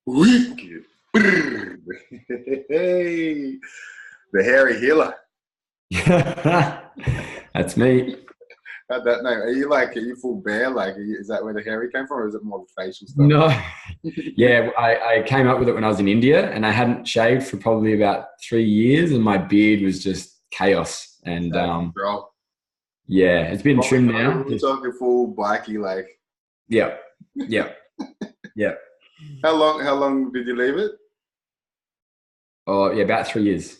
Wicked. Hey, the hairy healer. That's me. How'd that name? Are you full bear? Is that where the hairy came from, or is it more the facial stuff? No, yeah, I came up with it when I was in India, and I hadn't shaved for probably about 3 years, and my beard was just chaos. And yeah, it's been trimmed now. We're talking full bikey, like. Yeah. How long did you leave it? Oh, yeah, about 3 years.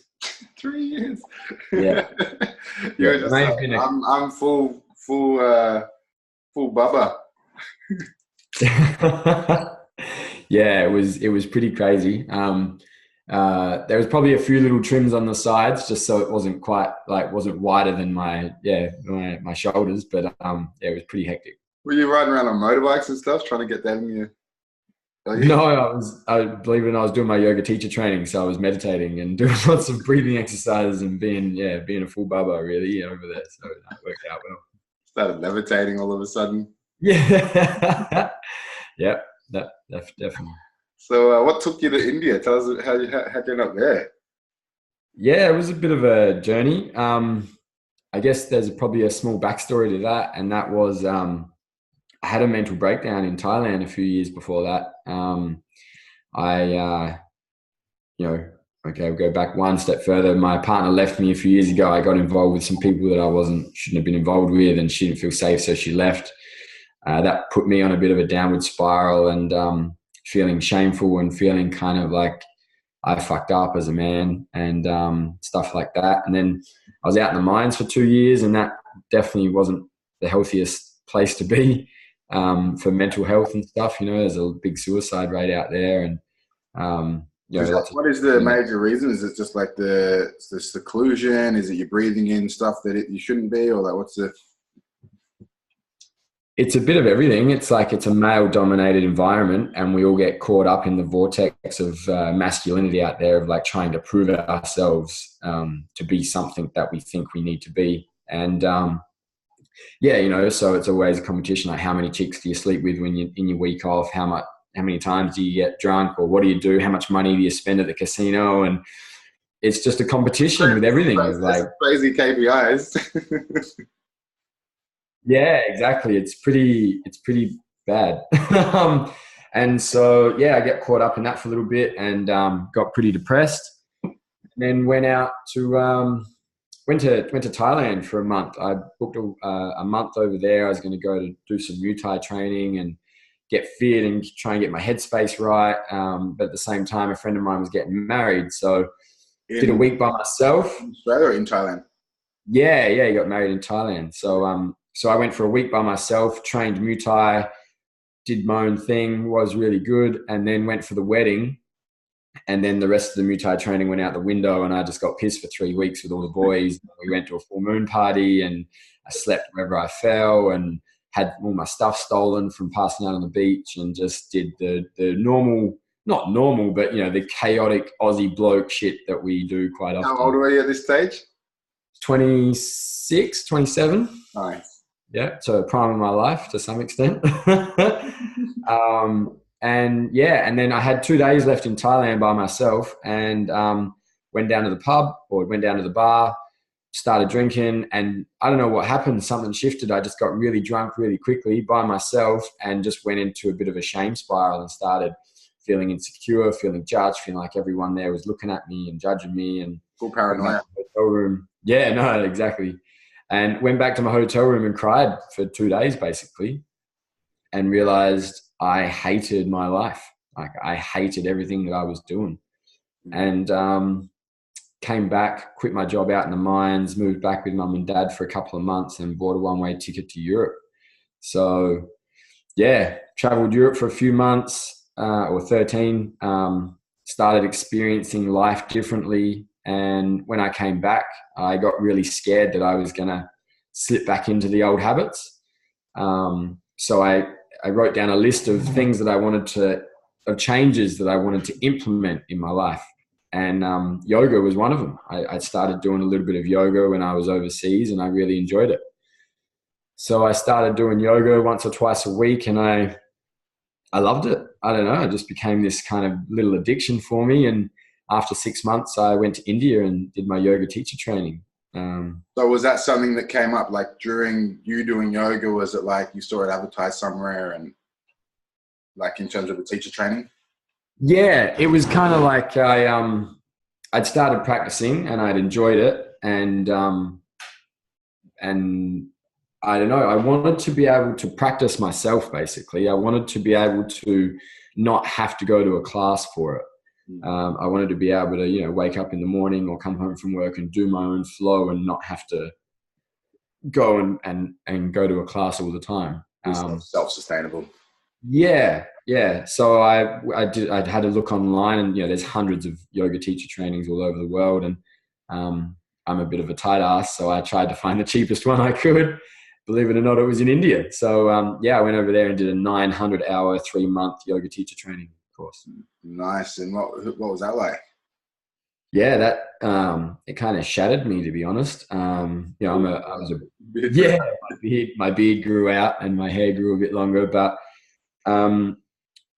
3 years. Yeah. You're just. I'm full bubba. Yeah, it was pretty crazy. There was probably a few little trims on the sides, just so it wasn't wasn't wider than my shoulders, but yeah, it was pretty hectic. Were you riding around on motorbikes and stuff, trying to get that in you? No, I believe it or not, I was doing my yoga teacher training, so I was meditating and doing lots of breathing exercises and being a full bubba really over there. So it worked out well. Started levitating all of a sudden. Yeah. Yeah, definitely. So what took you to India? Tell us how you end up there. Yeah, it was a bit of a journey. I guess there's probably a small backstory to that, and that was I had a mental breakdown in Thailand a few years before that. We'll go back one step further. My partner left me a few years ago. I got involved with some people that I shouldn't have been involved with, and she didn't feel safe, so she left. That put me on a bit of a downward spiral, and feeling shameful and feeling kind of like I fucked up as a man and stuff like that. And then I was out in the mines for 2 years, and that definitely wasn't the healthiest place to be for mental health and stuff. There's a big suicide rate out there, and what is the major reason? Is it just like the seclusion? Is it you're breathing in stuff that you shouldn't be, or like what's the? It's a bit of everything. It's like it's a male-dominated environment, and we all get caught up in the vortex of masculinity out there, of like trying to prove ourselves to be something that we think we need to be. And so it's always a competition. Like, how many chicks do you sleep with when you're in your week off? How many times do you get drunk, or what do you do? How much money do you spend at the casino? And it's just a competition with everything. Like crazy KPIs. Yeah, exactly. It's pretty bad. And so, yeah, I get caught up in that for a little bit and got pretty depressed. Then went to Thailand for a month. I booked a month over there. I was going to go to do some Muay Thai training and get fit and try and get my headspace right. But at the same time, a friend of mine was getting married. So did a week by myself. In Australia or in Thailand? Yeah, he got married in Thailand. So I went for a week by myself, trained Muay Thai, did my own thing, was really good, and then went for the wedding. And then the rest of the Muay Thai training went out the window, and I just got pissed for 3 weeks with all the boys. We went to a full moon party, and I slept wherever I fell and had all my stuff stolen from passing out on the beach, and just did the normal, not normal, but, the chaotic Aussie bloke shit that we do quite often. How old were you at this stage? 26, 27. Nice. Yeah, so prime of my life to some extent. And then I had 2 days left in Thailand by myself, and went down to the bar, started drinking, and I don't know what happened. Something shifted. I just got really drunk really quickly by myself and just went into a bit of a shame spiral and started feeling insecure, feeling judged, feeling like everyone there was looking at me and judging me, and full paranoia. Hotel room. Yeah, no, exactly. And went back to my hotel room and cried for 2 days basically, and realized I hated my life. Like, I hated everything that I was doing. And came back, quit my job out in the mines, moved back with mum and dad for a couple of months, and bought a one-way ticket to Europe. So yeah, traveled Europe for a few months, or 13, started experiencing life differently. And when I came back, I got really scared that I was going to slip back into the old habits. So I wrote down a list of things that I wanted of changes that I wanted to implement in my life. And yoga was one of them. I started doing a little bit of yoga when I was overseas, and I really enjoyed it. So I started doing yoga once or twice a week, and I loved it. I don't know, it just became this kind of little addiction for me. And after 6 months, I went to India and did my yoga teacher training. So was that something that came up like during you doing yoga? Was it like you saw it advertised somewhere and like in terms of the teacher training? Yeah, it was kind of like I'd started practicing and I'd enjoyed it. And I don't know, I wanted to be able to practice myself, basically. I wanted to be able to not have to go to a class for it. I wanted to be able to, you know, wake up in the morning or come home from work and do my own flow and not have to go and go to a class all the time. Self-sustainable. Yeah. So I'd had a look online, and, you know, there's hundreds of yoga teacher trainings all over the world. And I'm a bit of a tight ass, so I tried to find the cheapest one I could. Believe it or not, it was in India. So I went over there and did a 900-hour, 3-month yoga teacher training course. Nice. And what was that like? Yeah, that it kind of shattered me, to be honest. You know, my beard grew out and my hair grew a bit longer. But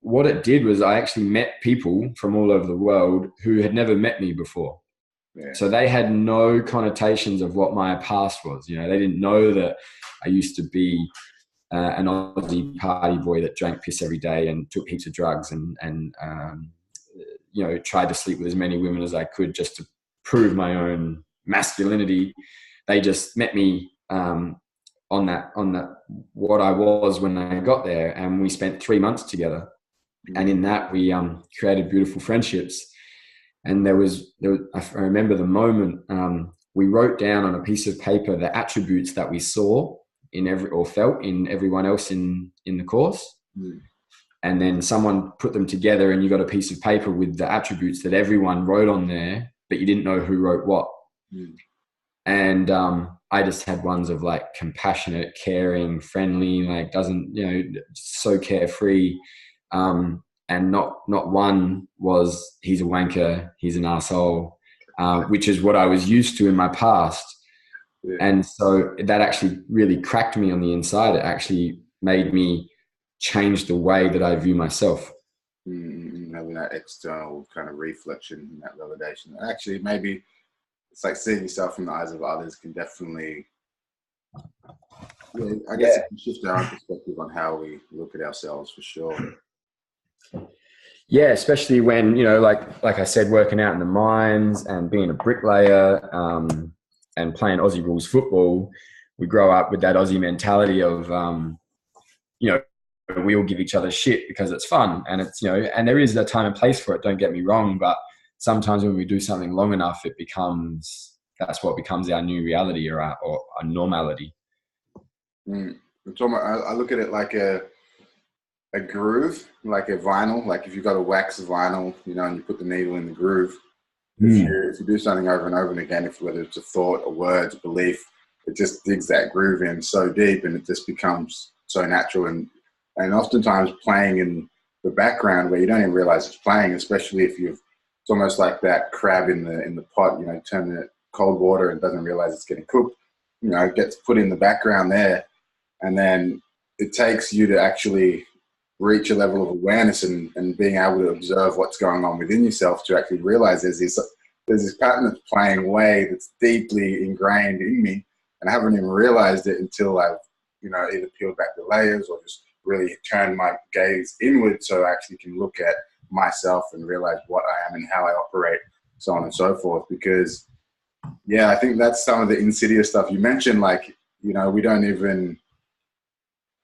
what it did was I actually met people from all over the world who had never met me before. Yeah. So they had no connotations of what my past was. You know, they didn't know that I used to be an Aussie party boy that drank piss every day and took heaps of drugs and you know, tried to sleep with as many women as I could just to prove my own masculinity. They just met me on that what I was when I got there, and we spent 3 months together. And in that, we created beautiful friendships. And there was I remember the moment we wrote down on a piece of paper the attributes that we saw felt in everyone else in the course. And then someone put them together, and you got a piece of paper with the attributes that everyone wrote on there, but you didn't know who wrote what. And I just had ones of like compassionate, caring, friendly, like doesn't, you know, so carefree. And not one was he's a wanker, he's an asshole, which is what I was used to in my past. Yeah. And so that actually really cracked me on the inside. It actually made me change the way that I view myself. Having that external kind of reflection and that validation. Actually, maybe it's like seeing yourself from the eyes of others can definitely, I guess it can shift our own perspective on how we look at ourselves, for sure. Yeah, especially when, you know, like I said, working out in the mines and being a bricklayer and playing Aussie rules football, we grow up with that Aussie mentality of, you know, we all give each other shit because it's fun, and it's, you know, and there is a time and place for it, don't get me wrong, but sometimes when we do something long enough, that's what becomes our new reality or our normality. I look at it like a groove, like a vinyl. Like if you've got a wax vinyl, you know, and you put the needle in the groove, if you do something over and over and again, whether it's a thought, a word, a belief, it just digs that groove in so deep, and it just becomes so natural. And oftentimes playing in the background where you don't even realize it's playing, especially if it's almost like that crab in the pot, you know, turning it cold water and doesn't realize it's getting cooked. You know, it gets put in the background there, and then it takes you to actually reach a level of awareness and being able to observe what's going on within yourself to actually realize there's this pattern that's playing away that's deeply ingrained in me, and I haven't even realized it until I've, you know, either peeled back the layers or just really turn my gaze inward so I actually can look at myself and realize what I am and how I operate, so on and so forth. Because, yeah, I think that's some of the insidious stuff you mentioned. Like, you know, we don't even,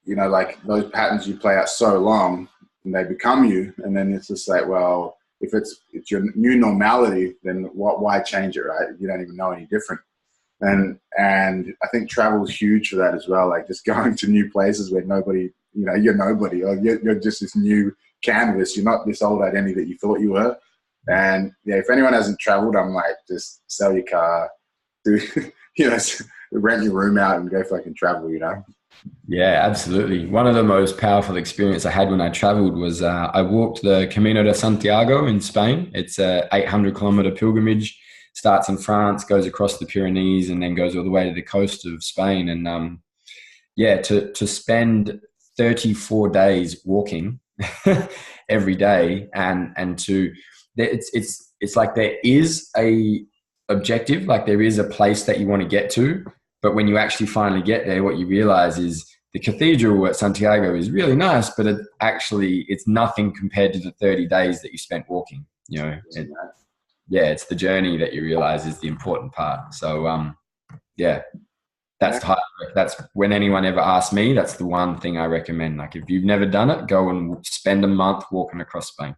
you know, like those patterns you play out so long and they become you. And then it's just like, well, if it's your new normality, then why change it, right? You don't even know any different. And I think travel is huge for that as well. Like just going to new places where nobody, you know, you're nobody, or you're just this new canvas. You're not this old identity that you thought you were. And yeah, if anyone hasn't traveled, I'm like, just sell your car, do, you know, rent your room out and go fucking travel, you know? Yeah, absolutely. One of the most powerful experiences I had when I traveled was I walked the Camino De Santiago in Spain. It's a 800-kilometer pilgrimage. Starts in France, goes across the Pyrenees, and then goes all the way to the coast of Spain. And to spend 34 days walking every day, and to it's like there is a objective, like there is a place that you want to get to, but when you actually finally get there, what you realize is the cathedral at Santiago is really nice, but it's nothing compared to the 30 days that you spent walking. You know, it's the journey that you realize is the important part. So that's when anyone ever asks me, that's the one thing I recommend. Like if you've never done it, go and spend a month walking across Spain.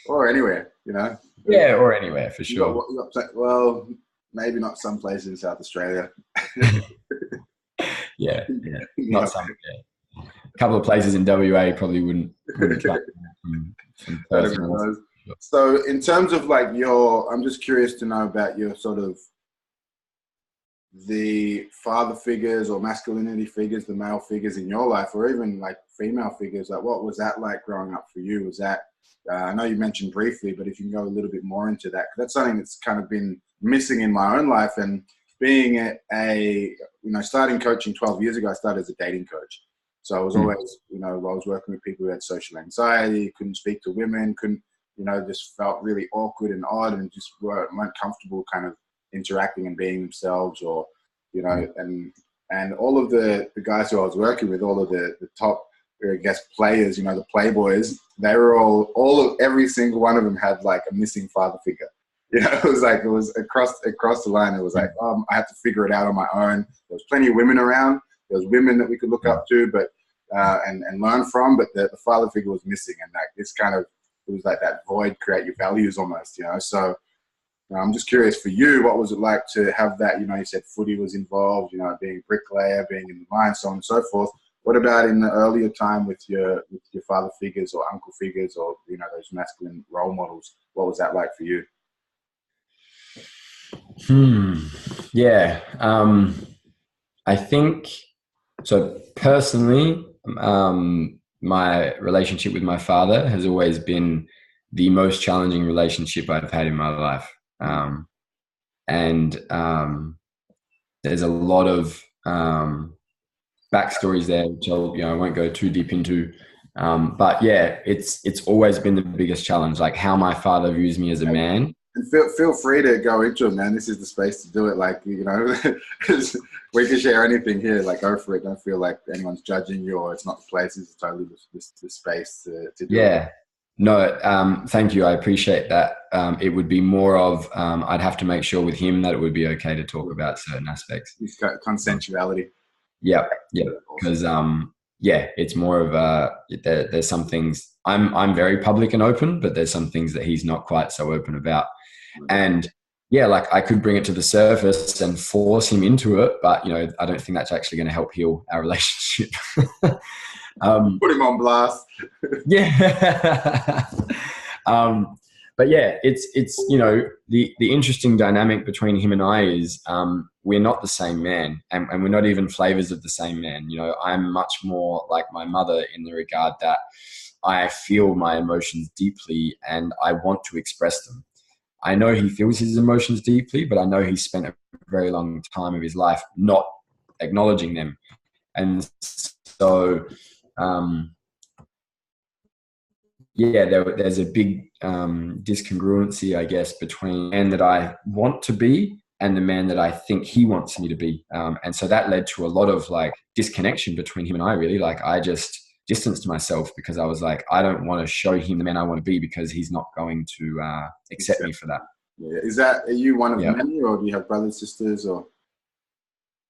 Or anywhere, you know. Yeah, or anywhere for sure. Well, maybe not some places in South Australia. Yeah. Not some. Yeah. A couple of places in WA probably wouldn't try. So in terms of like I'm just curious to know about your sort of the father figures or masculinity figures, the male figures in your life, or even like female figures. Like what was that like growing up for you? Was that, I know you mentioned briefly, but if you can go a little bit more into that, 'cause that's something that's kind of been missing in my own life. And being starting coaching 12 years ago, I started as a dating coach. So I was always, I was working with people who had social anxiety, couldn't speak to women, just felt really awkward and odd and just weren't comfortable kind of interacting and being themselves, or, and all of the guys who I was working with, all of the top, I guess, players, the playboys, they were every single one of them had like a missing father figure. It was across the line. It was like, I had to figure it out on my own. There was plenty of women around. There was women that we could look up to, but and learn from. But the father figure was missing, and like this kind of, it was like that void, create your values almost. So I'm just curious for you, what was it like to have that? You said footy was involved. Being a bricklayer, being in the mine, so on and so forth. What about in the earlier time with your father figures or uncle figures, or those masculine role models? What was that like for you? Yeah. I think so. Personally, my relationship with my father has always been the most challenging relationship I've had in my life. There's a lot of backstories there, which I won't go too deep into. But yeah, it's always been the biggest challenge, like how my father views me as a man. And feel free to go into it, man. This is the space to do it. Like, we can share anything here. Like, go for it. Don't feel like anyone's judging you, or it's not the place. It's totally the space to do it. Yeah. No, thank you. I appreciate that. It would be more of, I'd have to make sure with him that it would be okay to talk about certain aspects. It's got consensuality. Yeah. Because, it's more of there's some things I'm very public and open, but there's some things that he's not quite so open about. And like I could bring it to the surface and force him into it, but I don't think that's actually going to help heal our relationship. Put him on blast. Yeah. But yeah, it's the interesting dynamic between him and I is we're not the same man, and we're not even flavors of the same man. I'm much more like my mother in the regard that I feel my emotions deeply and I want to express them. I know he feels his emotions deeply, but I know he spent a very long time of his life not acknowledging them. And so, there's a big discongruency, I guess, between the man that I want to be and the man that I think he wants me to be. And so that led to a lot of like disconnection between him and I, really. Like I just distanced myself because I was like, I don't want to show him the man I want to be because he's not going to accept me for that. Yeah. Are you one of many, or do you have brothers, sisters, or?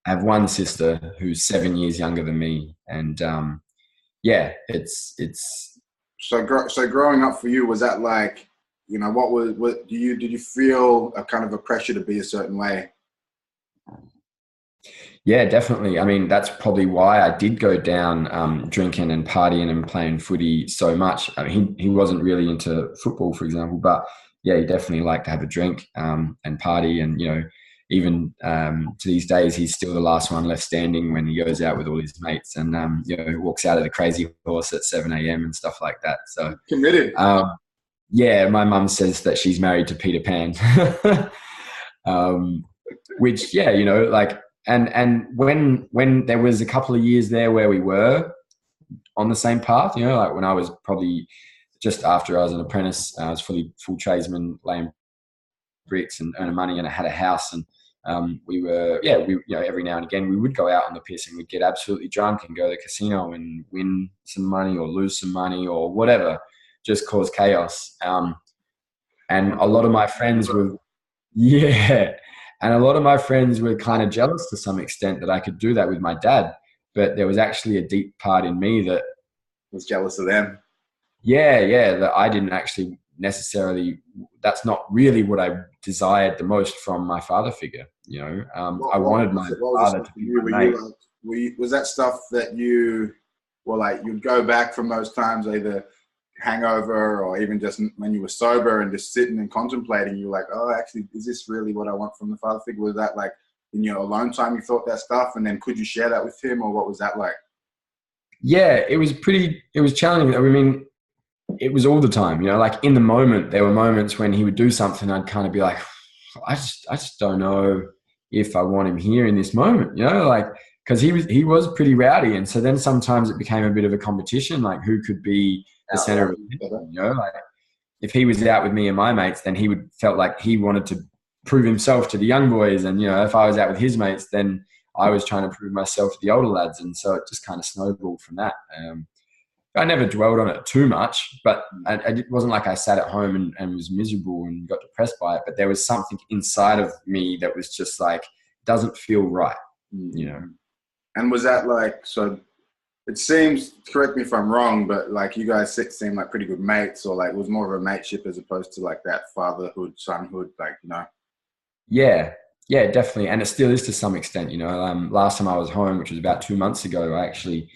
I have one sister who's 7 years younger than me. And it's. So growing up for you, was that like, did you feel a kind of a pressure to be a certain way? Yeah, definitely. I mean, that's probably why I did go down drinking and partying and playing footy so much. I mean, he wasn't really into football, for example, but yeah, he definitely liked to have a drink and party. And, even to these days, he's still the last one left standing when he goes out with all his mates and, walks out of the Crazy Horse at 7 a.m. and stuff like that. So committed. Yeah, my mum says that she's married to Peter Pan, which, and when there was a couple of years there where we were on the same path, like when I was probably just after I was an apprentice. I was full tradesman, laying bricks and earning money, and I had a house, and we every now and again we would go out on the piss and we'd get absolutely drunk and go to the casino and win some money or lose some money or whatever, just cause chaos. And a lot of my friends were, and a lot of my friends were kind of jealous to some extent that I could do that with my dad, but there was actually a deep part in me that was jealous of them. That I didn't actually necessarily, that's not really what I desired the most from my father figure. I wanted my father to be my mate. Was that stuff that you were like, you'd go back from those times, either hangover or even just when you were sober and just sitting and contemplating, you're like, oh, actually, is this really what I want from the father figure? Was that like in your alone time you thought that stuff, and then could you share that with him, or what was that like? Yeah, it was challenging. I mean, it was all the time, like in the moment, there were moments when he would do something, I'd kind of be like, I just don't know if I want him here in this moment, like, because he was pretty rowdy. And so then sometimes it became a bit of a competition, like who could be the center of it, like if he was out with me and my mates, then he felt like he wanted to prove himself to the young boys. And, if I was out with his mates, then I was trying to prove myself to the older lads. And so it just kind of snowballed from that. I never dwelled on it too much, but it wasn't like I sat at home and was miserable and got depressed by it. But there was something inside of me that was just like, doesn't feel right, And was that like, so it seems, correct me if I'm wrong, but like you guys seem like pretty good mates, or like it was more of a mateship as opposed to like that fatherhood, sonhood, like, Yeah, definitely. And it still is to some extent, last time I was home, which was about 2 months ago, I actually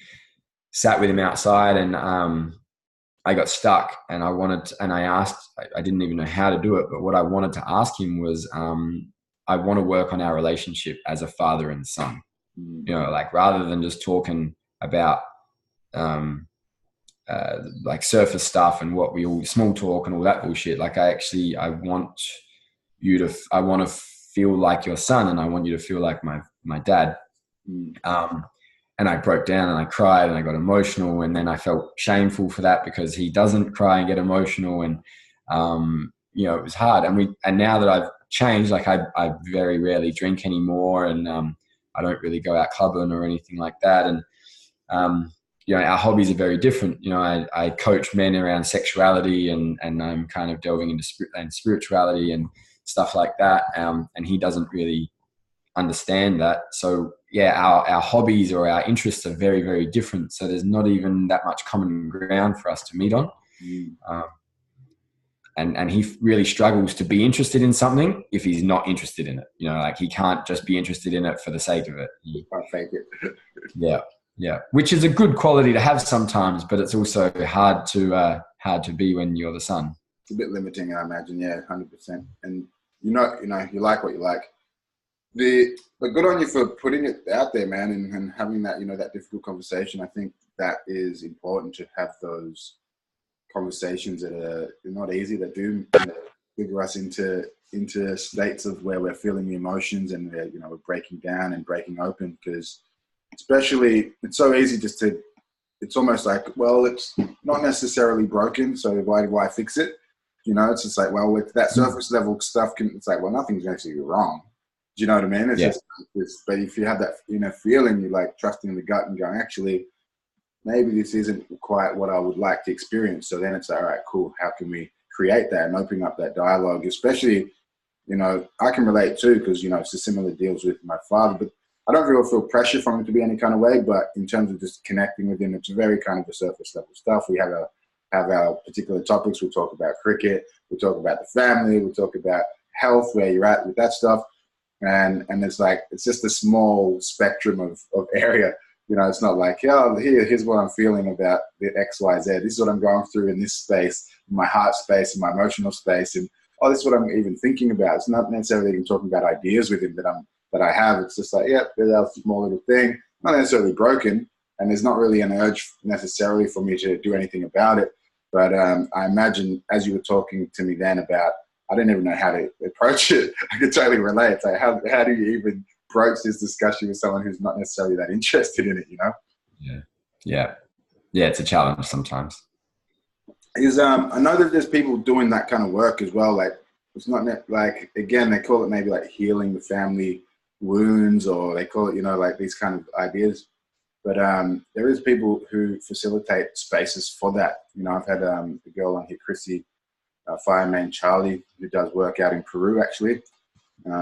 sat with him outside, and I got stuck, and I asked, I didn't even know how to do it, but what I wanted to ask him was, I want to work on our relationship as a father and son, like rather than just talking about like surface stuff and what we all small talk and all that bullshit. Like I want to feel like your son, and I want you to feel like my dad. And I broke down and I cried and I got emotional, and then I felt shameful for that because he doesn't cry and get emotional, and it was hard. And now that I've changed, like I very rarely drink anymore, and I don't really go out clubbing or anything like that. And our hobbies are very different. I coach men around sexuality, and I'm kind of delving into spirituality and stuff like that. And he doesn't really understand that. So our hobbies or our interests are very, very different. So there's not even that much common ground for us to meet on. And he really struggles to be interested in something if he's not interested in it. Like he can't just be interested in it for the sake of it. I'll fake it. Yeah. Which is a good quality to have sometimes, but it's also hard to be when you're the son. It's a bit limiting, I imagine. Yeah, 100%. And you like what you like. But good on you for putting it out there, man, and having that, that difficult conversation. I think that is important, to have those conversations that are not easy, that do figure us into states of where we're feeling the emotions, and we're breaking down and breaking open, because especially it's so easy it's almost like, well, it's not necessarily broken, so why fix it? It's just like, well, with that surface level stuff, it's like, well, nothing's actually wrong. Do you know what I mean? It's just this, but if you have that feeling, you're like trusting the gut and going, actually, maybe this isn't quite what I would like to experience. So then it's like, all right, cool. How can we create that and open up that dialogue? Especially, I can relate too, because, it's a similar deals with my father, but I don't really feel pressure from him to be any kind of way. But in terms of just connecting with him, it's very kind of a surface level stuff. We have our particular topics. We'll talk about cricket. We'll talk about the family. We'll talk about health, where you're at with that stuff. And it's like, it's just a small spectrum of area. It's not like, here's what I'm feeling about the X, Y, Z. This is what I'm going through in this space, in my heart space, in my emotional space. And, this is what I'm even thinking about. It's not necessarily even talking about ideas with him that I have. It's just like, there's a small little thing, not necessarily broken. And there's not really an urge necessarily for me to do anything about it. But I imagine, as you were talking to me then about, I didn't even know how to approach it. I could totally relate. It's like, how do you even broach this discussion with someone who's not necessarily that interested in it, Yeah, it's a challenge sometimes. is I know that there's people doing that kind of work as well. Like it's not like, again, they call it maybe like healing the family wounds, or they call it, you know, like these kind of ideas. But there is people who facilitate spaces for that. You know, I've had a girl on here, Chrissy, fireman Charlie, who does work out in Peru actually.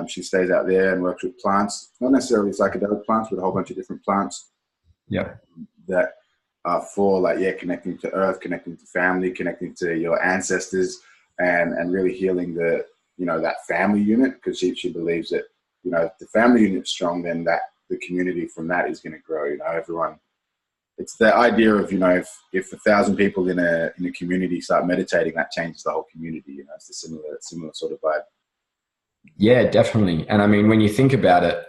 She stays out there and works with plants, not necessarily psychedelic plants, but a whole bunch of different plants. Yeah. That are for, like, yeah, connecting to earth, connecting to family, connecting to your ancestors, and really healing the, you know, that family unit, because she believes that, you know, if the family unit's strong, then that the community from that is going to grow. You know, everyone. It's the idea of, you know, if 1,000 people in a community start meditating, that changes the whole community. You know, it's a similar sort of vibe. Yeah, definitely. And I mean, when you think about it,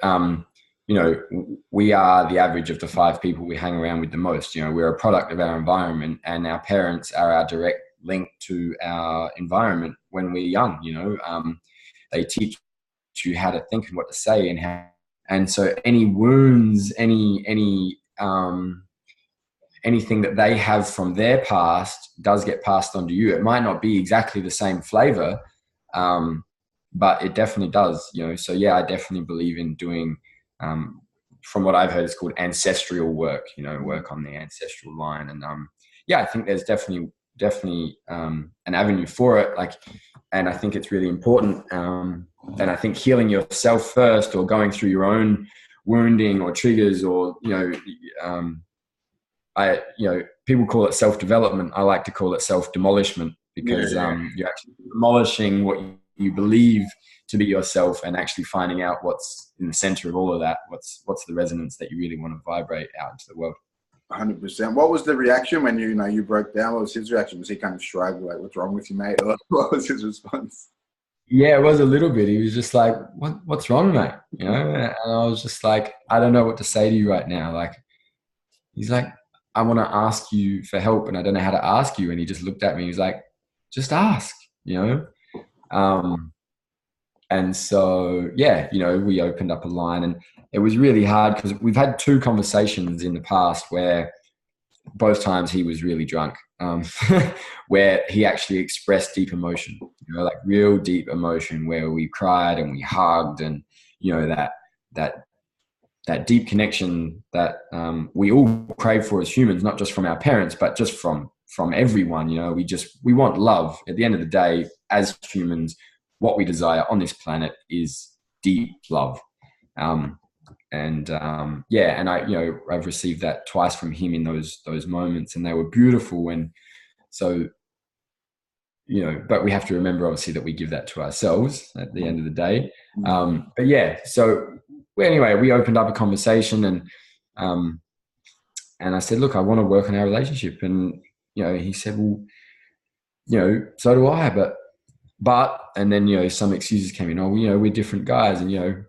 you know, we are the average of the 5 people we hang around with the most. You know, we're a product of our environment, and our parents are our direct link to our environment when we're young. You know, they teach you how to think and what to say, and so any wounds, anything that they have from their past does get passed on to you. It might not be exactly the same flavor, but it definitely does, you know. So yeah, I definitely believe in doing, from what I've heard, it's called ancestral work, you know, work on the ancestral line. And yeah, I think there's definitely an avenue for it. Like, and I think it's really important. And I think healing yourself first, or going through your own wounding or triggers, or, you know, people call it self-development. I like to call it self-demolishment, because you're actually demolishing what you believe to be yourself, and actually finding out what's in the center of all of that. What's the resonance that you really want to vibrate out into the world. 100%. What was the reaction when you broke down? What was his reaction? Was he kind of shrugged, like, "What's wrong with you, mate?" Or what was his response? Yeah, it was a little bit. He was just like, what's wrong, mate? You know? And I was just like, I don't know what to say to you right now. Like, he's like, I want to ask you for help, and I don't know how to ask you. And he just looked at me. He's like, just ask, you know? And so, yeah, you know, we opened up a line, and it was really hard because we've had 2 conversations in the past where both times he was really drunk, where he actually expressed deep emotion, you know, like real deep emotion, where we cried and we hugged, and, you know, that deep connection that we all crave for as humans, not just from our parents, but just from everyone. You know, we want love. At the end of the day, as humans, what we desire on this planet is deep love. Yeah, and I've received that twice from him in those moments, and they were beautiful. And so, you know, but we have to remember, obviously, that we give that to ourselves at the end of the day. But yeah, so anyway, we opened up a conversation, and I said, look, I want to work on our relationship. And, you know, he said, well, you know, so do I, but, and then, you know, some excuses came in. Oh, you know, we're different guys, and, you know,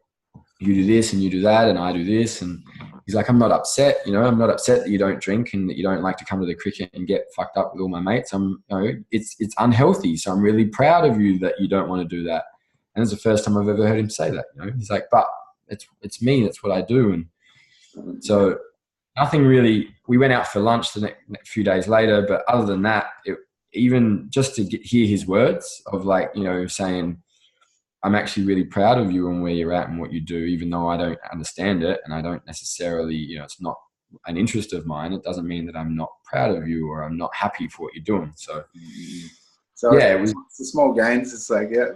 you do this and you do that and I do this. And he's like, I'm not upset, you know, I'm not upset that you don't drink and that you don't like to come to the cricket and get fucked up with all my mates. You know, it's unhealthy. So I'm really proud of you that you don't want to do that. And it's the first time I've ever heard him say that. You know, he's like, but it's me, that's what I do. And so nothing really. We went out for lunch the next few days later, but other than that, even just to hear his words of, like, you know, saying, I'm actually really proud of you and where you're at and what you do, even though I don't understand it and I don't necessarily, you know, it's not an interest of mine. It doesn't mean that I'm not proud of you or I'm not happy for what you're doing. So yeah, it's the small gains. It's like, yeah,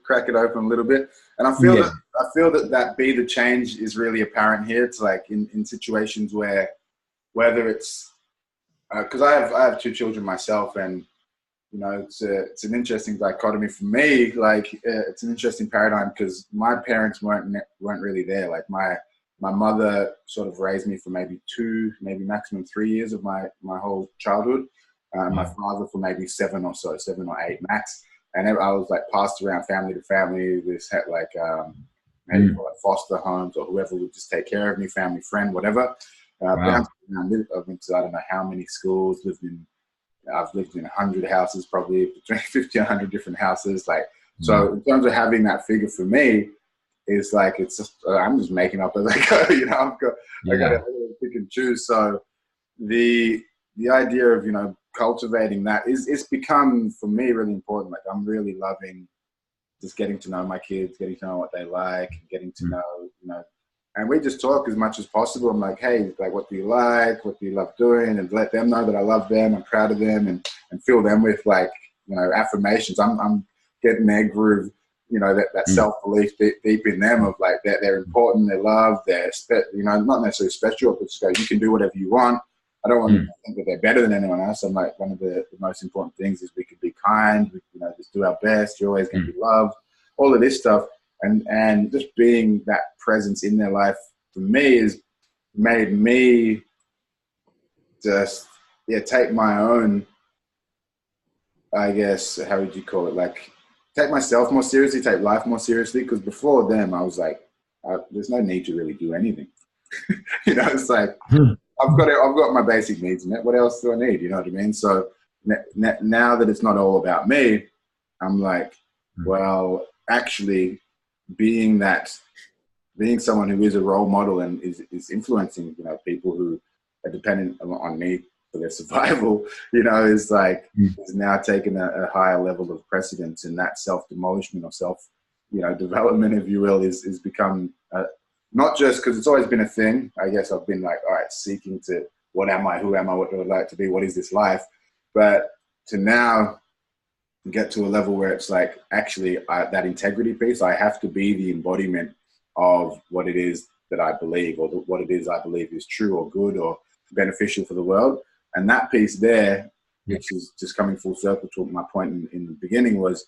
crack it open a little bit. And I feel that be the change is really apparent here. It's like in situations where, whether it's, cause I have 2 children myself, and, you know, it's an interesting dichotomy for me. Like, it's an interesting paradigm because my parents weren't really there. Like my mother sort of raised me for maybe 2, maybe maximum 3 years of my whole childhood. My father for maybe 7 or 8 max. And I was like passed around family to family. This had like maybe like foster homes or whoever would just take care of me, family, friend, whatever. Bounced around. I went to I don't know how many schools. I've lived in 100 houses, probably between 50 and 100 different houses. Like, so in terms of having that figure for me, it's like, it's just, I'm just making up as I go, you know, I got to pick and choose. So the idea of, you know, cultivating that it's become for me really important. Like I'm really loving just getting to know my kids, getting to know what they like, getting to know, you know, and we just talk as much as possible. I'm like, hey, like, what do you like? What do you love doing? And let them know that I love them, I'm proud of them, and fill them with, like, you know, affirmations. I'm getting their groove, you know, that self-belief deep in them of like that they're important, they're loved, you know, not necessarily special, but just go, you can do whatever you want. I don't want to think that they're better than anyone else. I'm like, one of the most important things is we can be kind, we, you know, just do our best. You're always going to be loved, all of this stuff. And just being that presence in their life for me has made me just, take my own, I guess, how would you call it? Like, take myself more seriously, take life more seriously. Because before them, I was like, there's no need to really do anything. You know, it's like, I've got my basic needs met. What else do I need? You know what I mean? So now that it's not all about me, I'm like, well, actually, being someone who is a role model and is influencing, you know, people who are dependent on me for their survival, you know, is like, is now taking a higher level of precedence, and that self-demolishment or self, you know, development, if you will, is become, not just because it's always been a thing. I guess I've been like, all right, seeking to, what am I, who am I, what do I like to be, what is this life? But to now get to a level where it's like, actually, that integrity piece, I have to be the embodiment of what it is that I believe, or what it is I believe is true or good or beneficial for the world. And that piece there, which is just coming full circle to my point in the beginning, was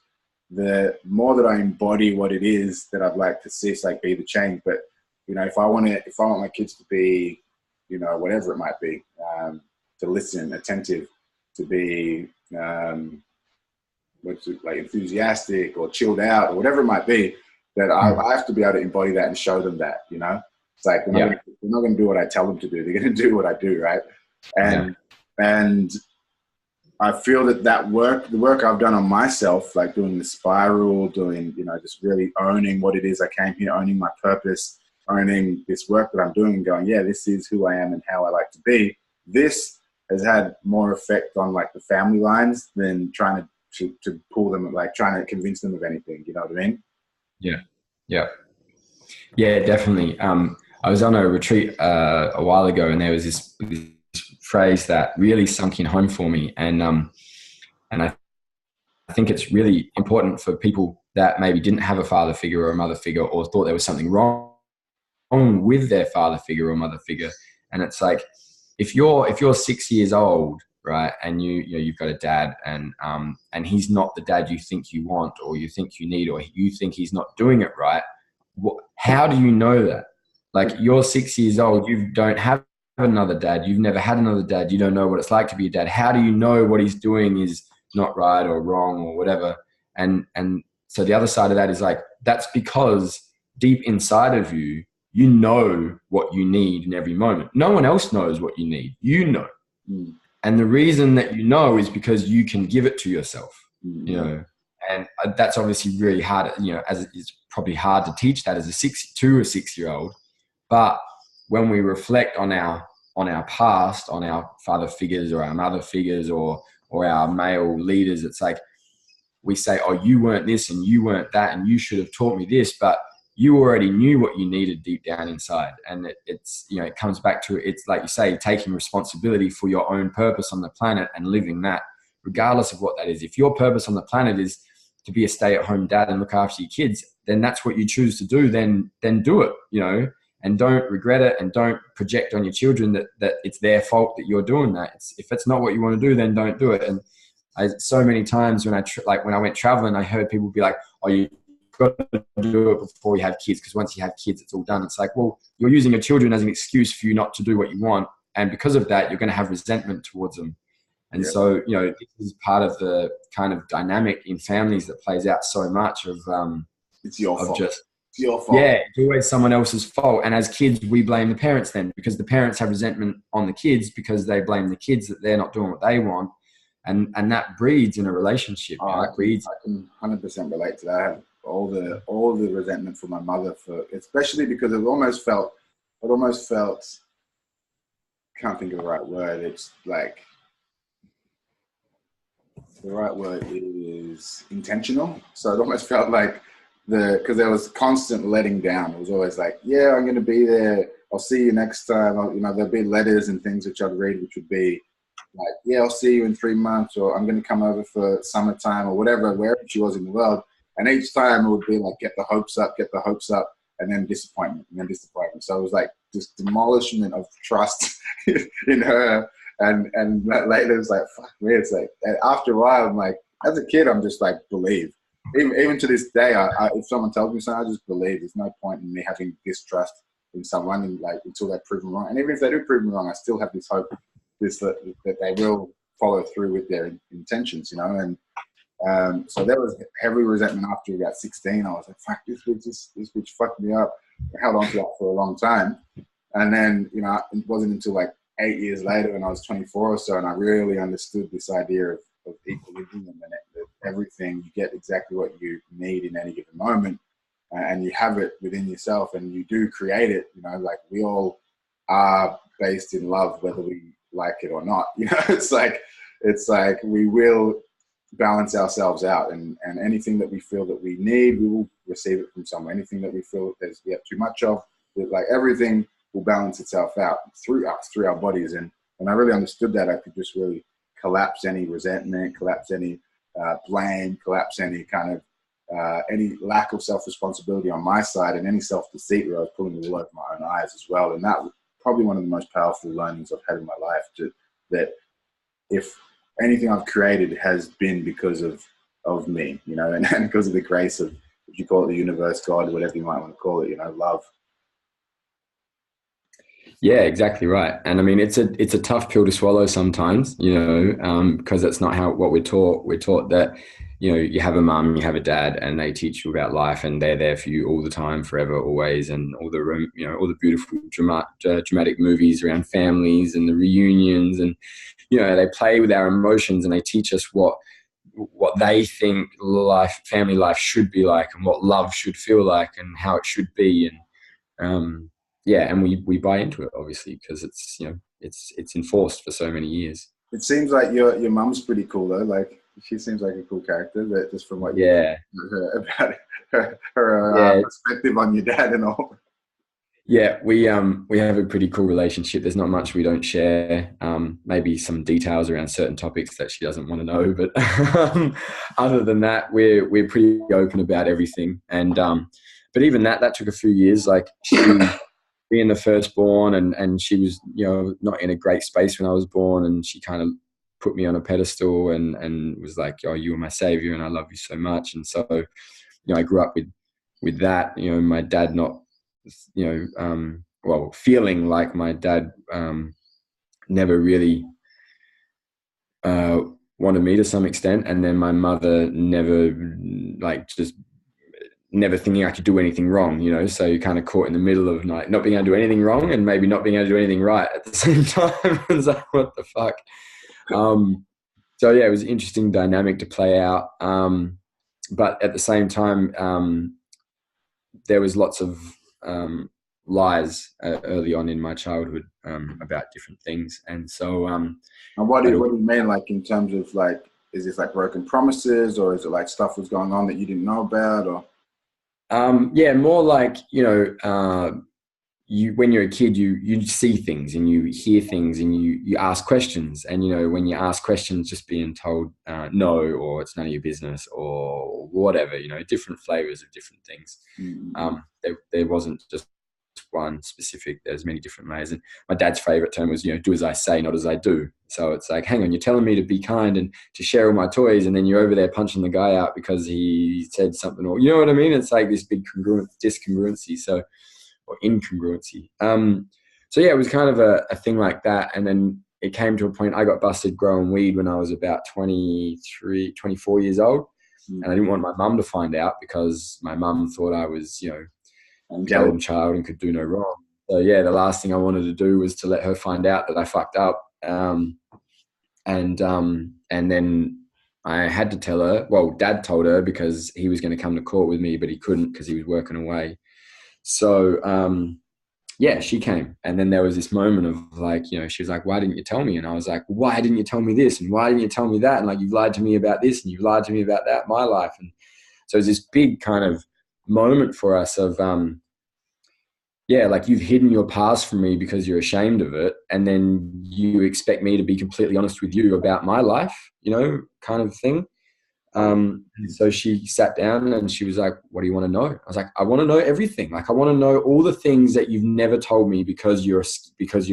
the more that I embody what it is that I'd like to see, it's like be the change. But, you know, if I want my kids to be, you know, whatever it might be, to listen, attentive, to be, like enthusiastic or chilled out or whatever it might be, that I have to be able to embody that and show them that, you know. It's like, they're not going to do what I tell them to do. They're going to do what I do, right? And I feel that the work I've done on myself, like doing the spiral, doing, you know, just really owning what it is I came here, owning my purpose, owning this work that I'm doing and going, yeah, this is who I am and how I like to be. This has had more effect on like the family lines than trying to pull them, like trying to convince them of anything. You know what I mean? Yeah, definitely. I was on a retreat a while ago, and there was this phrase that really sunk in home for me, and I think it's really important for people that maybe didn't have a father figure or a mother figure, or thought there was something wrong with their father figure or mother figure. And it's like, if you're 6 years old, right, and you've got a dad, and he's not the dad you think you want or you think you need, or you think he's not doing it right, how do you know that? Like, you're 6 years old, you don't have another dad, you've never had another dad, you don't know what it's like to be a dad. How do you know what he's doing is not right or wrong or whatever? And so the other side of that is like, that's because deep inside of you, you know what you need in every moment. No one else knows what you need. You know. And the reason that you know is because you can give it to yourself, you know. And that's obviously really hard, you know, as it's probably hard to teach that as a 6-year-old. But when we reflect on our past, on our father figures or our mother figures or our male leaders, it's like we say, oh, you weren't this and you weren't that and you should have taught me this, but you already knew what you needed deep down inside. And it's, you know, it comes back to, it's like you say, taking responsibility for your own purpose on the planet and living that, regardless of what that is. If your purpose on the planet is to be a stay-at-home dad and look after your kids, then that's what you choose to do, then do it, you know, and don't regret it, and don't project on your children that it's their fault that you're doing that. If it's not what you want to do, then don't do it. And so many times when I went traveling, I heard people be like, oh, you got to do it before you have kids, because once you have kids, it's all done. It's like, well, you're using your children as an excuse for you not to do what you want. And because of that, you're going to have resentment towards them. And so, you know, this is part of the kind of dynamic in families that plays out so much of, it's your fault. It's your fault. Yeah, it's always someone else's fault. And as kids, we blame the parents then, because the parents have resentment on the kids because they blame the kids that they're not doing what they want. And that breeds in a relationship. I can 100% relate to that. I have all the resentment for my mother, especially because it almost felt, can't think of the right word. It's like, the right word is intentional. So it almost felt like because there was constant letting down. It was always like, yeah, I'm going to be there. I'll see you next time. There'll be letters and things which I'd read, which would be like, yeah, I'll see you in 3 months, or I'm going to come over for summertime, or whatever, wherever she was in the world. And each time it would be like, get the hopes up, and then disappointment, and then disappointment. So it was like this demolishment of trust in her. And later it was like, fuck me. It's like, after a while, I'm like, as a kid, I'm just like, believe. Even to this day, if someone tells me something, I just believe. There's no point in me having distrust in someone, and like until they prove me wrong. And even if they do prove me wrong, I still have this hope, that they will follow through with their intentions, And so there was heavy resentment after about 16. I was like, fuck, this bitch fucked me up. I held on to that for a long time. And then, it wasn't until like 8 years later when I was 24 or so, and I really understood this idea of equilibrium, and that everything, you get exactly what you need in any given moment, and you have it within yourself, and you do create it. Like we all are based in love, whether we like it or not. It's like we will balance ourselves out, and anything that we feel that we need, we will receive it from someone. Anything that we feel we have too much of, like everything will balance itself out through us, through our bodies. And when I really understood that, I could just really collapse any resentment, collapse any blame, collapse any kind of any lack of self-responsibility on my side, and any self-deceit where I was pulling the wool over my own eyes as well. And that was probably one of the most powerful learnings I've had in my life, that if anything I've created has been because of me, and because of the grace of, if you call it the universe, God, whatever you might want to call it, love. Yeah, exactly right. And I mean, it's a tough pill to swallow sometimes, because that's not what we're taught. We're taught that, you have a mum, you have a dad, and they teach you about life, and they're there for you all the time, forever, always, and all the beautiful dramatic movies around families and the reunions, and they play with our emotions, and they teach us what they think family life should be like, and what love should feel like, and how it should be, and and we buy into it, obviously, because it's it's enforced for so many years. It seems like your mum's pretty cool though. Like, she seems like a cool character. That just from what you heard about her perspective on your dad and all. Yeah, we have a pretty cool relationship. There's not much we don't share. Maybe some details around certain topics that she doesn't want to know, but other than that, we're pretty open about everything. And but even that took a few years. Like, she being the firstborn, and she was not in a great space when I was born, and she kind of put me on a pedestal and was like, oh, you are my savior and I love you so much. And so I grew up with that, my dad not feeling like my dad never really wanted me to some extent, and then my mother never thinking I could do anything wrong, so you're kind of caught in the middle of like not being able to do anything wrong and maybe not being able to do anything right at the same time. It's like, what the fuck? So yeah, it was an interesting dynamic to play out. But at the same time, there was lots of lies early on in my childhood about different things. And so and what do you mean, like, in terms of, like, is this like broken promises, or is it like stuff was going on that you didn't know about? Or more like, when you're a kid, you see things and you hear things and you ask questions, and when you ask questions, just being told no, or it's none of your business, or whatever, different flavors of different things. There wasn't just one specific. There's many different ways. And my dad's favorite term was, do as I say, not as I do. So it's like, hang on, you're telling me to be kind and to share all my toys, and then you're over there punching the guy out because he said something, or you know what I mean? It's like this big discongruency. Or incongruency. So yeah, it was kind of a thing like that. And then it came to a point, I got busted growing weed when I was about 23, 24 years old. And I didn't want my mum to find out, because my mum thought I was, a golden child and could do no wrong. So yeah, the last thing I wanted to do was to let her find out that I fucked up. And then I had to tell her. Well, Dad told her because he was going to come to court with me, but he couldn't because he was working away. So yeah, she came. And then there was this moment of like, you know, she was like, why didn't you tell me? And I was like, why didn't you tell me this? And why didn't you tell me that? And like, you've lied to me about this and you've lied to me about that, my life. And so it was this big kind of moment for us of, yeah, like you've hidden your past from me because you're ashamed of it. And then you expect me to be completely honest with you about my life, you know, kind of thing. So she sat down and she was like, what do you want to know? I was like, I want to know everything. Like, I want to know all the things that you've never told me because you're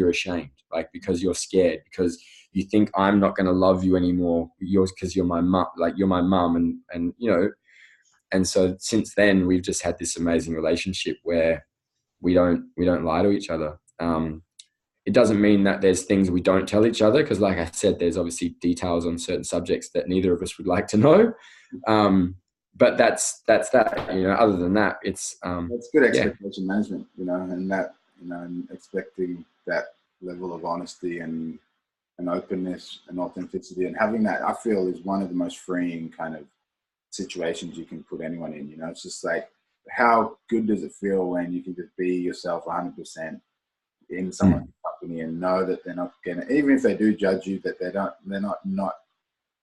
ashamed, like, because you're scared, because you think I'm not going to love you anymore. Because you're my mum, like you're my mum. And, you know, and so since then we've just had this amazing relationship where we don't lie to each other. It doesn't mean that there's things we don't tell each other, because like I said, there's obviously details on certain subjects that neither of us would like to know. But that's that, you know. Other than that, it's good expectation management, you know, and that, you know, and expecting that level of honesty and openness and authenticity, and having that, I feel, is one of the most freeing kind of situations you can put anyone in. You know, it's just like, how good does it feel when you can just be yourself 100% in someone's company and know that they're not gonna, even if they do judge you, that they're not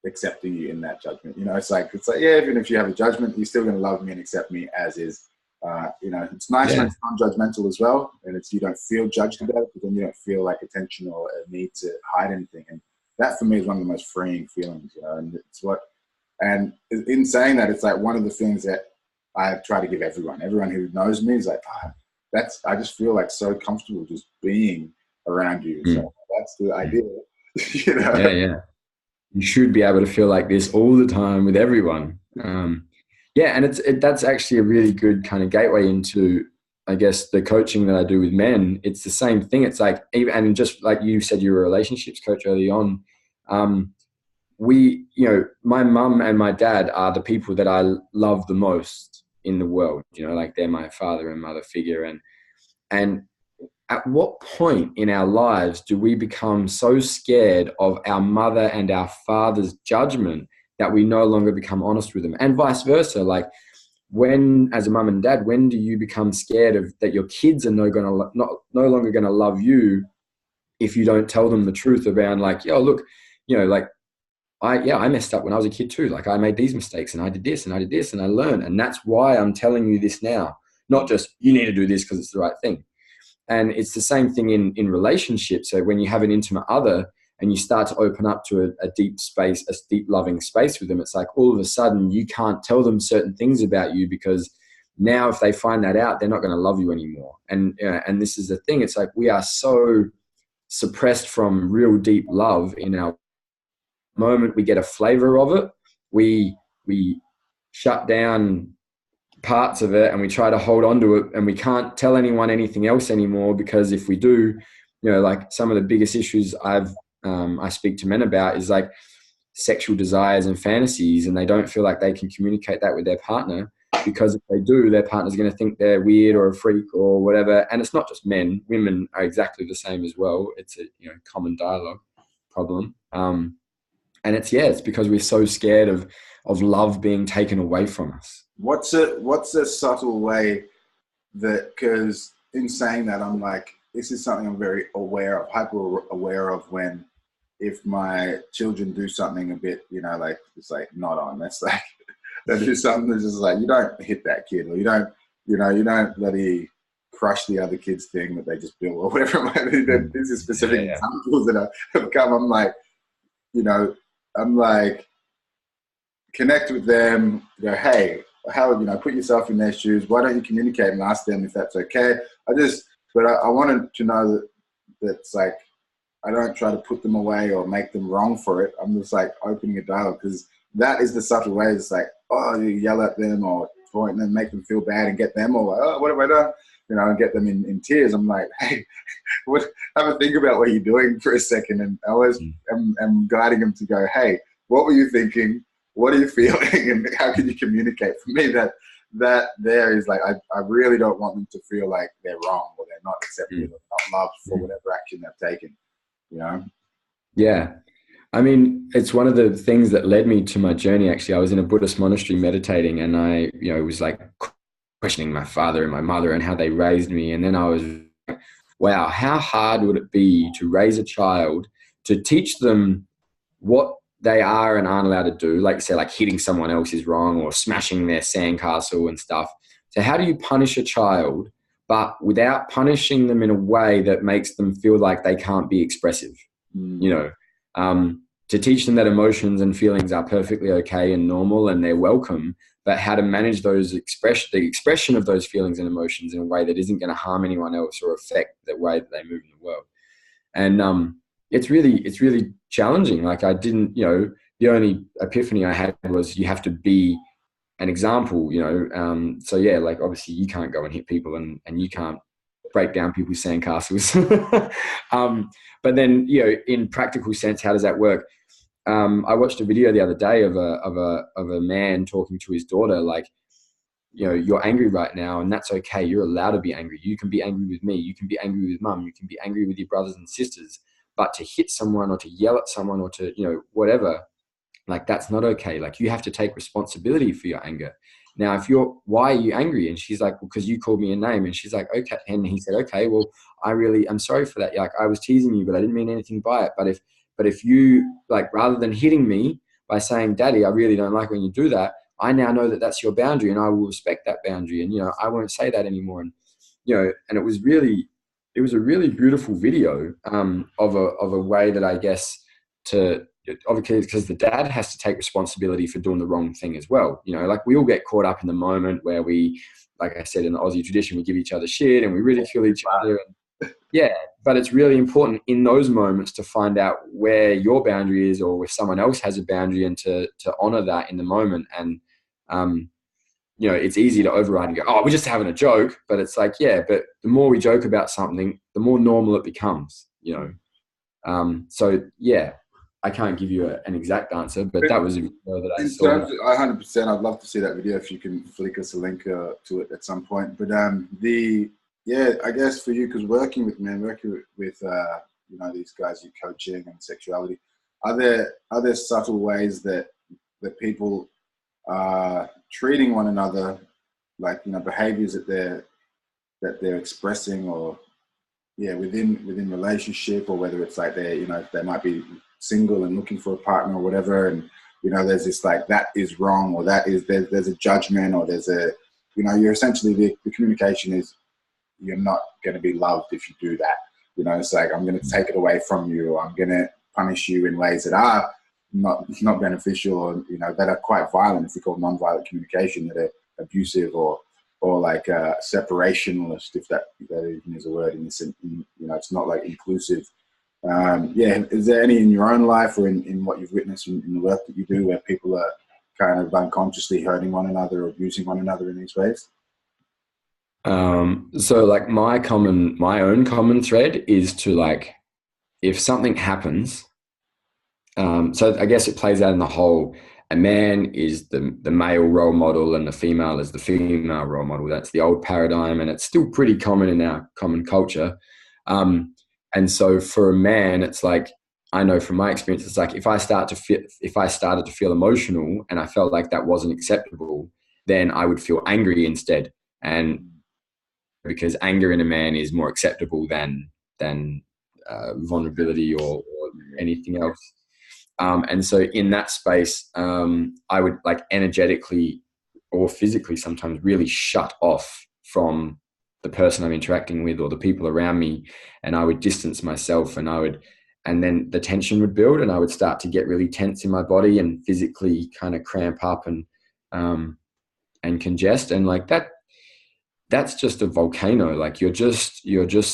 accepting you in that judgment. You know, it's like, yeah, even if you have a judgment, you're still gonna love me and accept me as is. You know, it's nice when it's non-judgmental as well, and you don't feel judged about it, but then you don't feel like a tension or a need to hide anything. And that for me is one of the most freeing feelings, you know. And it's and in saying that, it's like one of the things that I try to give everyone who knows me is like, I just feel like so comfortable just being around you. So that's the idea, you know? Yeah. You should be able to feel like this all the time with everyone. And that's actually a really good kind of gateway into, I guess, the coaching that I do with men. It's the same thing. It's like, and just like you said, you were a relationships coach early on. You know, my mum and my dad are the people that I love the most in the world. You know, like they're my father and mother figure. And at what point in our lives do we become so scared of our mother and our father's judgment that we no longer become honest with them, and vice versa? Like, when, as a mum and dad, when do you become scared of that your kids are no longer going to love you if you don't tell them the truth around, like, yo, look, you know, like, I messed up when I was a kid too. Like, I made these mistakes and I did this and I did this and I learned. And that's why I'm telling you this now, not just you need to do this because it's the right thing. And it's the same thing in relationships. So when you have an intimate other and you start to open up to a deep space, a deep loving space with them, it's like all of a sudden you can't tell them certain things about you, because now if they find that out, they're not going to love you anymore. And this is the thing. It's like we are so suppressed from real deep love. In our moment we get a flavor of it, we shut down parts of it and we try to hold on to it, and we can't tell anyone anything else anymore, because if we do, you know, like some of the biggest issues I speak to men about is like sexual desires and fantasies, and they don't feel like they can communicate that with their partner, because if they do, their partner's going to think they're weird or a freak or whatever. And it's not just men, women are exactly the same as well. It's a, you know, common dialogue problem. And it's because we're so scared of love being taken away from us. What's a subtle way that, because in saying that, I'm like, this is something I'm very hyper aware of, when if my children do something a bit, you know, like, it's like not on, that's like, they do something that's just like, you don't hit that kid, or you don't bloody crush the other kid's thing that they just built, or whatever it might be. These are specific examples that have come. I'm like, you know, connect with them, go, hey, how, you know, put yourself in their shoes. Why don't you communicate and ask them if that's okay? I wanted to know that it's like, I don't try to put them away or make them wrong for it. I'm just like opening a dialogue, because that is the subtle way. It's like, oh, you yell at them or point them, make them feel bad and get them all like, oh, what have I done? You know, and get them in tears. I'm like, hey, have a think about what you're doing for a second. And I always am guiding them to go, hey, what were you thinking? What are you feeling? And how can you communicate? For me, that there is like, I really don't want them to feel like they're wrong or they're not accepted or not loved for whatever action they've taken, you know? Yeah. I mean, it's one of the things that led me to my journey. Actually, I was in a Buddhist monastery meditating, and I, you know, was like questioning my father and my mother and how they raised me. And then I was wow, how hard would it be to raise a child, to teach them what they are and aren't allowed to do, like say, like hitting someone else is wrong or smashing their sandcastle and stuff. So how do you punish a child, but without punishing them in a way that makes them feel like they can't be expressive? You know, to teach them that emotions and feelings are perfectly okay and normal and they're welcome, but how to manage the expression of those feelings and emotions in a way that isn't going to harm anyone else or affect the way that they move in the world. And it's really challenging. Like I didn't, you know, the only epiphany I had was you have to be an example, you know. So yeah, like obviously you can't go and hit people and you can't break down people's sandcastles. But then, you know, in practical sense, how does that work? I watched a video the other day of a man talking to his daughter, like, you know, you're angry right now and that's okay. You're allowed to be angry. You can be angry with me. You can be angry with mum. You can be angry with your brothers and sisters, but to hit someone or to yell at someone or to, you know, whatever, like that's not okay. Like you have to take responsibility for your anger. Now, why are you angry? And she's like, well, because you called me a name. And she's like, okay. And he said, okay, well, I'm sorry for that. Like I was teasing you, but I didn't mean anything by it. But if you, like, rather than hitting me by saying, Daddy, I really don't like when you do that, I now know that that's your boundary and I will respect that boundary. And, you know, I won't say that anymore. And, you know, and it was a really beautiful video of a way that I guess obviously because the dad has to take responsibility for doing the wrong thing as well. You know, like we all get caught up in the moment where we, like I said, in the Aussie tradition, we give each other shit and we ridicule each other. And, yeah, but it's really important in those moments to find out where your boundary is or if someone else has a boundary and to honor that in the moment. And, you know, it's easy to override and go, oh, we're just having a joke. But it's like, yeah, but the more we joke about something, the more normal it becomes, you know. So, yeah, I can't give you an exact answer, but that was a video that I saw. 100%, I'd love to see that video if you can flick us a link to it at some point. But I guess for you, because working with you know, these guys you're coaching and sexuality, are there subtle ways that people are treating one another, like, you know, behaviors that they're expressing, or within relationship, or whether it's like they might be single and looking for a partner or whatever, and, you know, there's this like, that is wrong, or there's a judgment, or there's a, you know, you're essentially the communication is, you're not going to be loved if you do that. You know, it's like, I'm going to take it away from you, or I'm going to punish you in ways that are not beneficial, or, you know, that are quite violent, if we call non-violent communication, that are abusive or like separationalist, if that even is a word in this, you know, it's not like inclusive. Is there any in your own life or in what you've witnessed in the work that you do where people are kind of unconsciously hurting one another or abusing one another in these ways? So like my own common thread is to, like, if something happens, so I guess it plays out in the whole, a man is the male role model and the female is the female role model. That's the old paradigm, and it's still pretty common in our common culture. And so for a man, it's like, I know from my experience, it's like if I started to feel emotional and I felt like that wasn't acceptable, then I would feel angry instead. And because anger in a man is more acceptable than vulnerability or anything else. And so in that space, I would, like, energetically or physically sometimes really shut off from the person I'm interacting with or the people around me, and I would distance myself, and then the tension would build, and I would start to get really tense in my body and physically kind of cramp up and congest, and like that's just a volcano. Like you're just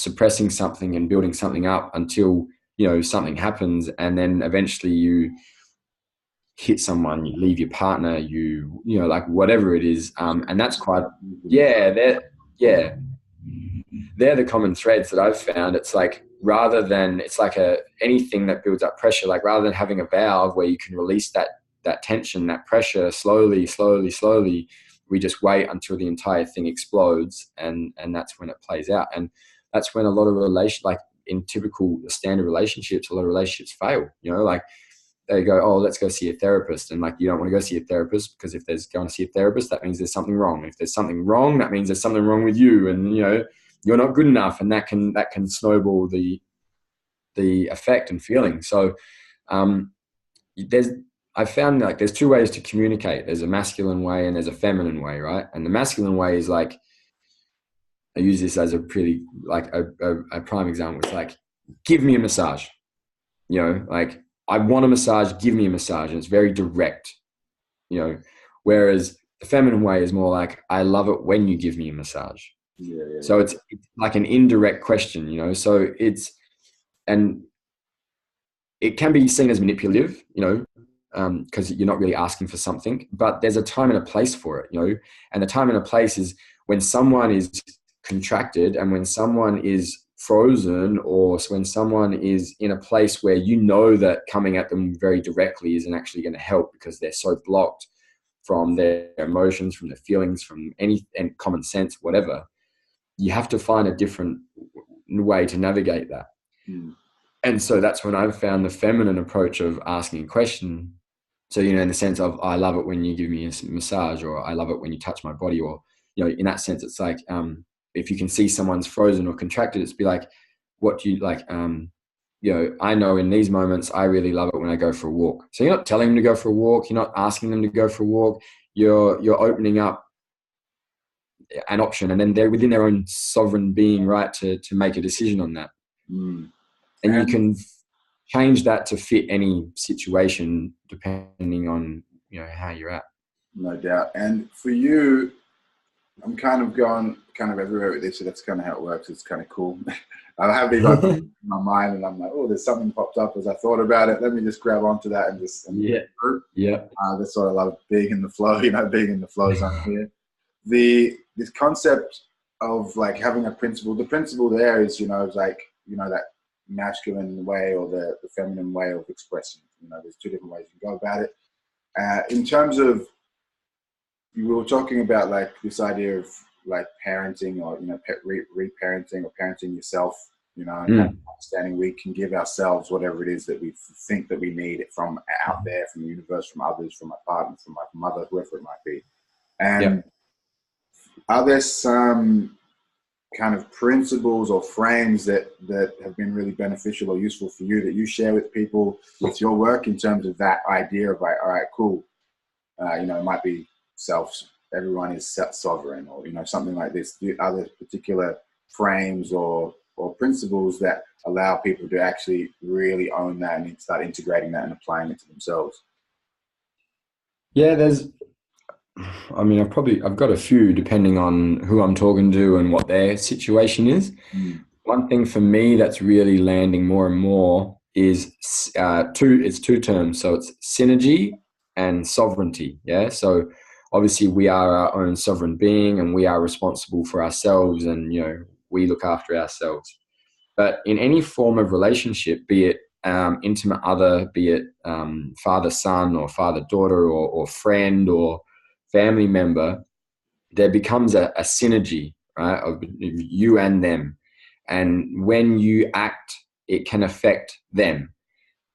suppressing something and building something up until, you know, something happens, and then eventually you hit someone, you leave your partner, you know, like whatever it is, and that's quite, they're the common threads that I've found. It's like, rather than, it's like anything that builds up pressure, like rather than having a valve where you can release that tension, that pressure slowly, we just wait until the entire thing explodes, and that's when it plays out. And that's when a lot of like in typical standard relationships, a lot of relationships fail. You know, like they go, oh, let's go see a therapist, and like, you don't want to go see a therapist because if there's going to see a therapist, that means there's something wrong. If there's something wrong, that means there's something wrong with you. And, you know, you're not good enough, and that can snowball the effect and feeling. So I found like there's two ways to communicate. There's a masculine way and there's a feminine way, right? And the masculine way is like, I use this as a pretty like a prime example. It's like, give me a massage, like, I want a massage, give me a massage. And it's very direct, whereas the feminine way is more like, I love it when you give me a massage. So it's like an indirect question, so and it can be seen as manipulative, because you're not really asking for something, but there's a time and a place for it, and the time and a place is when someone is contracted and when someone is frozen, or when someone is in a place where that coming at them very directly isn't actually going to help because they're so blocked from their emotions, from their feelings, from any and common sense, whatever. You have to find a different way to navigate that. And so that's when I've found the feminine approach of asking a question. So, in the sense of, I love it when you give me a massage, or I love it when you touch my body, or, in that sense, it's like, if you can see someone's frozen or contracted, it's be like, what do you like? I know in these moments, I really love it when I go for a walk. So you're not telling them to go for a walk. You're not asking them to go for a walk. You're opening up an option, and then they're within their own sovereign being right to make a decision on that. And you can change that to fit any situation depending on, how you're at. No doubt. And for you, I'm kind of going everywhere with this, so that's kind of how it works. It's kind of cool. I have these ideas in my mind, and I'm like, oh, there's something popped up as I thought about it. Let me just grab onto that and just that's what I love, being in the flow. Being in the flow zone here. This concept of like having a principle. The principle there is, that masculine way or the feminine way of expressing. There's two different ways you can go about it. In terms of, we were talking about like this idea of like parenting, or reparenting, or parenting yourself, and understanding we can give ourselves whatever it is that we think that we need from out there, from the universe, from others, from my partner, from my mother, whoever it might be. And are there some kind of principles or frames that have been really beneficial or useful for you that you share with people with your work, in terms of that idea of like, all right, cool, it might be everyone is sovereign, or something like this. Are there particular frames or principles that allow people to actually really own that and start integrating that and applying it to themselves? Yeah, I've got a few, depending on who I'm talking to and what their situation is. One thing for me that's really landing more and more is two terms. So it's synergy and sovereignty. Yeah. So obviously we are our own sovereign being, and we are responsible for ourselves, and, we look after ourselves. But in any form of relationship, be it intimate other, be it father-son or father-daughter, or friend or family member, there becomes a synergy, right, of you and them. And when you act, it can affect them.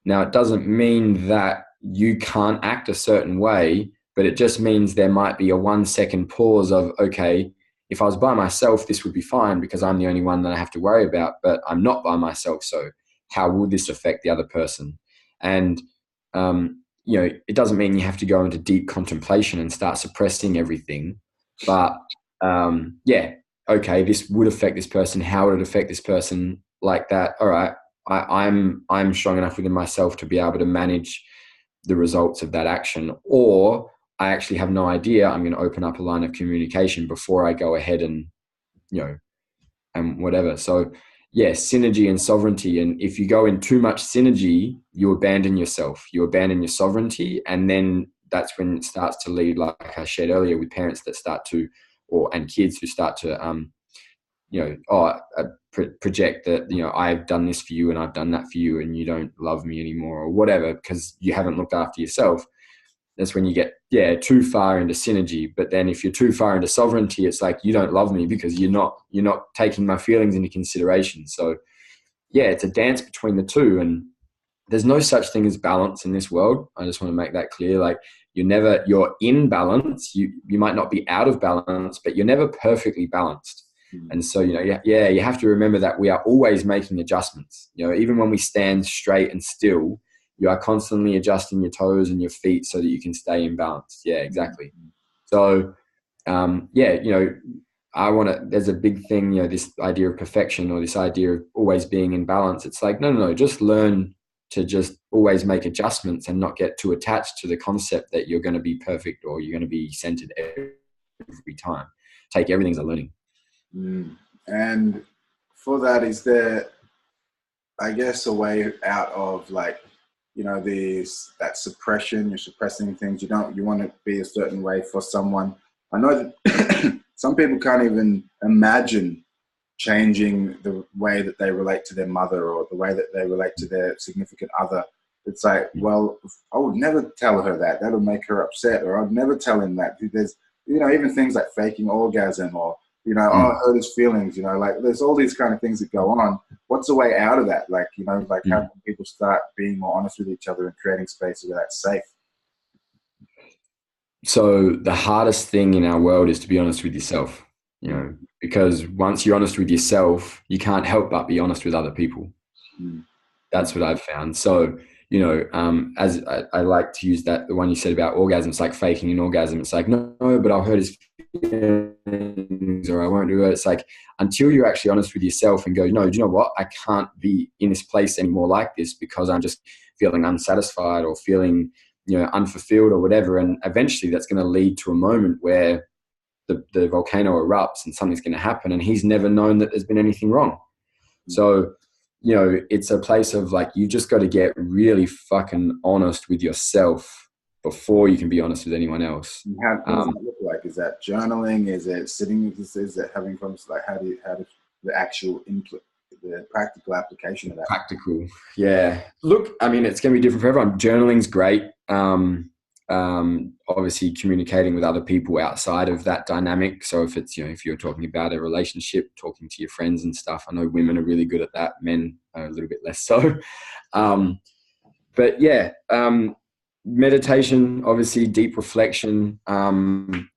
Now, it doesn't mean that you can't act a certain way, but it just means there might be a 1 second pause of, okay, if I was by myself, this would be fine because I'm the only one that I have to worry about, but I'm not by myself. So how will this affect the other person? And, it doesn't mean you have to go into deep contemplation and start suppressing everything, but okay, this would affect this person. How would it affect this person like that? All right, I'm strong enough within myself to be able to manage the results of that action, or I actually have no idea. I'm going to open up a line of communication before I go ahead and, and whatever. So synergy and sovereignty. And if you go in too much synergy, you abandon yourself, you abandon your sovereignty. And then that's when it starts to lead, like I shared earlier, with parents that start to, and kids who start to, project that, I've done this for you and I've done that for you and you don't love me anymore or whatever, because you haven't looked after yourself. That's when you get too far into synergy. But then if you're too far into sovereignty, it's like, you don't love me because you're not taking my feelings into consideration. So it's a dance between the two, and there's no such thing as balance in this world. I just want to make that clear. Like, you're in balance. You might not be out of balance, but you're never perfectly balanced. And so, you know, yeah, you have to remember that we are always making adjustments. You know, even when we stand straight and still, you are constantly adjusting your toes and your feet so that you can stay in balance. Yeah, exactly. So, yeah, you know, there's a big thing, you know, this idea of perfection or this idea of always being in balance. It's like, no, just learn to just always make adjustments and not get too attached to the concept that you're going to be perfect or you're going to be centered every time. Take everything as a learning. And for that, is there, I guess, a way out of, like, you know, that suppression? You're suppressing things. You want to be a certain way for someone. I know that some people can't even imagine changing the way that they relate to their mother or the way that they relate to their significant other. It's like, well, I would never tell her that. That'll make her upset. Or I'd never tell him that. There's, you know, even things like faking orgasm or, you know, oh, I hurt his feelings, you know, like there's all these kind of things that go on. What's the way out of that? Like, you know, like how can people start being more honest with each other and creating spaces where that's safe? So the hardest thing in our world is to be honest with yourself, you know, because once you're honest with yourself, you can't help but be honest with other people. That's what I've found. So, you know, as I like to use that, the one you said about orgasm, it's like faking an orgasm. It's like, no, but I'll hurt his feelings or I won't do it. It's like, until you're actually honest with yourself and go, no, do you know what? I can't be in this place anymore like this because I'm just feeling unsatisfied or feeling, you know, unfulfilled or whatever. And eventually that's going to lead to a moment where the volcano erupts and something's going to happen. And he's never known that there's been anything wrong. So, you know, it's a place of like, you just got to get really fucking honest with yourself before you can be honest with anyone else. How does that look like? Is that journaling? Is it sitting with this? Is it having conversations? Like, how does the actual input, the practical application of that? Practical. Yeah. Look, I mean, it's going to be different for everyone. Journaling's great. Obviously communicating with other people outside of that dynamic. So if it's, you know, if you're talking about a relationship, talking to your friends and stuff, I know women are really good at that. Men are a little bit less so. But yeah, meditation, obviously deep reflection.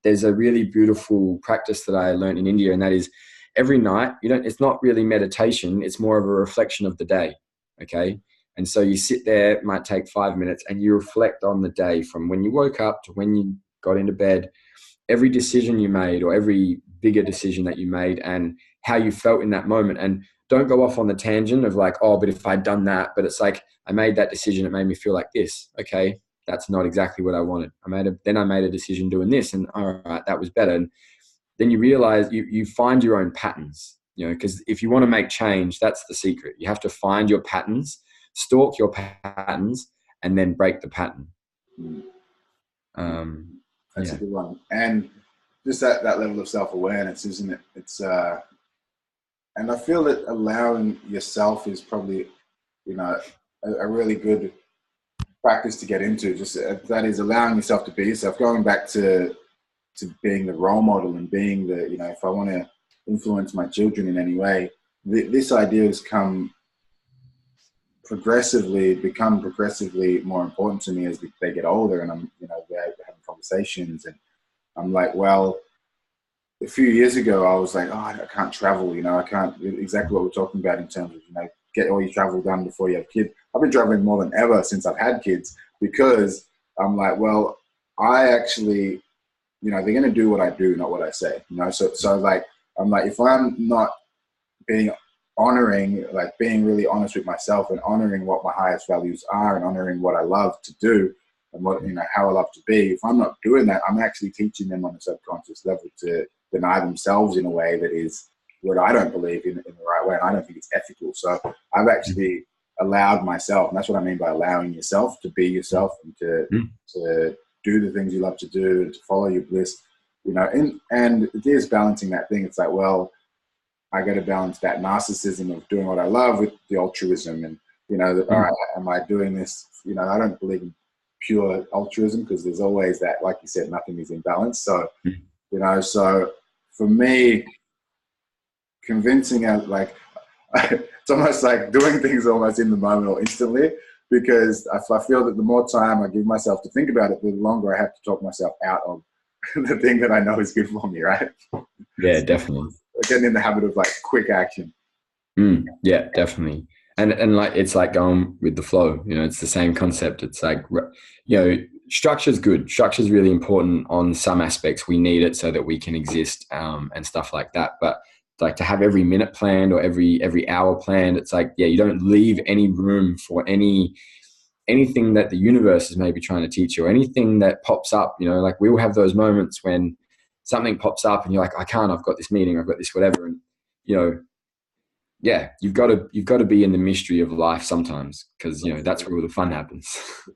There's a really beautiful practice that I learned in India, and that is every night, it's not really meditation. It's more of a reflection of the day. Okay. And so you sit there, it might take 5 minutes, and you reflect on the day from when you woke up to when you got into bed, every decision you made or every bigger decision that you made and how you felt in that moment. And don't go off on the tangent of like, oh, but if I'd done that, but it's like, I made that decision, it made me feel like this. Okay, that's not exactly what I wanted. Then I made a decision doing this, and all right, that was better. And then you realize you find your own patterns, you know, because if you want to make change, that's the secret. You have to find your patterns, stalk your patterns, and then break the pattern. That's a good one. And just that level of self-awareness, isn't it? It's and I feel that allowing yourself is probably, you know, a really good practice to get into. Just that is allowing yourself to be yourself, going back to being the role model and being the, you know, if I want to influence my children in any way, this idea has become progressively more important to me as they get older, and I'm, you know, we're having conversations, and I'm like, well, a few years ago I was like, oh, I can't travel, you know, I can't, exactly what we're talking about in terms of, you know, get all your travel done before you have kids. I've been traveling more than ever since I've had kids, because I'm like, well, I actually, you know, they're going to do what I do, not what I say, you know? So like, I'm like, if I'm not being honoring, like being really honest with myself and honoring what my highest values are and honoring what I love to do and what, you know, how I love to be, if I'm not doing that, I'm actually teaching them on a subconscious level to deny themselves in a way that is what I don't believe in the right way. And I don't think it's ethical. So I've actually allowed myself, and that's what I mean by allowing yourself to be yourself and to do the things you love to do and to follow your bliss, you know, and it is balancing that thing. It's like, well, I got to balance that narcissism of doing what I love with the altruism, and, you know, all right, am I doing this? You know, I don't believe in pure altruism, because there's always that, like you said, nothing is in balance. So, you know, so for me, convincing out, like, it's almost like doing things almost in the moment or instantly, because I feel that the more time I give myself to think about it, the longer I have to talk myself out of the thing that I know is good for me, right? Yeah, definitely. getting in the habit of like quick action. Yeah, definitely. And like, it's like going with the flow, you know, it's the same concept. It's like, you know, structure is good. Structure is really important on some aspects. We need it so that we can exist, and stuff like that. But like to have every minute planned or every hour planned, it's like, yeah, you don't leave any room for anything that the universe is maybe trying to teach you, or anything that pops up, you know, like we will have those moments when something pops up and you're like, I've got this meeting, I've got this, whatever. And, you know, yeah, you've got to be in the mystery of life sometimes, because, you know, that's where all the fun happens.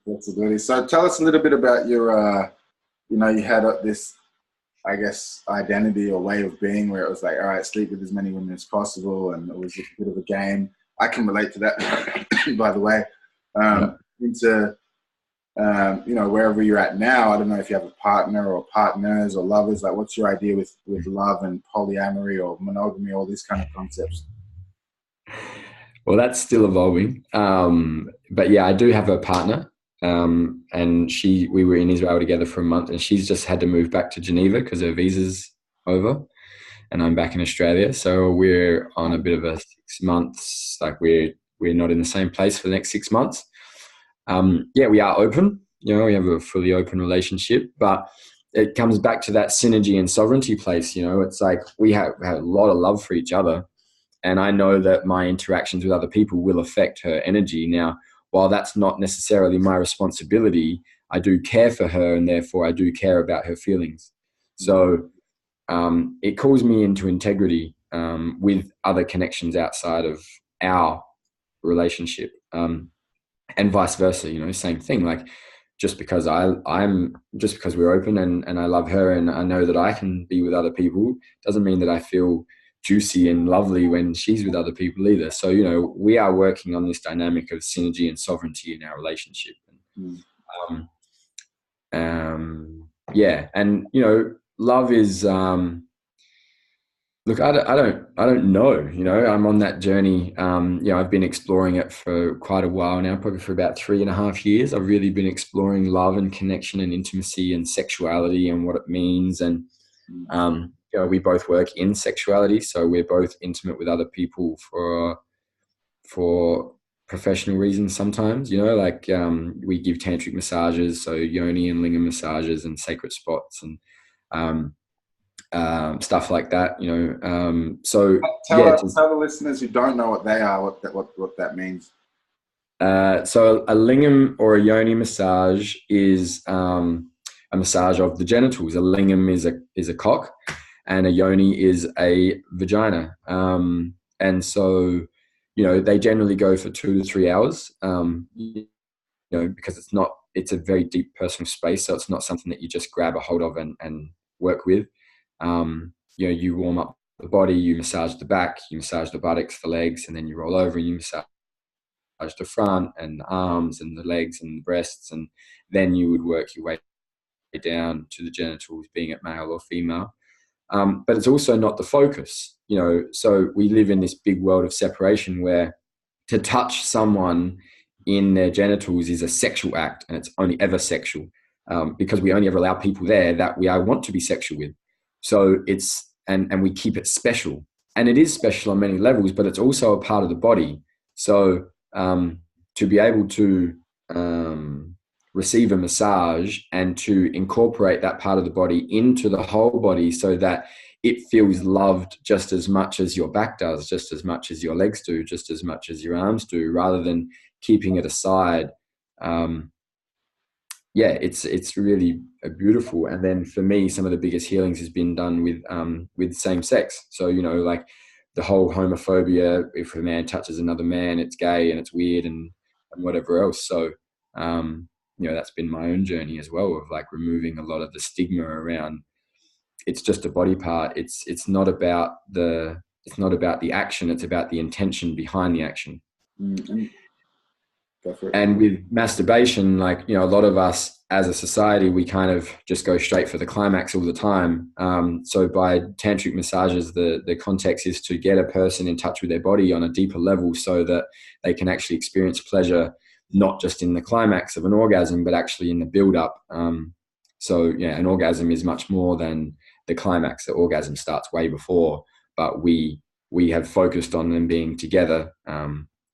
Flexibility. So tell us a little bit about your, you know, you had this, I guess, identity or way of being where it was like, all right, sleep with as many women as possible. And it was a bit of a game. I can relate to that, by the way. Into, you know, wherever you're at now, I don't know if you have a partner or partners or lovers. Like, what's your idea with love and polyamory or monogamy, all these kind of concepts? Well, that's still evolving. But yeah, I do have a partner. And we were in Israel together for a month, and she's just had to move back to Geneva because her visa's over, and I'm back in Australia. So we're on a bit of a 6 months, like we're not in the same place for the next 6 months. Yeah, we are open, you know, we have a fully open relationship, but it comes back to that synergy and sovereignty place. You know, it's like we have a lot of love for each other. And I know that my interactions with other people will affect her energy. Now, while that's not necessarily my responsibility, I do care for her, and therefore I do care about her feelings. So it calls me into integrity with other connections outside of our relationship, and vice versa. You know, same thing. Like, just because we're open and I love her and I know that I can be with other people, doesn't mean that I feel juicy and lovely when she's with other people either. So, you know, we are working on this dynamic of synergy and sovereignty in our relationship. Yeah. And, you know, love is, look, I don't know, you know, I'm on that journey. You know, I've been exploring it for quite a while now, probably for about 3.5 years. I've really been exploring love and connection and intimacy and sexuality and what it means. And, you know, we both work in sexuality, so we're both intimate with other people for professional reasons sometimes, you know, like we give tantric massages, so yoni and lingam massages and sacred spots and stuff like that, you know. So tell the listeners who don't know what they are, what that means. So a lingam or a yoni massage is a massage of the genitals. A lingam is a cock, and a yoni is a vagina. And so, you know, they generally go for 2 to 3 hours, you know, because it's a very deep personal space. So it's not something that you just grab a hold of and work with. You know, you warm up the body, you massage the back, you massage the buttocks, the legs, and then you roll over and you massage the front and the arms and the legs and the breasts. And then you would work your way down to the genitals, being it male or female. But it's also not the focus, you know. So we live in this big world of separation where to touch someone in their genitals is a sexual act, and it's only ever sexual, because we only ever allow people there that I want to be sexual with. So it's, and we keep it special, and it is special on many levels, but it's also a part of the body. So to be able to receive a massage and to incorporate that part of the body into the whole body so that it feels loved just as much as your back does, just as much as your legs do, just as much as your arms do, rather than keeping it aside. Yeah, it's really beautiful. And then for me, some of the biggest healings has been done with same sex. So, you know, like the whole homophobia, if a man touches another man, it's gay and it's weird and whatever else. So, you know, that's been my own journey as well, of like removing a lot of the stigma around it's just a body part. It's not about the action. It's about the intention behind the action. Mm-hmm. And with masturbation, like, you know, a lot of us as a society, we kind of just go straight for the climax all the time. So by tantric massages, the context is to get a person in touch with their body on a deeper level so that they can actually experience pleasure, not just in the climax of an orgasm, but actually in the build up. So yeah, an orgasm is much more than the climax. The orgasm starts way before, but we have focused on them being together.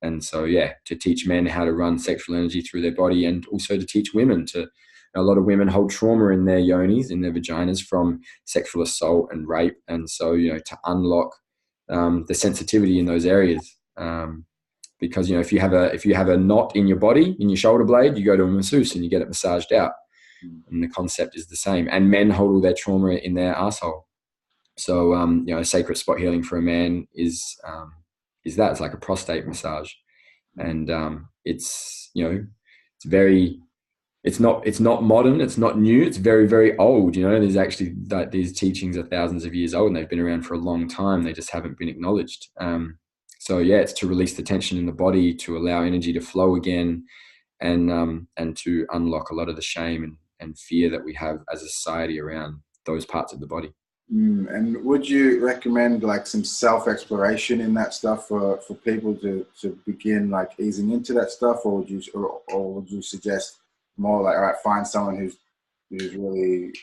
And so, yeah, to teach men how to run sexual energy through their body, and also to teach women to, a lot of women hold trauma in their yonis, in their vaginas, from sexual assault and rape. And so, to unlock the sensitivity in those areas. Because, if you have a knot in your body, in your shoulder blade, you go to a masseuse and you get it massaged out. And the concept is the same. And men hold all their trauma in their asshole. So, sacred spot healing for a man is that. It's like a prostate massage. And it's not modern, it's not new, it's very, very old. There's actually these teachings are thousands of years old, and they've been around for a long time. They just haven't been acknowledged. So yeah, it's to release the tension in the body, to allow energy to flow again, and to unlock a lot of the shame and fear that we have as a society around those parts of the body. And would you recommend like some self-exploration in that stuff for people to begin like easing into that stuff, or would you suggest more like, all right, find someone who's really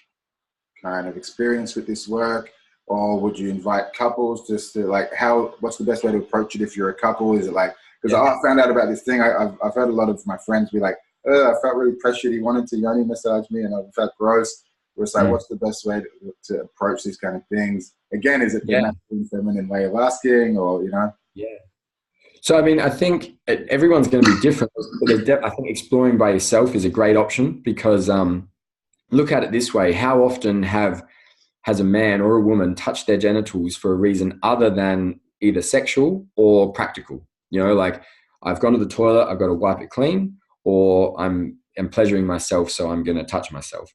kind of experienced with this work? Or would you invite couples just to like, what's the best way to approach it if you're a couple? Is it like, because I found out about this thing, I've heard a lot of my friends be like, I felt really pressured, he wanted to Yoni massage me and I felt gross. It's like, what's the best way to approach these kind of things? Again, is it the masculine, feminine way of asking, or, Yeah. So, I mean, I think everyone's going to be different. I think exploring by yourself is a great option, because look at it this way. How often has a man or a woman touched their genitals for a reason other than either sexual or practical? Like, I've gone to the toilet, I've got to wipe it clean, or I'm pleasuring myself, so I'm going to touch myself.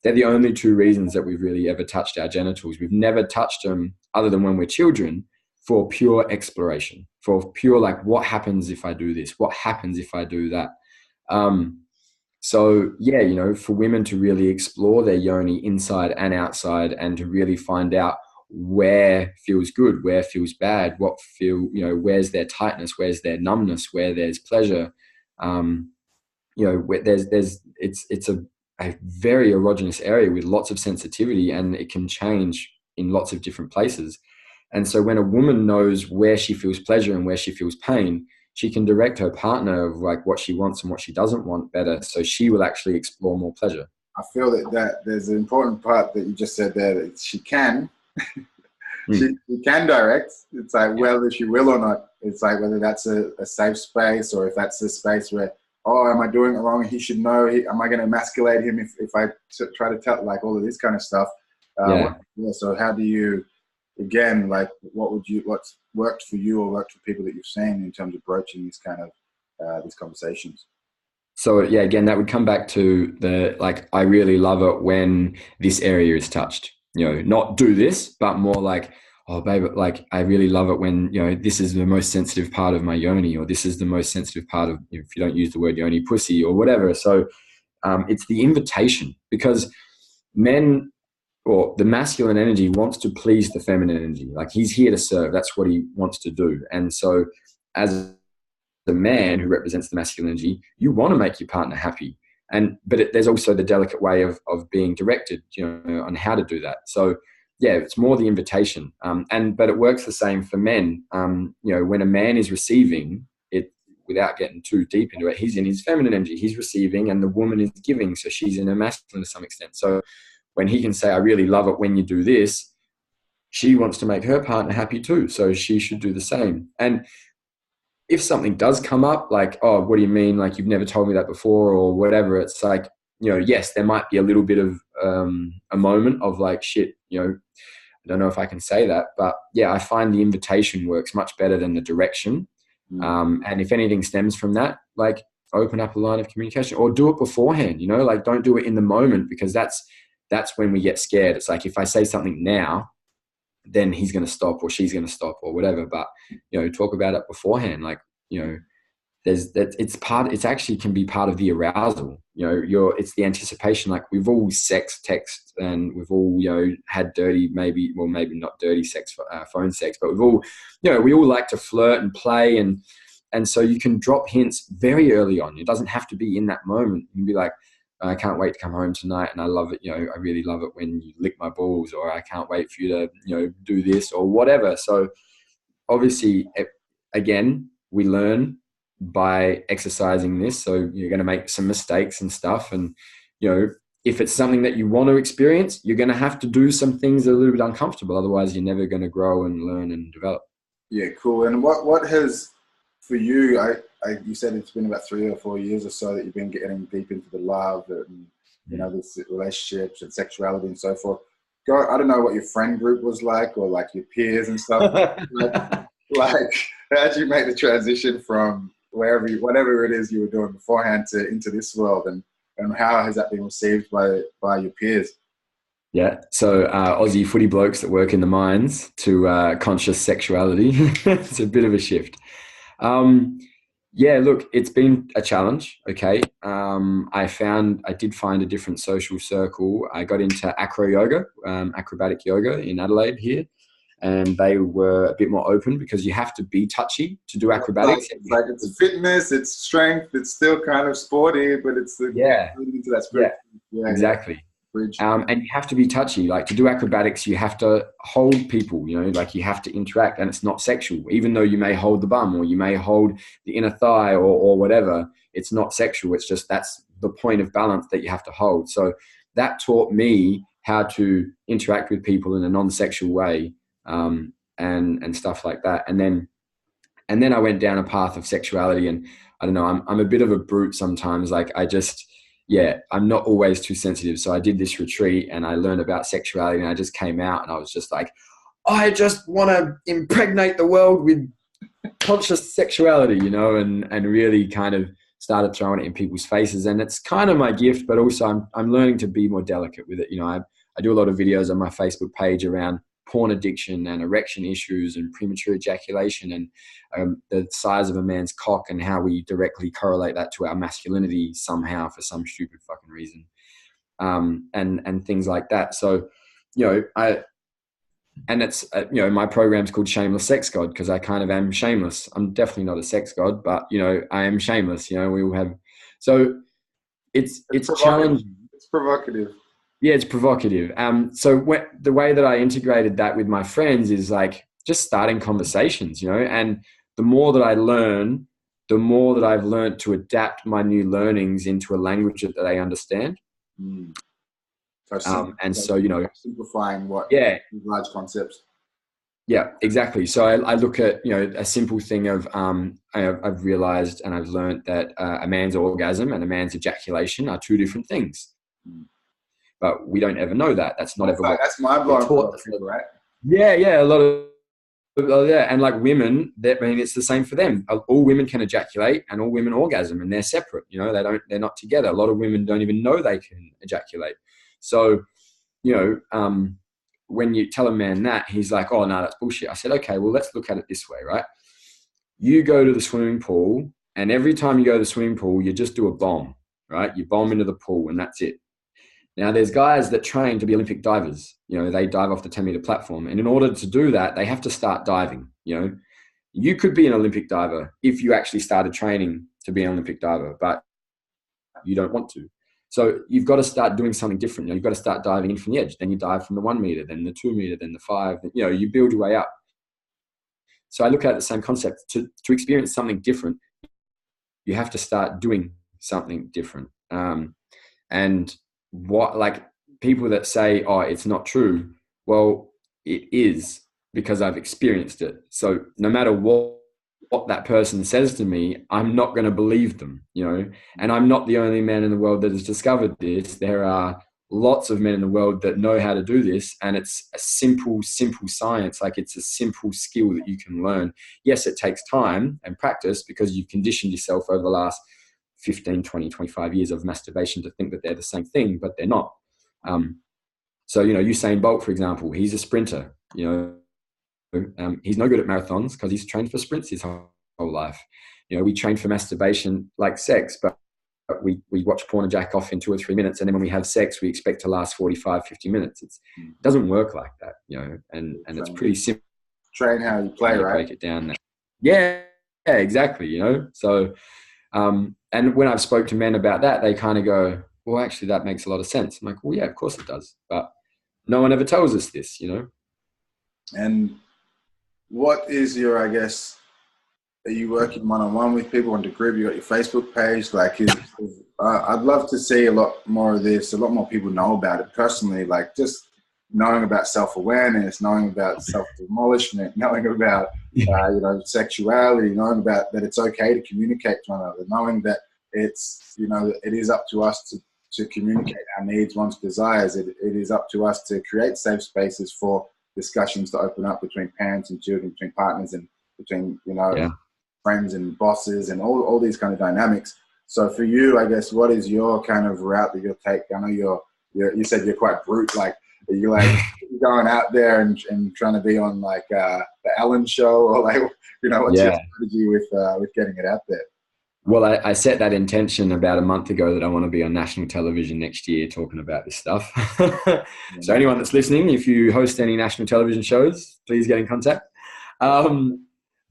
They're the only two reasons that we've really ever touched our genitals. We've never touched them, other than when we're children, for pure exploration, for pure like, what happens if I do this? What happens if I do that? So yeah, for women to really explore their yoni inside and outside, and to really find out where feels good, where feels bad, where's their tightness, where's their numbness, where there's pleasure. Where it's a very erogenous area with lots of sensitivity, and it can change in lots of different places. And so when a woman knows where she feels pleasure and where she feels pain, she can direct her partner of like what she wants and what she doesn't want better. So she will actually explore more pleasure. I feel that there's an important part that you just said there, that she can, she can direct. It's like, whether she will or not, it's like whether that's a safe space, or if that's a space where, am I doing it wrong? He should know. Am I going to emasculate him if I try to tell, like, all of this kind of stuff? So how do you, again, like, what's worked for you or worked for people that you've seen in terms of broaching these kind of these conversations? So yeah, again, that would come back to I really love it when this area is touched. Not do this, but more like, oh babe, like I really love it when, this is the most sensitive part of my yoni, or this is the most sensitive part of, if you don't use the word yoni, pussy or whatever. So it's the invitation, because men, or the masculine energy, wants to please the feminine energy. Like, he's here to serve. That's what he wants to do. And so as the man who represents the masculine energy, you want to make your partner happy. But there's also the delicate way of being directed, on how to do that. So yeah, it's more the invitation. But it works the same for men. When a man is receiving it, without getting too deep into it, he's in his feminine energy, he's receiving, and the woman is giving. So she's in her masculine to some extent. So when he can say, I really love it when you do this, she wants to make her partner happy too. So she should do the same. And if something does come up, like, oh, what do you mean? Like, you've never told me that before, or whatever. It's like, yes, there might be a little bit of a moment of like, shit, I don't know if I can say that. But yeah, I find the invitation works much better than the direction. And if anything stems from that, like, open up a line of communication, or do it beforehand, like, don't do it in the moment, because that's when we get scared. It's like, if I say something now, then he's going to stop, or she's going to stop, or whatever. But, talk about it beforehand. Like, it's actually can be part of the arousal. It's the anticipation. Like, we've all sex text, and we've all, had dirty, maybe not dirty sex, phone sex, but we've all, we all like to flirt and play. And so you can drop hints very early on. It doesn't have to be in that moment. You can be like, I can't wait to come home tonight, and I love it. I really love it when you lick my balls, or I can't wait for you to, do this or whatever. So obviously, again, we learn by exercising this. So you're going to make some mistakes and stuff. And, if it's something that you want to experience, you're going to have to do some things that are a little bit uncomfortable. Otherwise, you're never going to grow and learn and develop. Yeah, cool. And what has, for you, you said it's been about 3 or 4 years or so that you've been getting deep into the love and, this relationships and sexuality and so forth. I don't know what your friend group was like, or like your peers and stuff. like, how did you make the transition from whatever it is you were doing beforehand into this world, and how has that been received by your peers? Yeah, so Aussie footy blokes that work in the mines to conscious sexuality. It's a bit of a shift. Yeah, look, it's been a challenge. Okay, I did find a different social circle. I got into acrobatic yoga in Adelaide here, and they were a bit more open because you have to be touchy to do acrobatics. It's fitness, it's strength, it's still kind of sporty, but it's into that spirit. Yeah, exactly. And you have to be touchy. Like, to do acrobatics, you have to hold people, like you have to interact, and it's not sexual. Even though you may hold the bum, or you may hold the inner thigh, or whatever, it's not sexual. It's just, that's the point of balance that you have to hold. So that taught me how to interact with people in a non-sexual way, and stuff like that. And then I went down a path of sexuality, and I don't know, I'm a bit of a brute sometimes. Like, I'm not always too sensitive. So I did this retreat and I learned about sexuality, and I just came out and I was just like, I just want to impregnate the world with conscious sexuality, and really kind of started throwing it in people's faces. And it's kind of my gift, but also I'm learning to be more delicate with it. I do a lot of videos on my Facebook page around porn addiction and erection issues and premature ejaculation, and the size of a man's cock, and how we directly correlate that to our masculinity somehow for some stupid fucking reason, and things like that. So, my program's called Shameless Sex God, because I kind of am shameless. I'm definitely not a sex god, but I am shameless. We all have. So it's challenging. It's provocative. Yeah, it's provocative. So the way that I integrated that with my friends is like just starting conversations, and the more that I learn, the more that I've learned to adapt my new learnings into a language that they understand. Mm. Simplifying large concepts. Yeah, exactly. So I look at, a simple thing of, I've realized and I've learned that a man's orgasm and a man's ejaculation are two different things. Mm. But we don't ever know that. That's not ever what that's mind-blowing, right? Yeah, a lot of and like women, it's the same for them. All women can ejaculate and all women orgasm, and they're separate. They're not together. A lot of women don't even know they can ejaculate. So, when you tell a man that, he's like, "Oh no, that's bullshit." I said, "Okay, well, let's look at it this way, right? You go to the swimming pool, and every time you go to the swimming pool, you just do a bomb, right? You bomb into the pool, and that's it. Now, there's guys that train to be Olympic divers. They dive off the 10-meter platform. And in order to do that, they have to start diving. You could be an Olympic diver if you actually started training to be an Olympic diver, but you don't want to. So you've got to start doing something different. You've got to start diving in from the edge. Then you dive from the 1 meter, then the 2 meter, then the 5. You build your way up. So I look at the same concept. To experience something different, you have to start doing something different. And people that say, oh, it's not true. Well, it is, because I've experienced it. So no matter what that person says to me, I'm not going to believe them, and I'm not the only man in the world that has discovered this. There are lots of men in the world that know how to do this, and it's a simple science. Like, it's a simple skill that you can learn. Yes, it takes time and practice, because you've conditioned yourself over the last 15, 20, 25 years of masturbation to think that they're the same thing, but they're not. So, Usain Bolt, for example, he's a sprinter. He's no good at marathons because he's trained for sprints his whole life. We train for masturbation like sex, but we watch porn and jack off in 2 or 3 minutes, and then when we have sex, we expect to last 45, 50 minutes. It doesn't work like that, and it's pretty simple. Train how you play, right? Break it down. Yeah, exactly. So, and when I've spoke to men about that, they kind of go, well, actually, that makes a lot of sense. I'm like, well, yeah, of course it does. But no one ever tells us this, you know? And what is your, I guess, are you working one-on-one with people on the group? You got your Facebook page. Like, I'd love to see a lot more of this. A lot more people know about it personally. Like, just knowing about self-awareness, knowing about self-demolishment, knowing about sexuality, knowing about that it's okay to communicate to one another, knowing that it's it is up to us to communicate our needs, wants, desires. It is up to us to create safe spaces for discussions to open up between parents and children, between partners and between friends and bosses and all these kind of dynamics. So for you, I guess, what is your kind of route that you'll take? I know you said you're quite brute. Like, are you like going out there and trying to be on like the Ellen show, or like, what's your strategy with getting it out there? Well, I set that intention about a month ago that I want to be on national television next year talking about this stuff. So anyone that's listening, if you host any national television shows, please get in contact. And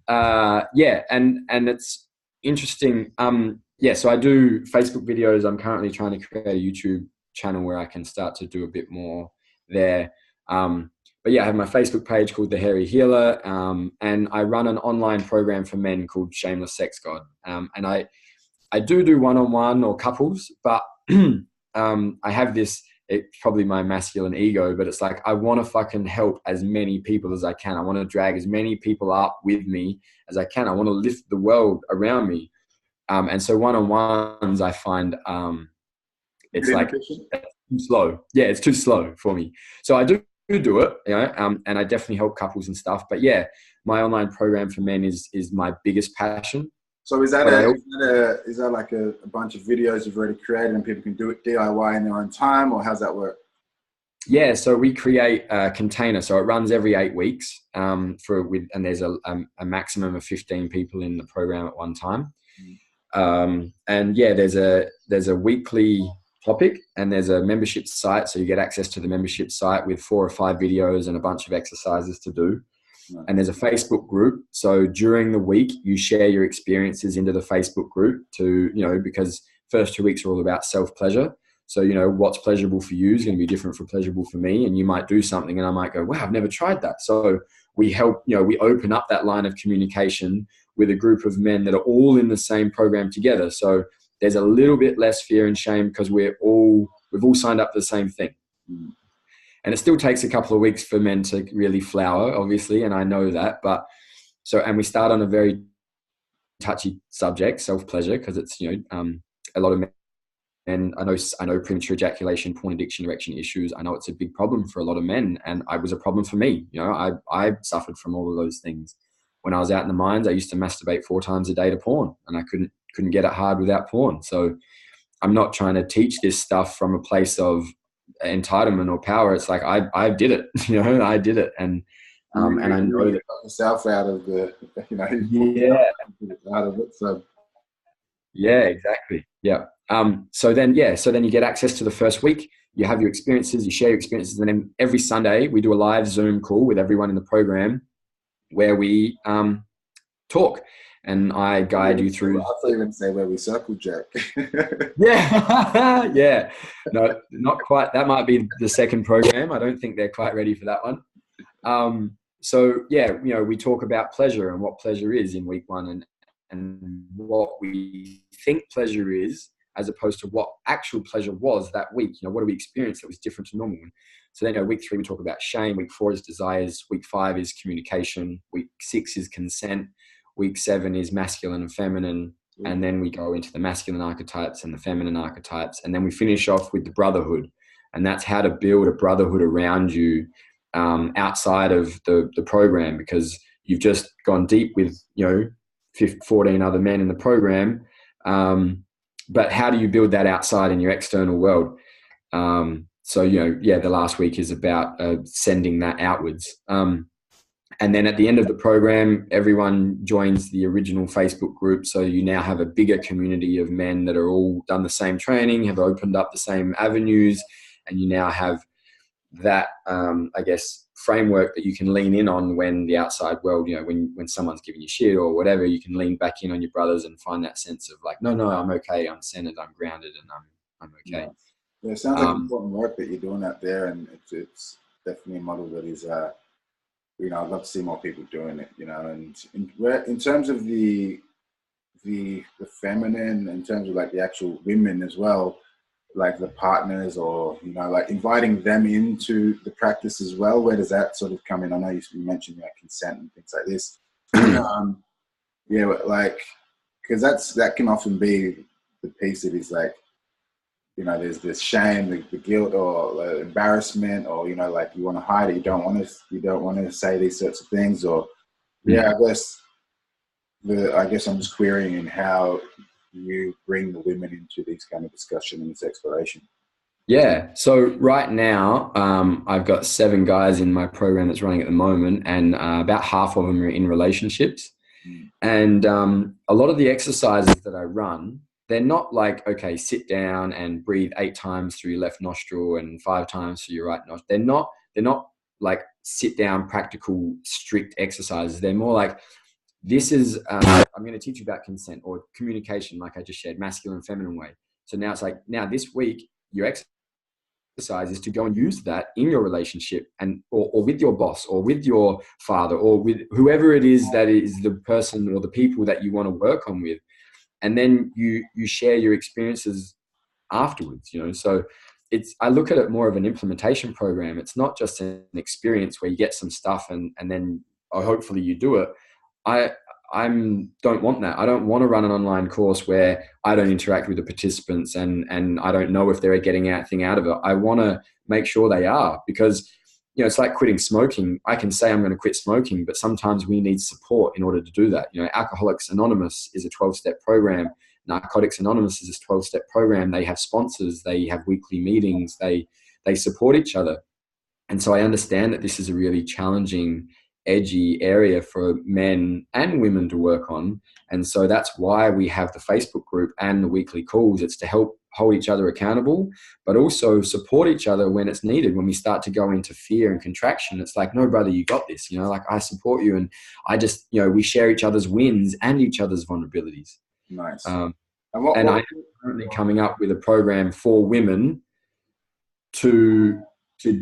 it's interesting. So I do Facebook videos. I'm currently trying to create a YouTube channel where I can start to do a bit more there. But yeah, I have my Facebook page called The Hairy Healer, and I run an online program for men called Shameless Sex God. And I do one-on-one or couples, but I have this, it's probably my masculine ego, but it's like, I want to fucking help as many people as I can. I want to drag as many people up with me as I can. I want to lift the world around me. And so one-on-ones, I find it's like too slow. Yeah, it's too slow for me. So I do it, and I definitely help couples and stuff. But yeah, my online program for men is my biggest passion. So is that like a bunch of videos you've already created and people can do it DIY in their own time, or how's that work? Yeah, so we create a container. So it runs every 8 weeks and there's a maximum of 15 people in the program at one time. And yeah, there's a weekly topic and there's a membership site. So you get access to the membership site with 4 or 5 videos and a bunch of exercises to do. And there's a Facebook group. So during the week, you share your experiences into the Facebook group because first 2 weeks are all about self-pleasure. So, what's pleasurable for you is going to be different from pleasurable for me. And you might do something and I might go, wow, I've never tried that. So we help, we open up that line of communication with a group of men that are all in the same program together. So there's a little bit less fear and shame because we've all signed up for the same thing. And it still takes a couple of weeks for men to really flower, obviously. And I know that, and we start on a very touchy subject, self-pleasure, because it's, a lot of men, and I know premature ejaculation, porn addiction, erection issues. I know it's a big problem for a lot of men, and it was a problem for me. I suffered from all of those things. When I was out in the mines, I used to masturbate 4 times a day to porn, and I couldn't get it hard without porn. So I'm not trying to teach this stuff from a place of entitlement or power. It's like I did it, I did it, and I know that yourself out of the, out of it. So yeah, exactly, yeah. So then you get access to the first week. You have your experiences, you share your experiences, and then every Sunday we do a live Zoom call with everyone in the program where we talk, and I guide you through. I'll even say where we circle jerk. Yeah. No, not quite. That might be the second program. I don't think they're quite ready for that one. So yeah, we talk about pleasure and what pleasure is in week 1 and what we think pleasure is, as opposed to what actual pleasure was that week. What do we experience that was different to normal? So then, week 3, we talk about shame. Week 4 is desires. Week 5 is communication. Week 6 is consent. Week 7 is masculine and feminine. And then we go into the masculine archetypes and the feminine archetypes. And then we finish off with the brotherhood. And that's how to build a brotherhood around you outside of the program, because you've just gone deep with, 14 other men in the program. But how do you build that outside in your external world? So, the last week is about sending that outwards. And then at the end of the program, everyone joins the original Facebook group. So you now have a bigger community of men that are all done the same training, have opened up the same avenues, and you now have that, framework that you can lean in on when the outside world, when someone's giving you shit or whatever, you can lean back in on your brothers and find that sense of like, no, I'm okay, I'm centered, I'm grounded, and I'm okay. Yeah, it sounds like important work that you're doing out there, and it's definitely a model that is, you know, I'd love to see more people doing it, you know. And in terms of the feminine, in terms of like the actual women as well, like the partners, or, you know, like inviting them into the practice as well, where does that sort of come in? I know you mentioned like consent and things like this. Yeah, like, because that can often be the piece that is like, you know, there's this shame, the guilt, or the embarrassment, or, you know, like you want to hide it, you don't want to say these sorts of things, or yeah, I guess I'm just querying in how you bring the women into these kind of discussion and this exploration. Yeah. So right now, I've got 7 guys in my program that's running at the moment, and about half of them are in relationships. And a lot of the exercises that I run, they're not like, okay, sit down and breathe 8 times through your left nostril and 5 times through your right nostril. They're not like sit down, practical, strict exercises. They're more like, this is, I'm going to teach you about consent or communication, like I just shared, masculine, feminine way. So now it's like, now this week, your exercise is to go and use that in your relationship, and or with your boss, or with your father, or with whoever it is that is the person or the people that you want to work on with. And then you share your experiences afterwards, you know. So I look at it more of an implementation program. It's not just an experience where you get some stuff and then hopefully you do it. I don't want that. I don't want to run an online course where I don't interact with the participants and I don't know if they're getting anything out of it. I want to make sure they are, because, you know, it's like quitting smoking. I can say I'm going to quit smoking, but sometimes we need support in order to do that. You know, Alcoholics Anonymous is a 12-step program. Narcotics Anonymous is a 12-step program. They have sponsors. They have weekly meetings. They support each other. And so I understand that this is a really challenging, edgy area for men and women to work on. And so that's why we have the Facebook group and the weekly calls. It's to help hold each other accountable, but also support each other when it's needed. When we start to go into fear and contraction, it's like, no, brother, you got this, you know, like I support you. And I just, you know, we share each other's wins and each other's vulnerabilities. Nice. And I am currently coming up with a program for women to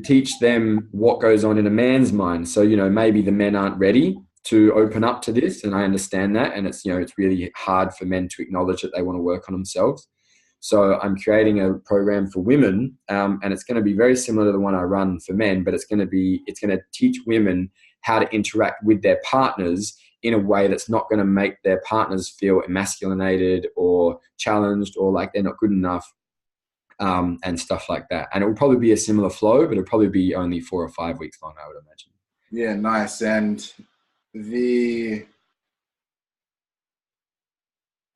teach them what goes on in a man's mind. So, you know, maybe the men aren't ready to open up to this, and I understand that. And it's, you know, it's really hard for men to acknowledge that they want to work on themselves. So I'm creating a program for women, and it's going to be very similar to the one I run for men, but it's going to teach women how to interact with their partners in a way that's not going to make their partners feel emasculated or challenged or like they're not good enough. And stuff like that. And it will probably be a similar flow, but it'll probably be only 4 or 5 weeks long, I would imagine. Yeah, nice. And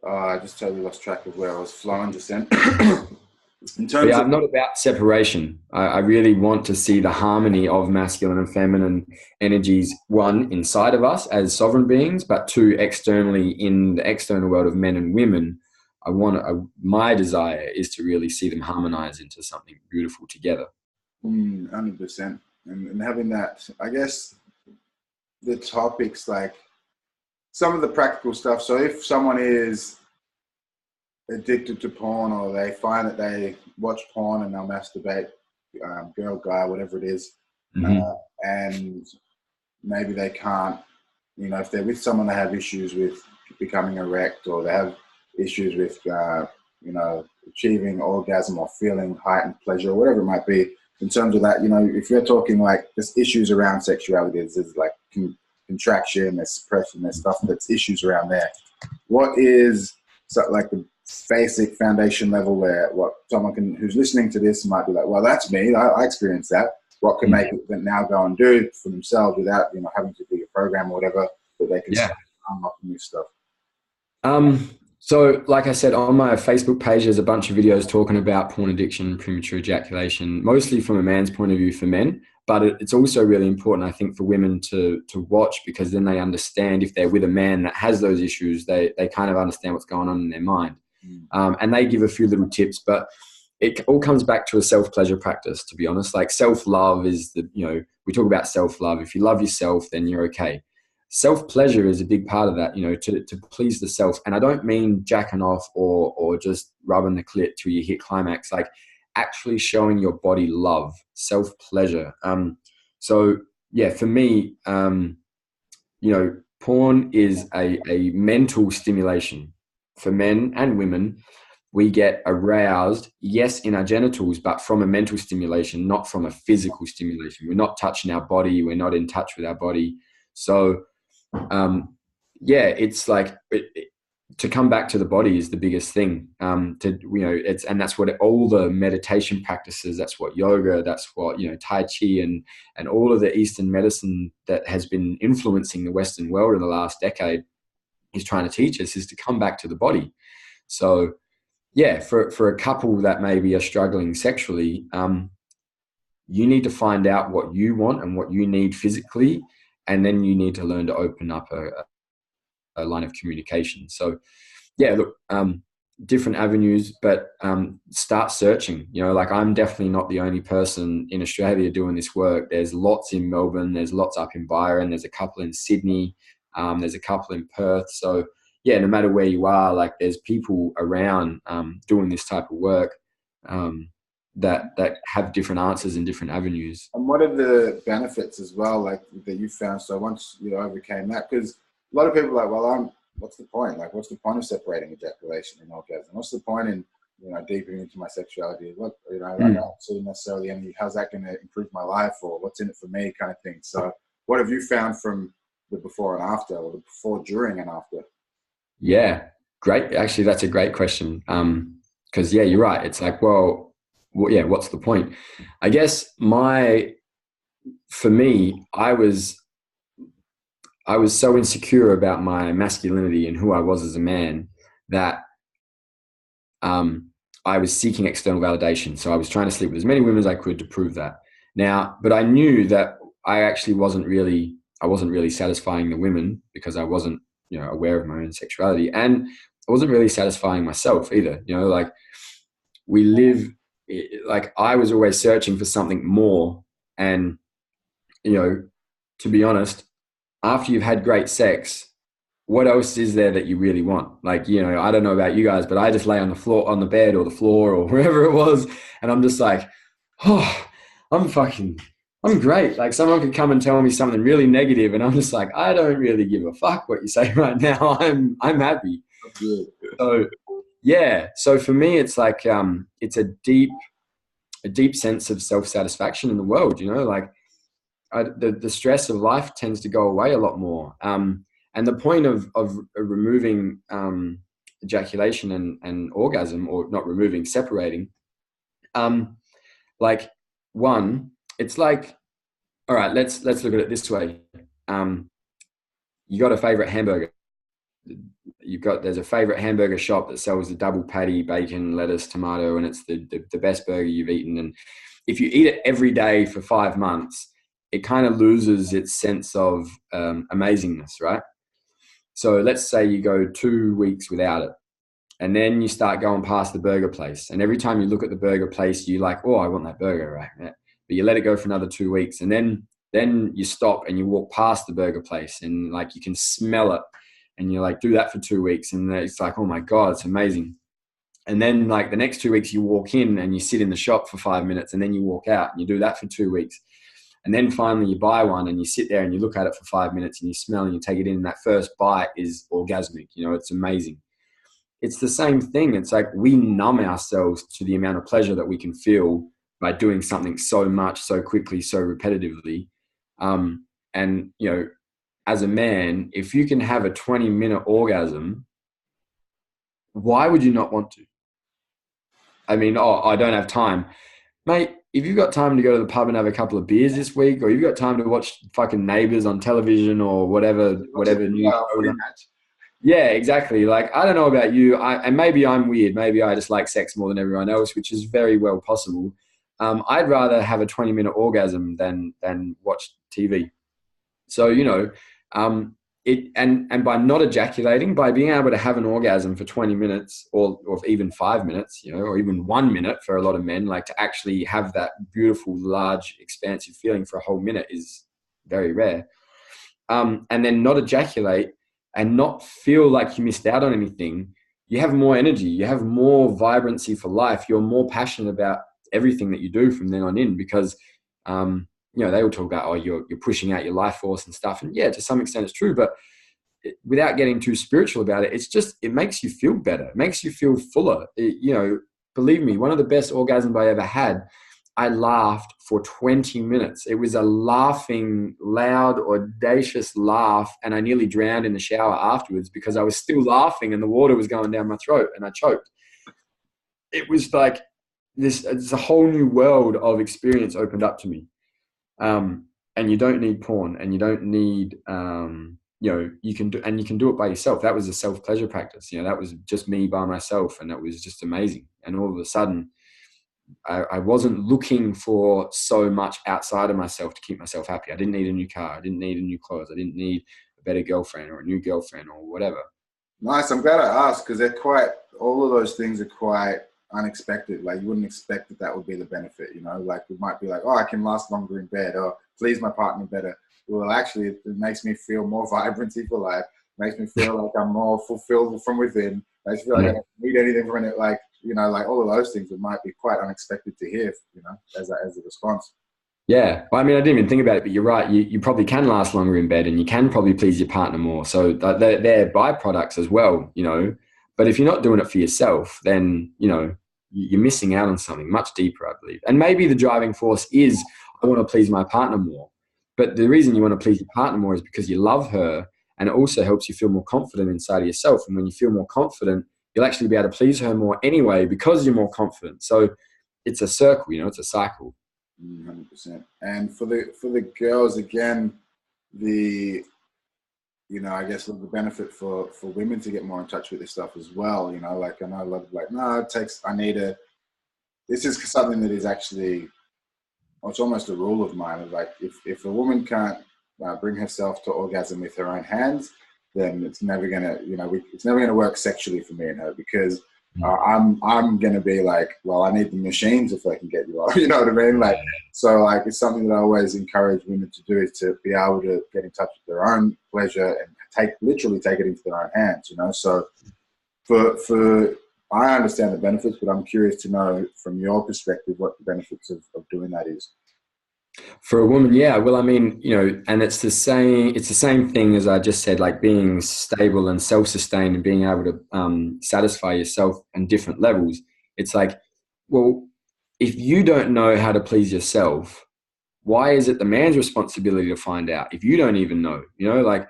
I just totally lost track of where I was flowing just then. I'm not about separation. I really want to see the harmony of masculine and feminine energies, 1, inside of us as sovereign beings, but 2, externally in the external world of men and women. My desire is to really see them harmonize into something beautiful together. 100%. And having that, I guess, the topics, like some of the practical stuff. So if someone is addicted to porn, or they find that they watch porn and they'll masturbate, girl, guy, whatever it is, and maybe they can't, you know, if they're with someone, they have issues with becoming erect, or they have issues with, you know, achieving orgasm or feeling heightened pleasure, or whatever it might be. In terms of that, you know, if you're talking like there's issues around sexuality, there's like contraction, there's suppression, there's stuff that's issues around there. What is like the basic foundation level where what someone who's listening to this might be like, well, that's me, I experienced that. What can make them now go and do for themselves without, you know, having to do a program or whatever, that they can start unlocking this stuff? So like I said, on my Facebook page, there's a bunch of videos talking about porn addiction, premature ejaculation, mostly from a man's point of view for men. But it's also really important, I think, for women to watch, because then they understand, if they're with a man that has those issues, they kind of understand what's going on in their mind. And they give a few little tips, but it all comes back to a self-pleasure practice, to be honest. Like self-love is we talk about self-love. If you love yourself, then you're okay. Self-pleasure is a big part of that, you know, to please the self. And I don't mean jacking off or just rubbing the clit till you hit climax. Like actually showing your body love, self-pleasure. So yeah, for me, porn is a mental stimulation for men and women. We get aroused, yes, in our genitals, but from a mental stimulation, not from a physical stimulation. We're not touching our body. We're not in touch with our body. So, it's like to come back to the body is the biggest thing. And that's what all the meditation practices. That's what yoga. That's what Tai Chi and all of the Eastern medicine that has been influencing the Western world in the last decade is trying to teach us, is to come back to the body. So. Yeah, for a couple that maybe are struggling sexually, you need to find out what you want and what you need physically, and then you need to learn to open up a line of communication. So, yeah, look, different avenues, but start searching. Like, I'm definitely not the only person in Australia doing this work. There's lots in Melbourne. There's lots up in Byron. There's a couple in Sydney. There's a couple in Perth. So, yeah, no matter where you are, like, there's people around doing this type of work that have different answers in different avenues. And what are the benefits as well, like, that you found? So once you overcame that, because a lot of people are like, well, what's the point? Like, what's the point of separating ejaculation and orgasm? What's the point in deepening into my sexuality? What I don't see necessarily any. How's that going to improve my life, or what's in it for me, kind of thing. So, what have you found from the before and after, or the before, during, and after? Yeah, great. Actually, that's a great question. Because you're right. It's like, well, what's the point? I guess for me, I was so insecure about my masculinity and who I was as a man that I was seeking external validation. So I was trying to sleep with as many women as I could to prove that. But I knew that I actually wasn't really satisfying the women, because I wasn't aware of my own sexuality, and I wasn't really satisfying myself either. Like, I was always searching for something more. And, to be honest, after you've had great sex, what else is there that you really want? Like, I don't know about you guys, but I just lay on the floor, on the bed or the floor or wherever it was. And I'm just like, oh, I'm great. Like, someone could come and tell me something really negative, and I'm just like, I don't really give a fuck what you say right now. I'm happy. So, yeah. So for me, it's like, it's a deep sense of self-satisfaction in the world. Like, the stress of life tends to go away a lot more. And the point of removing ejaculation and orgasm, or not removing, separating, it's like, all right, let's look at it this way. You got a favorite hamburger. There's a favorite hamburger shop that sells the double patty, bacon, lettuce, tomato, and it's the best burger you've eaten. And if you eat it every day for 5 months, it kind of loses its sense of amazingness, right? So let's say you go 2 weeks without it, and then you start going past the burger place. And every time you look at the burger place, you're like, oh, I want that burger, right? Yeah. But you let it go for another 2 weeks, and then you stop and you walk past the burger place, and like, you can smell it, and you like do that for 2 weeks, and it's like, oh my God, it's amazing. And then like the next 2 weeks you walk in and you sit in the shop for 5 minutes, and then you walk out and you do that for 2 weeks. And then finally you buy one and you sit there and you look at it for 5 minutes and you smell and you take it in, and that first bite is orgasmic. It's amazing. It's the same thing. It's like, we numb ourselves to the amount of pleasure that we can feel by doing something so much, so quickly, so repetitively. And, as a man, if you can have a 20-minute orgasm, why would you not want to? I mean, I don't have time. Mate, if you've got time to go to the pub and have a couple of beers this week, or you've got time to watch fucking Neighbours on television or whatever news. Yeah, exactly. Like, I don't know about you, and maybe I'm weird. Maybe I just like sex more than everyone else, which is very well possible. I'd rather have a 20-minute orgasm than watch TV. So, and by not ejaculating, by being able to have an orgasm for 20 minutes or even 5 minutes, or even 1 minute for a lot of men, like, to actually have that beautiful, large, expansive feeling for a whole minute is very rare. And then not ejaculate and not feel like you missed out on anything. You have more energy. You have more vibrancy for life. You're more passionate everything that you do from then on in, because, you know, they all talk about, oh, you're pushing out your life force and stuff. And yeah, to some extent it's true, but without getting too spiritual about it, it's just, it makes you feel better. It makes you feel fuller. You know, believe me, one of the best orgasms I ever had, I laughed for 20 minutes. It was a laughing, loud, audacious laugh. And I nearly drowned in the shower afterwards because I was still laughing and the water was going down my throat and I choked. It was like it's a whole new world of experience opened up to me. And you don't need porn, and you don't need, you know, you can do it by yourself. That was a self-pleasure practice. You know, that was just me by myself. And that was just amazing. And all of a sudden, I wasn't looking for so much outside of myself to keep myself happy. I didn't need a new car. I didn't need a new clothes. I didn't need a better girlfriend or a new girlfriend or whatever. Nice. I'm glad I asked, because all of those things are quite unexpected. Like, you wouldn't expect that would be the benefit, you know, like it might be like, oh, I can last longer in bed or please my partner better. Well, actually, it makes me feel more vibrancy for life. Makes me feel like I'm more fulfilled from within. Makes me feel like I don't need anything from it. Like, you know, like all of those things that might be quite unexpected to hear, you know, as a response. Yeah. Well, I mean, I didn't even think about it, but you're right. You probably can last longer in bed, and you can probably please your partner more. So they're byproducts as well, you know. But if you're not doing it for yourself, then, you know, you're missing out on something much deeper, I believe. And maybe the driving force is, I want to please my partner more. But the reason you want to please your partner more is because you love her, and it also helps you feel more confident inside of yourself. And when you feel more confident, you'll actually be able to please her more anyway because you're more confident. So it's a circle, you know, it's a cycle. 100%. And for the girls, again, you know, I guess the benefit for women to get more in touch with this stuff as well, you know, like I know a lot of like, no, this is something that is actually, well, it's almost a rule of mine. Like if a woman can't bring herself to orgasm with her own hands, then it's never gonna, you know, it's never gonna work sexually for me and her, because I'm gonna be like, well, I need the machines if I can get you off. You know what I mean? Like, so like it's something that I always encourage women to do, is to be able to get in touch with their own pleasure and literally take it into their own hands. You know, so for I understand the benefits, but I'm curious to know from your perspective what the benefits of doing that is. For a woman, yeah. Well, I mean, you know, and it's the same thing as I just said, like being stable and self-sustained and being able to satisfy yourself on different levels. It's like, well, if you don't know how to please yourself, why is it the man's responsibility to find out if you don't even know? You know, like,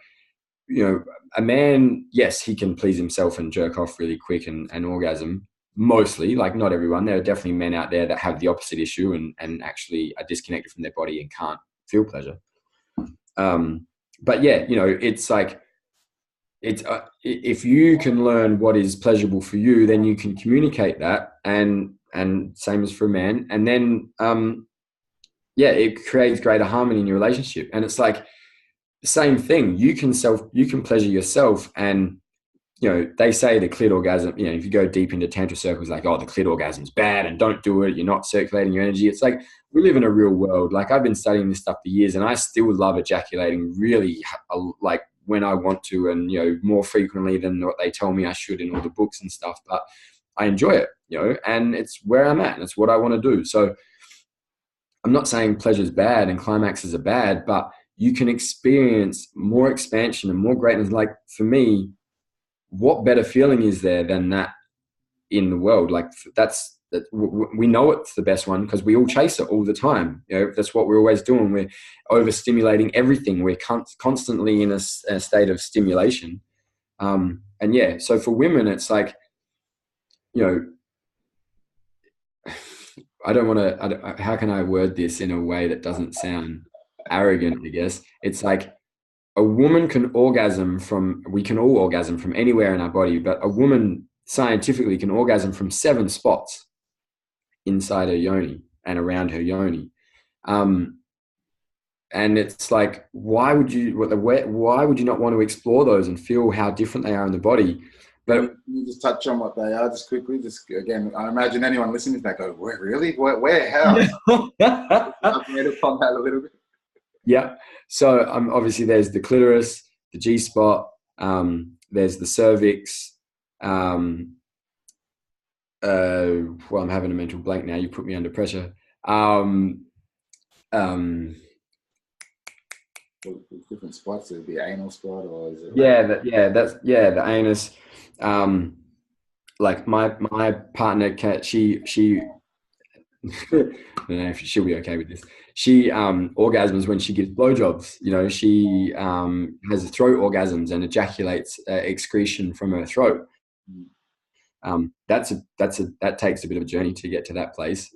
you know, a man, yes, he can please himself and jerk off really quick and orgasm. Mostly, like not everyone. There are definitely men out there that have the opposite issue and actually are disconnected from their body and can't feel pleasure. But yeah, you know, it's like, if you can learn what is pleasurable for you, then you can communicate that, and same as for a man. And then, yeah, it creates greater harmony in your relationship. And it's like the same thing. You can pleasure yourself, and you know, they say the clit orgasm, you know, if you go deep into tantra circles, like, oh, the clit orgasm's bad and don't do it, you're not circulating your energy. It's like, we live in a real world. Like, I've been studying this stuff for years, and I still love ejaculating really, like, when I want to, and, you know, more frequently than what they tell me I should in all the books and stuff. But I enjoy it, you know, and it's where I'm at, and it's what I want to do. So I'm not saying pleasure's bad and climaxes are bad, but you can experience more expansion and more greatness. Like, for me, what better feeling is there than that in the world? Like, we know it's the best one because we all chase it all the time. You know, that's what we're always doing. We're overstimulating everything. We're constantly in a state of stimulation. And yeah, so for women, it's like, you know, I don't want to, how can I word this in a way that doesn't sound arrogant, I guess? It's like, a woman can orgasm we can all orgasm from anywhere in our body, but a woman scientifically can orgasm from 7 spots inside her yoni and around her yoni. And it's like, why would you not want to explore those and feel how different they are in the body? But can you just touch on what they are just quickly? Just again, I imagine anyone listening to that go, where, really? Where? How? Update upon that a little bit. Yeah. So obviously there's the clitoris, the G-spot, there's the cervix, Well, I'm having a mental blank now. You put me under pressure. Um, Different spots. Is it the anal spot, or is it yeah, the anus. Like my partner, she I don't know if she'll be okay with this. She orgasms when she gives blowjobs. You know, she has throat orgasms and ejaculates excretion from her throat. That takes a bit of a journey to get to that place.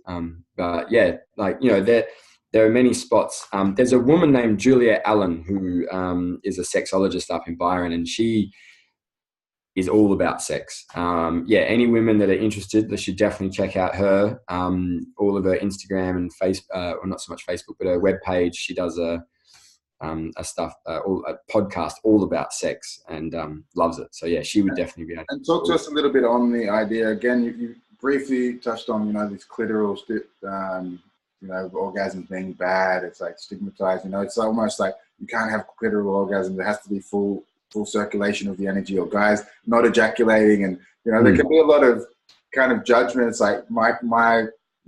But yeah, like, you know, there are many spots. There's a woman named Julia Allen who is a sexologist up in Byron, and she is all about sex. Yeah, any women that are interested, they should definitely check out her. All of her Instagram and well, not so much Facebook, but her webpage. She does a podcast all about sex, and loves it. So yeah, she would definitely be. And talk to us a little bit on the idea. Again, you briefly touched on, you know, this clitoral, you know, orgasm being bad. It's like stigmatized. You know, it's almost like you can't have clitoral orgasm. There has to be full circulation of the energy, or guys not ejaculating, and you know, there can be a lot of kind of judgment. It's like my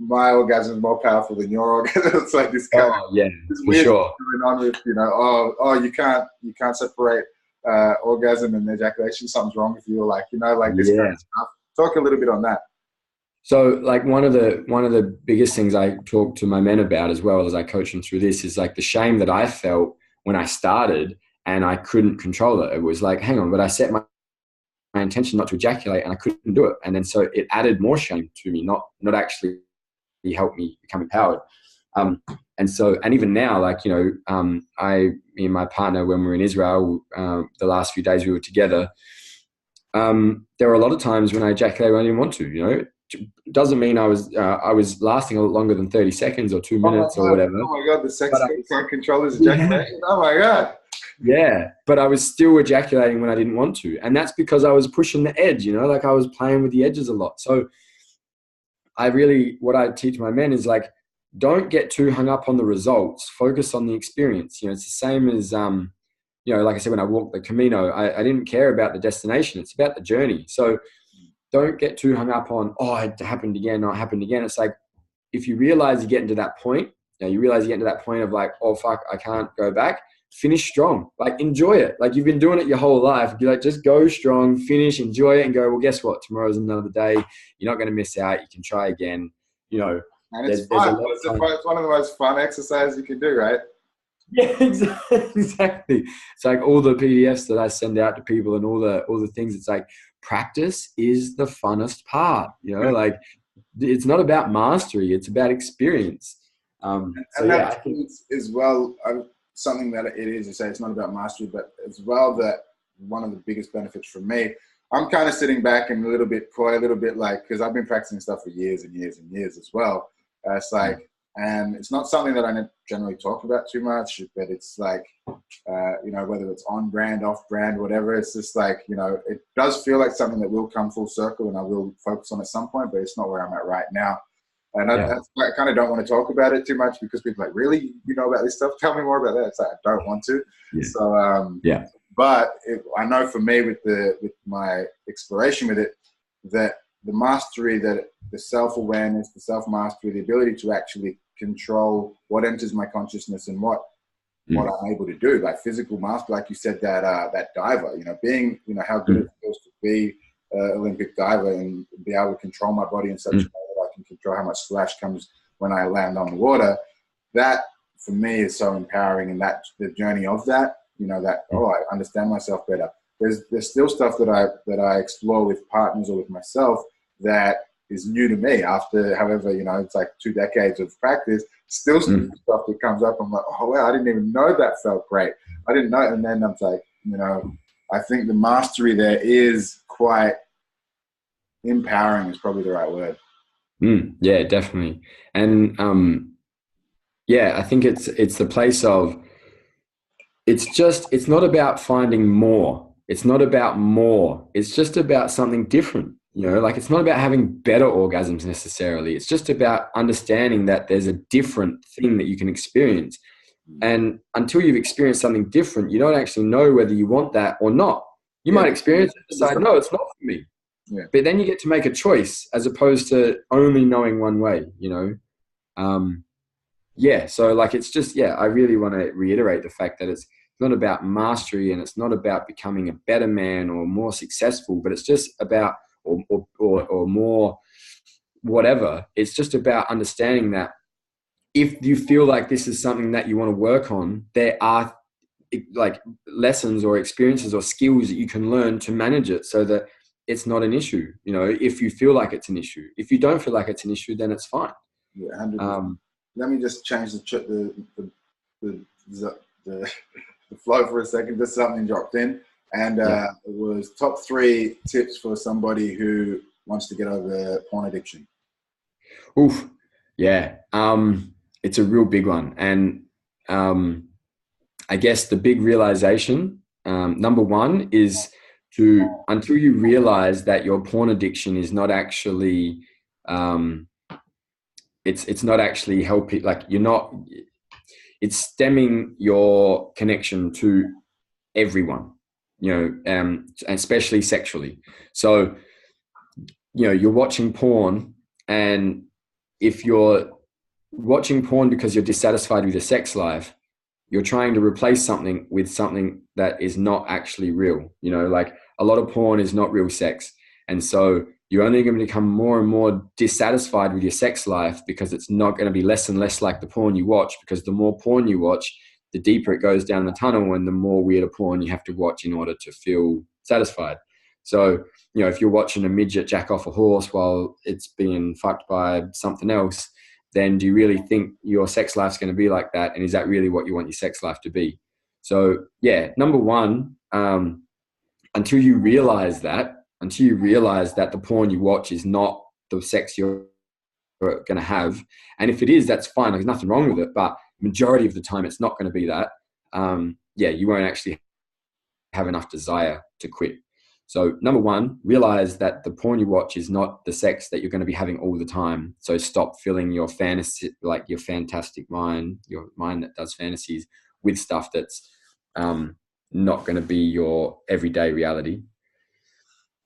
orgasm is more powerful than your orgasm. It's like this kind of this weird sure. going on with, you know, you can't separate orgasm and ejaculation. Something's wrong with you, or like, you know, like this kind of stuff. Talk a little bit on that. So like one of the biggest things I talk to my men about, as well as I coach them through this, is like the shame that I felt when I started and I couldn't control it. It was like, hang on, but I set my intention not to ejaculate and I couldn't do it. And then so it added more shame to me, not actually helped me become empowered. And even now, like, you know, me and my partner, when we were in Israel, the last few days we were together, there were a lot of times when I ejaculated when I didn't want to, you know. It doesn't mean I was lasting a lot longer than 30 seconds or 2 minutes or whatever. Oh my God, the sex can't control his ejaculation. Oh my God. Yeah, but I was still ejaculating when I didn't want to. And that's because I was pushing the edge, you know, like I was playing with the edges a lot. So what I teach my men is like, don't get too hung up on the results. Focus on the experience. You know, it's the same as, you know, like I said, when I walked the Camino, I didn't care about the destination. It's about the journey. So don't get too hung up on, oh, it happened again, or it happened again. It's like, if you realize you're getting to that point, of like, oh, fuck, I can't go back. Finish strong, like enjoy it. Like you've been doing it your whole life. You're like, just go strong, finish, enjoy it, and go, well, guess what? Tomorrow's another day. You're not going to miss out. You can try again, you know. And it's fun. It's one of the most fun exercises you can do, right? Yeah, exactly. It's like all the PDFs that I send out to people and all the things. It's like, practice is the funnest part, you know, like it's not about mastery, it's about experience. And I think as well, something that it is to say, it's not about mastery, but as well, that one of the biggest benefits for me, I'm kind of sitting back and a little bit coy, a little bit like, because I've been practicing stuff for years and years and years as well. It's like, and it's not something that I generally talk about too much, but it's like, you know, whether it's on brand, off brand, whatever, it's just like, you know, it does feel like something that will come full circle and I will focus on at some point, but it's not where I'm at right now. And I kind of don't want to talk about it too much because people are like, really, you know about this stuff? Tell me more about that. It's like, I don't want to. Yeah. So, but I know for me with my exploration with it, that the mastery, that the self-awareness, the self-mastery, the ability to actually control what enters my consciousness and what I'm able to do, like physical mastery, like you said, that diver, you know, being, you know, how good it feels to be an Olympic diver and be able to control my body in such a way that I can control how much splash comes when I land on the water. That for me is so empowering, and that the journey of that, you know, that, oh, I understand myself better. There's still stuff that I explore with partners or with myself that is new to me after, however, you know, it's like 2 decades of practice, still stuff that comes up. I'm like, oh, wow, I didn't even know that felt great. I didn't know. And then I'm like, you know, I think the mastery there is quite empowering is probably the right word. Yeah, definitely. And I think it's the place of, it's not about finding more. It's not about more. It's just about something different. You know, like it's not about having better orgasms necessarily. It's just about understanding that there's a different thing that you can experience. And until you've experienced something different, you don't actually know whether you want that or not. You might experience it and decide, no, it's not for me. Yeah. But then you get to make a choice as opposed to only knowing one way, you know? Yeah. So like, it's just, yeah, I really want to reiterate the fact that it's not about mastery and it's not about becoming a better man or more successful, but it's just about, or more whatever. It's just about understanding that if you feel like this is something that you want to work on, there are like lessons or experiences or skills that you can learn to manage it so that it's not an issue. You know, if you feel like it's an issue, if you don't feel like it's an issue, then it's fine. Yeah, 100%. Let me just change the flow for a second. Just something dropped in, and it was top 3 tips for somebody who wants to get over porn addiction. Oof, yeah. It's a real big one, and I guess the big realization, number 1, is until you realize that your porn addiction is not actually, it's not actually helping. Like it's stemming your connection to everyone, you know, and especially sexually. So, you know, you're watching porn, and if you're watching porn because you're dissatisfied with your sex life, you're trying to replace something with something that is not actually real. You know, like a lot of porn is not real sex. And so you're only going to become more and more dissatisfied with your sex life because it's not going to be less and less like the porn you watch, because the more porn you watch, the deeper it goes down the tunnel and the more weirder porn you have to watch in order to feel satisfied. So, you know, if you're watching a midget jack off a horse while it's being fucked by something else, then do you really think your sex life's going to be like that? And is that really what you want your sex life to be? So yeah, number 1, until you realize that the porn you watch is not the sex you're going to have. And if it is, that's fine. There's nothing wrong with it. But majority of the time, it's not going to be that. Yeah, you won't actually have enough desire to quit. So number 1, realize that the porn you watch is not the sex that you're going to be having all the time. So stop filling your fantasy, like your fantastic mind, your mind that does fantasies, with stuff that's not going to be your everyday reality.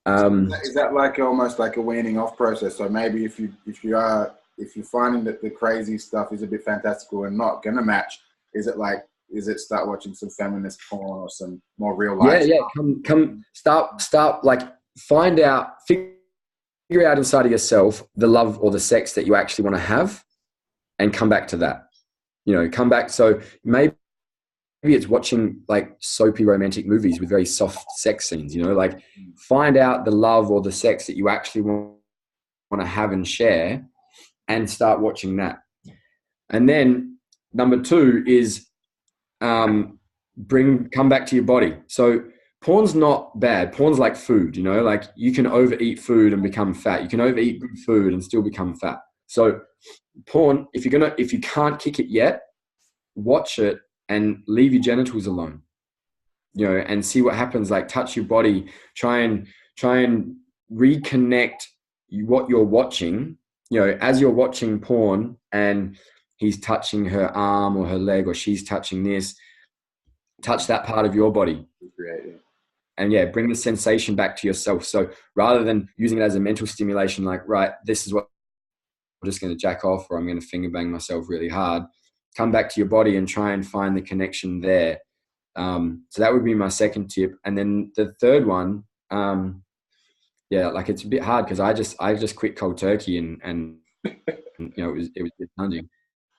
Is that like almost like a weaning off process? So maybe if you're finding that the crazy stuff is a bit fantastical and not going to match, is it start watching some feminist porn or some more real life? Yeah. Come start like figure out inside of yourself the love or the sex that you actually want to have, and come back to that. You know, come back. So maybe it's watching like soapy romantic movies with very soft sex scenes, you know, like find out the love or the sex that you actually want to have and share, and start watching that. And then number 2 is come back to your body. So porn's not bad. Porn's like food, you know, like you can overeat food and become fat. You can overeat good food and still become fat. So porn, if you can't kick it yet, watch it and leave your genitals alone, you know, and see what happens. Like touch your body, try and reconnect what you're watching, you know, as you're watching porn and he's touching her arm or her leg, or she's touching this, touch that part of your body. And yeah, bring the sensation back to yourself. So rather than using it as a mental stimulation, like, right, this is what I'm just going to jack off, or I'm going to finger bang myself really hard, come back to your body and try and find the connection there. So that would be my second tip. And then the third one, yeah, like it's a bit hard because I just quit cold turkey and you know, it was challenging.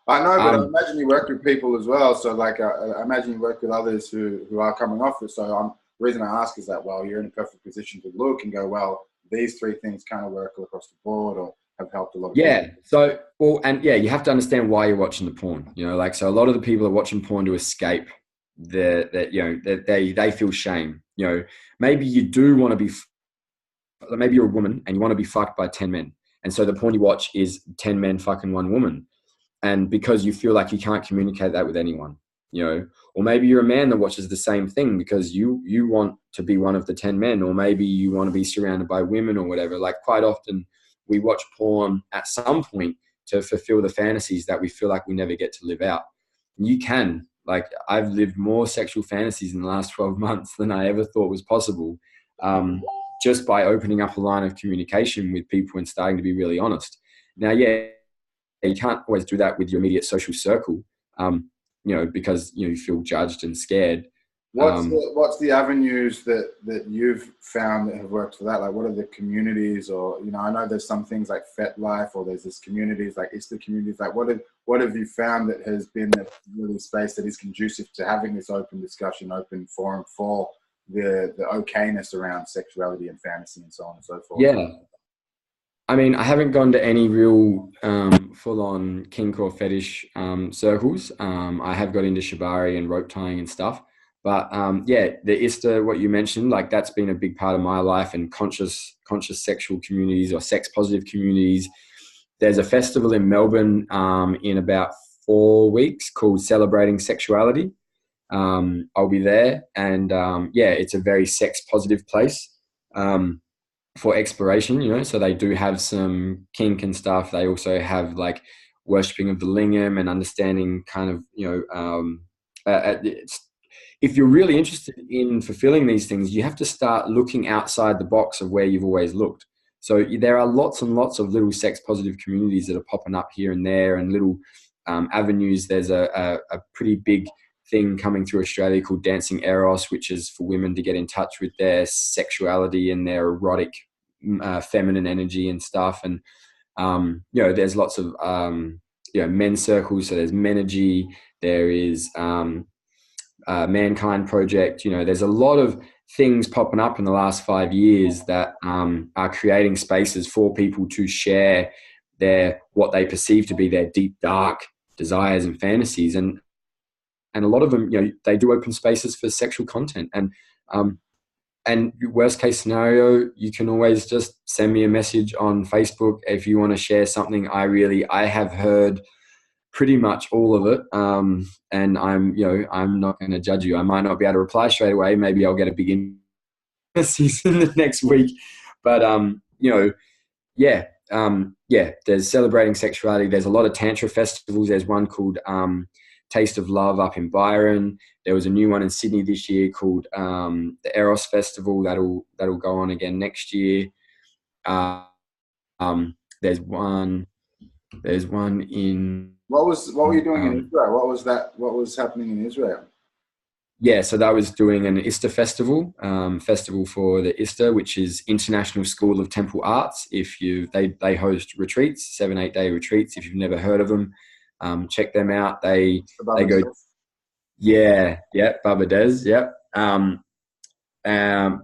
I know, but I imagine you work with people as well. So like, I imagine you work with others who are coming off it. So the reason I ask is that, well, you're in a perfect position to look and go, well, these 3 things kind of work across the board or have helped a lot of people. So, well, and yeah, you have to understand why you're watching the porn, you know, like, so a lot of the people are watching porn to escape they feel shame. You know, maybe you do want to be, maybe you're a woman and you want to be fucked by 10 men. And so the porn you watch is 10 men fucking 1 woman. And because you feel like you can't communicate that with anyone, you know, or maybe you're a man that watches the same thing because you want to be one of the 10 men, or maybe you want to be surrounded by women or whatever. Like quite often we watch porn at some point to fulfill the fantasies that we feel like we never get to live out. You can, like, I've lived more sexual fantasies in the last 12 months than I ever thought was possible. just by opening up a line of communication with people and starting to be really honest. Now, yeah, you can't always do that with your immediate social circle, because you feel judged and scared. What's the avenues that you've found that have worked for that? Like, what are the communities, or I know there's some things like FetLife, or there's this communities like ISTA communities. Like, what have you found that has been a really space that is conducive to having this open discussion, open forum for the okayness around sexuality and fantasy and so on and so forth? Yeah. I mean, I haven't gone to any real full-on kink or fetish circles. I have got into shibari and rope tying and stuff. But the ISTA, what you mentioned, like that's been a big part of my life, and conscious sexual communities or sex positive communities. There's a festival in Melbourne in about 4 weeks called Celebrating Sexuality. I'll be there, and it's a very sex positive place for exploration, so they do have some kink and stuff. They also have like worshipping of the lingam and understanding kind of, if you're really interested in fulfilling these things, you have to start looking outside the box of where you've always looked. So there are lots and lots of little sex positive communities that are popping up here and there, and little avenues. There's a pretty big thing coming through Australia called Dancing Eros, which is for women to get in touch with their sexuality and their erotic feminine energy and stuff. And there's lots of men's circles. So there's Menergy, there is Mankind Project. There's a lot of things popping up in the last 5 years that are creating spaces for people to share what they perceive to be their deep dark desires and fantasies, and a lot of them, they do open spaces for sexual content. And worst case scenario, you can always just send me a message on Facebook if you want to share something. I have heard pretty much all of it. And I'm not going to judge you. I might not be able to reply straight away. Maybe I'll get a big season the next week. But, there's Celebrating Sexuality. There's a lot of Tantra festivals. There's one called Taste of Love up in Byron. There was a new one in Sydney this year called the Eros Festival. That'll go on again next year. There's one in... What were you doing in Israel? What was happening in Israel? Yeah, so that was doing an ISTA festival for the ISTA, which is International School of Temple Arts. They host retreats, 7-8 day retreats. If you've never heard of them, check them out. They go, Baba Des,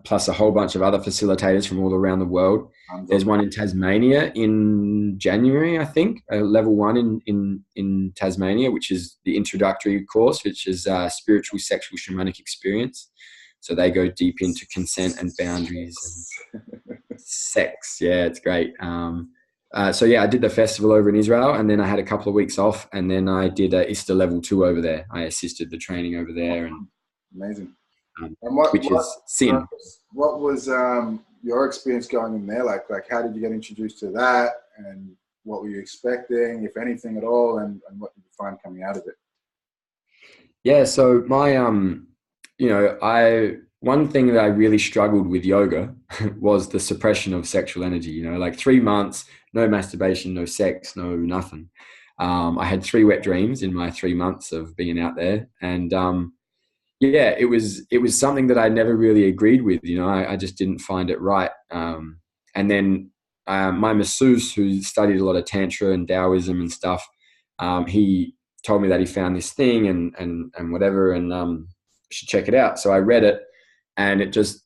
plus a whole bunch of other facilitators from all around the world. There's one in Tasmania in January, I think, level 1 in Tasmania, which is the introductory course, which is spiritual, sexual, shamanic experience. So they go deep into consent and boundaries and sex. Yeah, it's great. I did the festival over in Israel, and then I had a couple of weeks off, and then I did ISTA level 2 over there. I assisted the training over there. And amazing. Is sin. What was your experience going in there? Like how did you get introduced to that, and what were you expecting, if anything at all, and what did you find coming out of it? Yeah, so my one thing that I really struggled with yoga was the suppression of sexual energy. Like 3 months, no masturbation, no sex, no nothing. I had 3 wet dreams in my 3 months of being out there, and it was something that I never really agreed with. I just didn't find it right. And then my masseuse, who studied a lot of Tantra and Taoism and stuff, he told me that he found this thing and whatever, and you should check it out. So I read it, and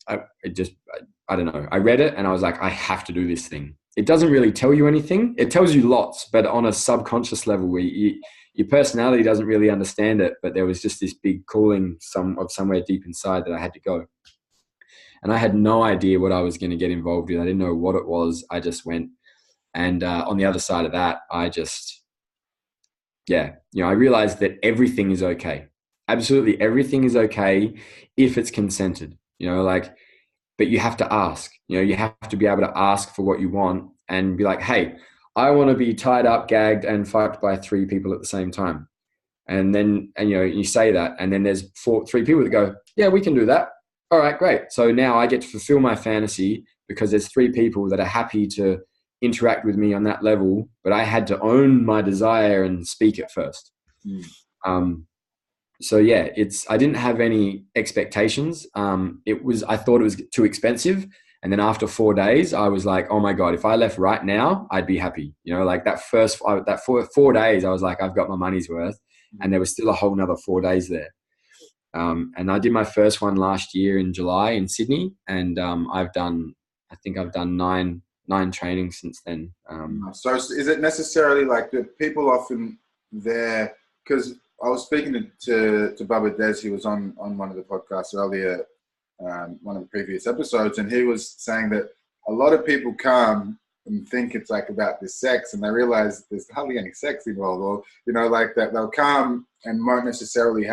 I don't know. I read it and I was like, I have to do this thing. It doesn't really tell you anything. It tells you lots, but on a subconscious level where your personality doesn't really understand it, but there was just this big calling somewhere deep inside that I had to go. And I had no idea what I was going to get involved with. I didn't know what it was. I just went. And on the other side of that, I realized that everything is okay. Absolutely everything is okay if it's consented, but you have to ask. You have to be able to ask for what you want and be like, hey, I want to be tied up, gagged, and fucked by 3 people at the same time. And then, you say that, and then there's 3 people that go, yeah, we can do that. All right, great. So now I get to fulfill my fantasy, because there's 3 people that are happy to interact with me on that level, but I had to own my desire and speak it first. So yeah, I didn't have any expectations. I thought it was too expensive. And then after 4 days, I was like, oh my God, if I left right now, I'd be happy. You know, like that 4 days, I was like, I've got my money's worth. And there was still a whole nother 4 days there. And I did my first one last year in July in Sydney. And I think I've done nine trainings since then. So is it necessarily like the people often there, because I was speaking to Bubba Des, he was on one of the podcasts earlier, one of the previous episodes, and he was saying that a lot of people come and think it's like about this sex, and they realize there's hardly any sex involved, or, you know, like that they'll come and won't necessarily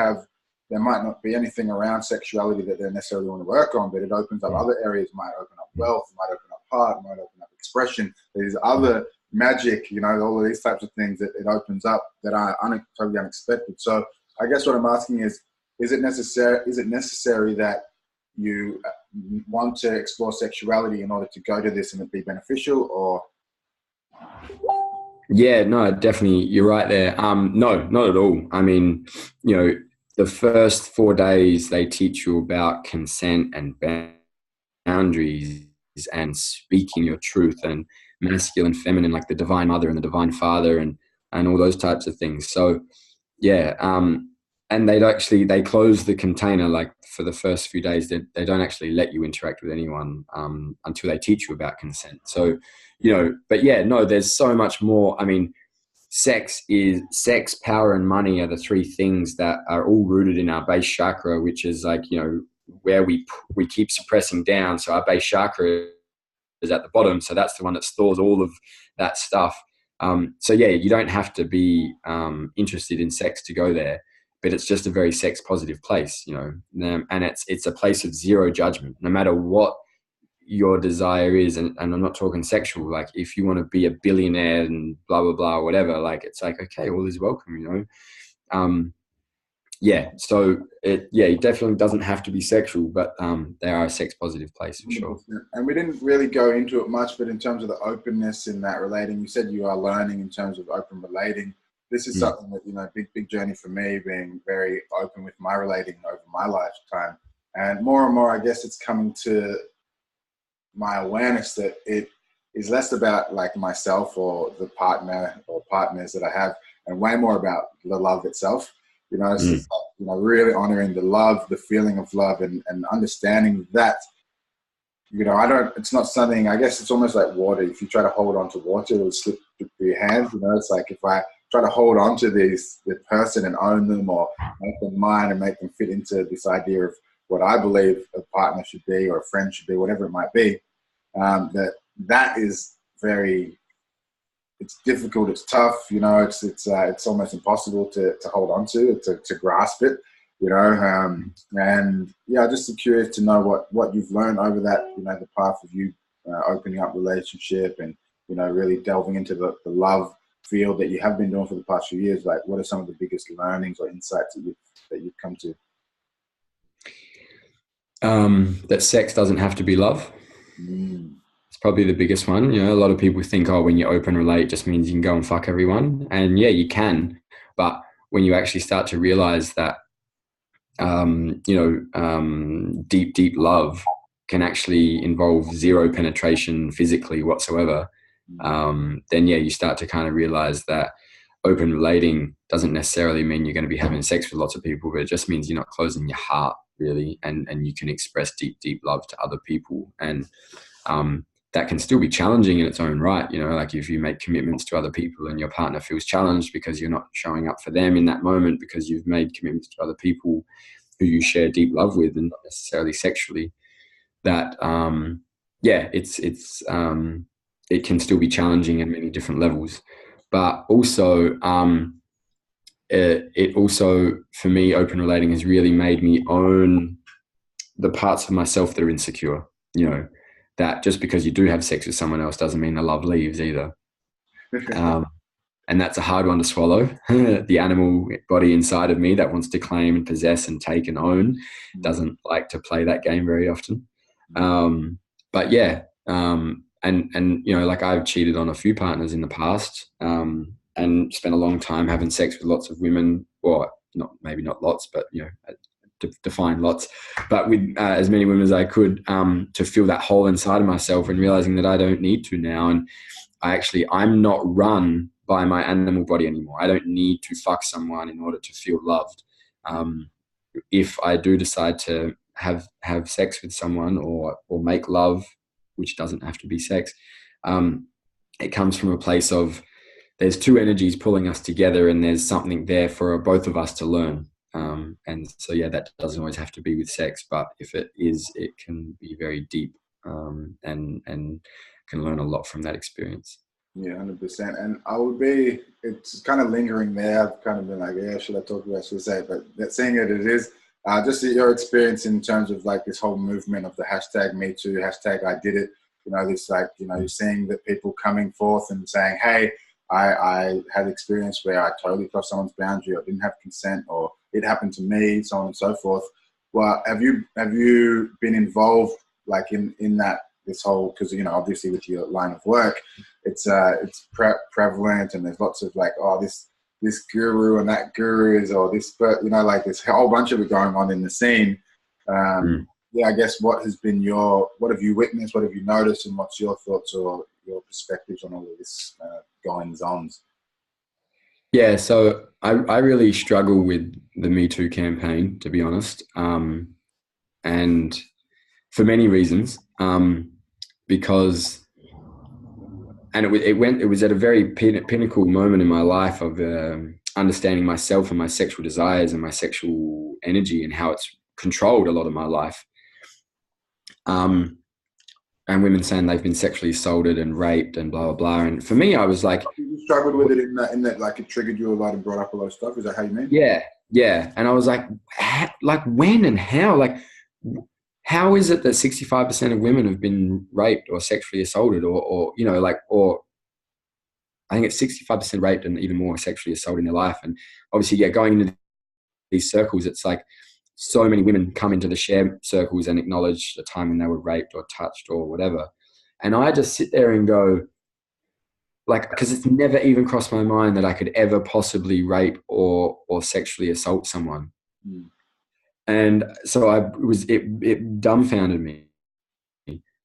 there might not be anything around sexuality that they necessarily want to work on, but it opens up other areas, might open up wealth, might open up heart, might open up expression. There's other magic, you know, all of these types of things that it opens up that are totally unexpected. So I guess what I'm asking is it necessary that you want to explore sexuality in order to go to this and it be beneficial, or? Yeah, no, definitely. You're right there. No, not at all. I mean, you know, the first 4 days they teach you about consent and boundaries and speaking your truth and masculine, feminine, like the divine mother and the divine father and all those types of things. So yeah, and they close the container, like for the first few days, they don't actually let you interact with anyone until they teach you about consent. So, you know, but yeah, no, there's so much more. I mean, sex, power, and money are the 3 things that are all rooted in our base chakra, which is like, you know, where we keep suppressing down. So our base chakra is at the bottom. So that's the one that stores all of that stuff. So yeah, you don't have to be interested in sex to go there, but it's just a very sex positive place, you know, and it's a place of zero judgment, no matter what your desire is. And I'm not talking sexual, like if you want to be a billionaire and blah, blah, blah, whatever, like, it's like, okay, all is welcome, you know? Yeah. So it definitely doesn't have to be sexual, but they are a sex positive place for sure. And we didn't really go into it much, but in terms of the openness in that relating, you said you are learning in terms of open relating. This is something that, you know, big journey for me, being very open with my relating over my lifetime. And more, I guess it's coming to my awareness that it is less about like myself or the partner or partners that I have, and way more about the love itself. You know, it's just, you know, really honoring the love, the feeling of love, and understanding that, you know, it's not something, I guess it's almost like water. If you try to hold on to water, it'll slip through your hands. You know, it's like if I try to hold on to the person and own them or make them mine and make them fit into this idea of what I believe a partner should be or a friend should be, whatever it might be, that is very, it's difficult, it's tough, you know, it's almost impossible to hold on to grasp it, you know, and yeah, just curious to know what you've learned over that, you know, the path of you opening up relationship and, you know, really delving into the love field that you have been doing for the past few years. Like, what are some of the biggest learnings or insights that you've come to? That sex doesn't have to be love. It's probably the biggest one. You know, a lot of people think, oh, when you open relate, it just means you can go and fuck everyone. And yeah, you can. But when you actually start to realize that, deep love can actually involve zero penetration physically whatsoever, then yeah, you start to kind of realize that open relating doesn't necessarily mean you're going to be having sex with lots of people, but it just means you're not closing your heart really, and you can express deep love to other people. And that can still be challenging in its own right. You know, like if you make commitments to other people and your partner feels challenged because you're not showing up for them in that moment because you've made commitments to other people who you share deep love with and not necessarily sexually, that it can still be challenging at many different levels. But also it also, for me, open relating has really made me own the parts of myself that are insecure. You know, that just because you do have sex with someone else doesn't mean the love leaves either. And that's a hard one to swallow. The animal body inside of me that wants to claim and possess and take and own doesn't like to play that game very often. But yeah, And you know, like I've cheated on a few partners in the past, and spent a long time having sex with lots of women, or not, maybe not lots, but you know, define lots, but with as many women as I could, to fill that hole inside of myself, and realizing that I don't need to now. And I'm not run by my animal body anymore. I don't need to fuck someone in order to feel loved. If I do decide to have sex with someone, or make love, which doesn't have to be sex, it comes from a place of, there's two energies pulling us together, and there's something there for both of us to learn. And so, yeah, that doesn't always have to be with sex, but if it is, it can be very deep, and can learn a lot from that experience. Yeah, 100%. And it's kind of lingering there. I've kind of been like, yeah, should I talk about, should I say it? But saying that it is, just your experience in terms of like this whole movement of the hashtag Me Too, hashtag I Did It, you know, this like, you know, you're seeing that people coming forth and saying, hey, I had experience where I totally crossed someone's boundary, or didn't have consent, or it happened to me, so on and so forth. Well, have you been involved like in that, this whole, because, you know, obviously with your line of work, it's prevalent, and there's lots of like, oh, this guru and that guru is, or this, but you know, like there's a whole bunch of it going on in the scene. Yeah, I guess what have you witnessed, what have you noticed, and what's your thoughts or your perspectives on all of this goings-ons? Yeah, so I really struggle with the Me Too campaign, to be honest, and for many reasons, because, and it was at a very pinnacle moment in my life of understanding myself and my sexual desires and my sexual energy, and how it's controlled a lot of my life. And women saying they've been sexually assaulted and raped and blah, blah, blah. And for me, I was like... You struggled with it in that like it triggered you a lot and brought up a lot of stuff? Is that how you mean? Yeah. And I was like when and how? Like, how is it that 65% of women have been raped or sexually assaulted, or you know, like, or I think it's 65% raped and even more sexually assaulted in their life. And obviously, yeah, going into these circles, it's like so many women come into the share circles and acknowledge the time when they were raped or touched or whatever. And I just sit there and go, like, because it's never even crossed my mind that I could ever possibly rape or sexually assault someone. And so it dumbfounded me.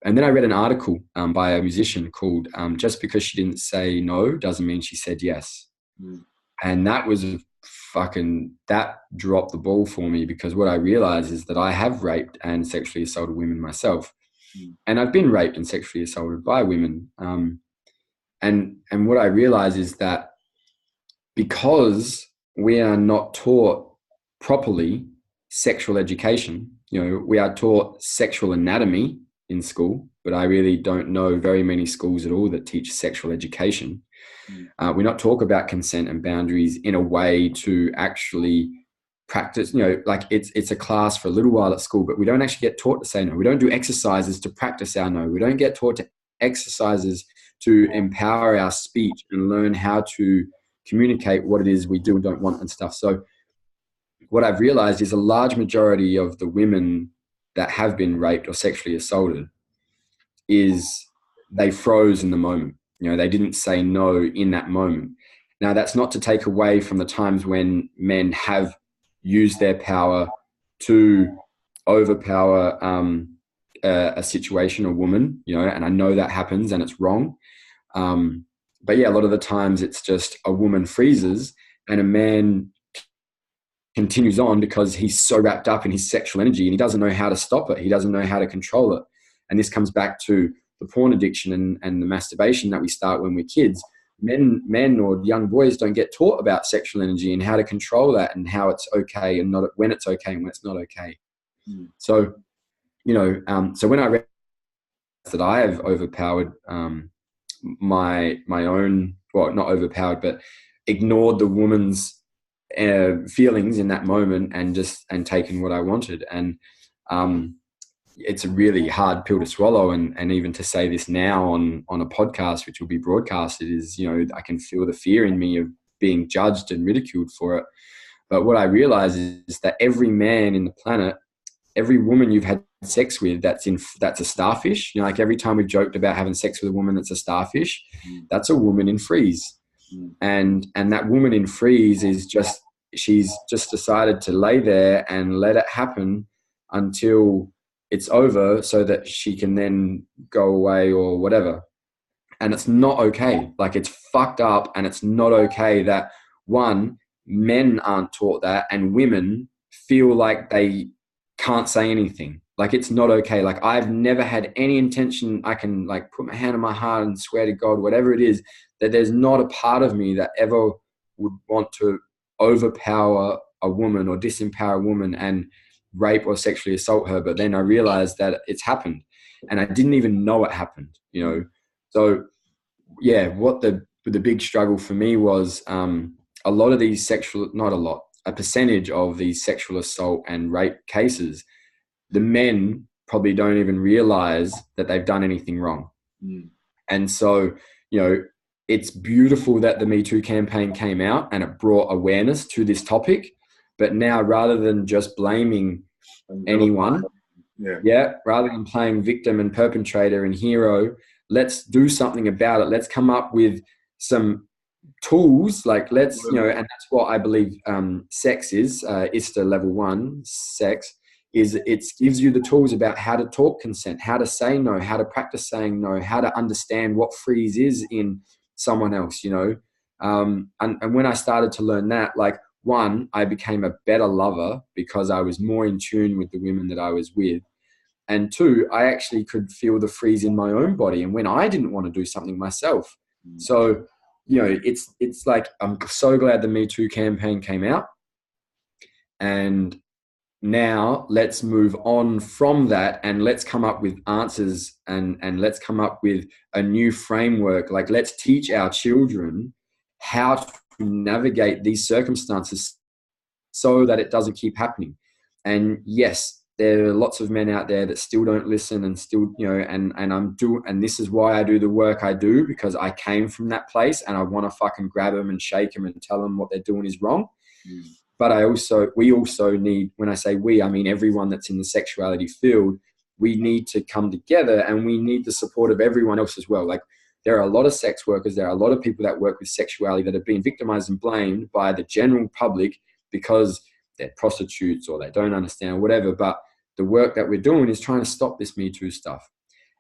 And then I read an article by a musician called Just Because She Didn't Say No Doesn't Mean She Said Yes. And that was that dropped the ball for me, because what I realized is that I have raped and sexually assaulted women myself. And I've been raped and sexually assaulted by women. And what I realize is that because we are not taught properly sexual education, you know, we are taught sexual anatomy in school, but I really don't know very many schools at all that teach sexual education. We're not talk about consent and boundaries in a way to actually practice, you know, like it's a class for a little while at school, but we don't actually get taught to say no. We don't do exercises to practice our no. We don't get taught to exercises to empower our speech and learn how to communicate what it is we do and don't want and stuff. So what I've realized is a large majority of the women that have been raped or sexually assaulted is they froze in the moment. You know, they didn't say no in that moment. Now, that's not to take away from the times when men have used their power to overpower a situation, a woman, you know, and I know that happens and it's wrong. But yeah, a lot of the times it's just a woman freezes and a man continues on because he's so wrapped up in his sexual energy and he doesn't know how to stop it. He doesn't know how to control it. And this comes back to the porn addiction and the masturbation that we start when we're kids. Men or young boys don't get taught about sexual energy and how to control that and how it's okay and not when it's okay and when it's not okay. So, you know, so when I read that I have overpowered my own, well, not overpowered, but ignored the woman's feelings in that moment and taken what I wanted. And it's a really hard pill to swallow. And even to say this now on a podcast, which will be broadcasted, is, you know, I can feel the fear in me of being judged and ridiculed for it. But what I realize is that every man in the planet, every woman you've had sex with that's a starfish. You know, like every time we've joked about having sex with a woman that's a starfish, that's a woman in freeze. And that woman in freeze is she's just decided to lay there and let it happen until it's over so that she can then go away or whatever. And it's not okay. Like, it's fucked up, and it's not okay that, one, men aren't taught that, and women feel like they can't say anything. Like, it's not okay. Like, I've never had any intention, I can like put my hand on my heart and swear to God, whatever it is, that there's not a part of me that ever would want to overpower a woman or disempower a woman and rape or sexually assault her. But then I realized that it's happened, and I didn't even know it happened, you know? So yeah, what the big struggle for me was, a lot of these a percentage of these sexual assault and rape cases, the men probably don't even realize that they've done anything wrong. And so, you know, it's beautiful that the Me Too campaign came out and it brought awareness to this topic. But now, rather than just blaming anyone, rather than playing victim and perpetrator and hero, let's do something about it. Let's come up with some tools. Like, let's, you know, and that's what I believe sex is, ISTA level 1, sex, is it gives you the tools about how to talk consent, how to say no, how to practice saying no, how to understand what freeze is in someone else, you know. And when I started to learn that, like, one, I became a better lover because I was more in tune with the women that I was with. And two, I actually could feel the freeze in my own body, and when I didn't want to do something myself. So, you know, it's like, I'm so glad the Me Too campaign came out. And now let's move on from that, and let's come up with answers, and let's come up with a new framework. Like, let's teach our children how to navigate these circumstances so that it doesn't keep happening. And yes, there are lots of men out there that still don't listen, and still, you know, and this is why I do the work I do, because I came from that place and I want to fucking grab them and shake them and tell them what they're doing is wrong. But we also need, when I say we, I mean everyone that's in the sexuality field, we need to come together, and we need the support of everyone else as well. Like, there are a lot of sex workers, there are a lot of people that work with sexuality that have been victimized and blamed by the general public because they're prostitutes or they don't understand, whatever. But the work that we're doing is trying to stop this Me Too stuff.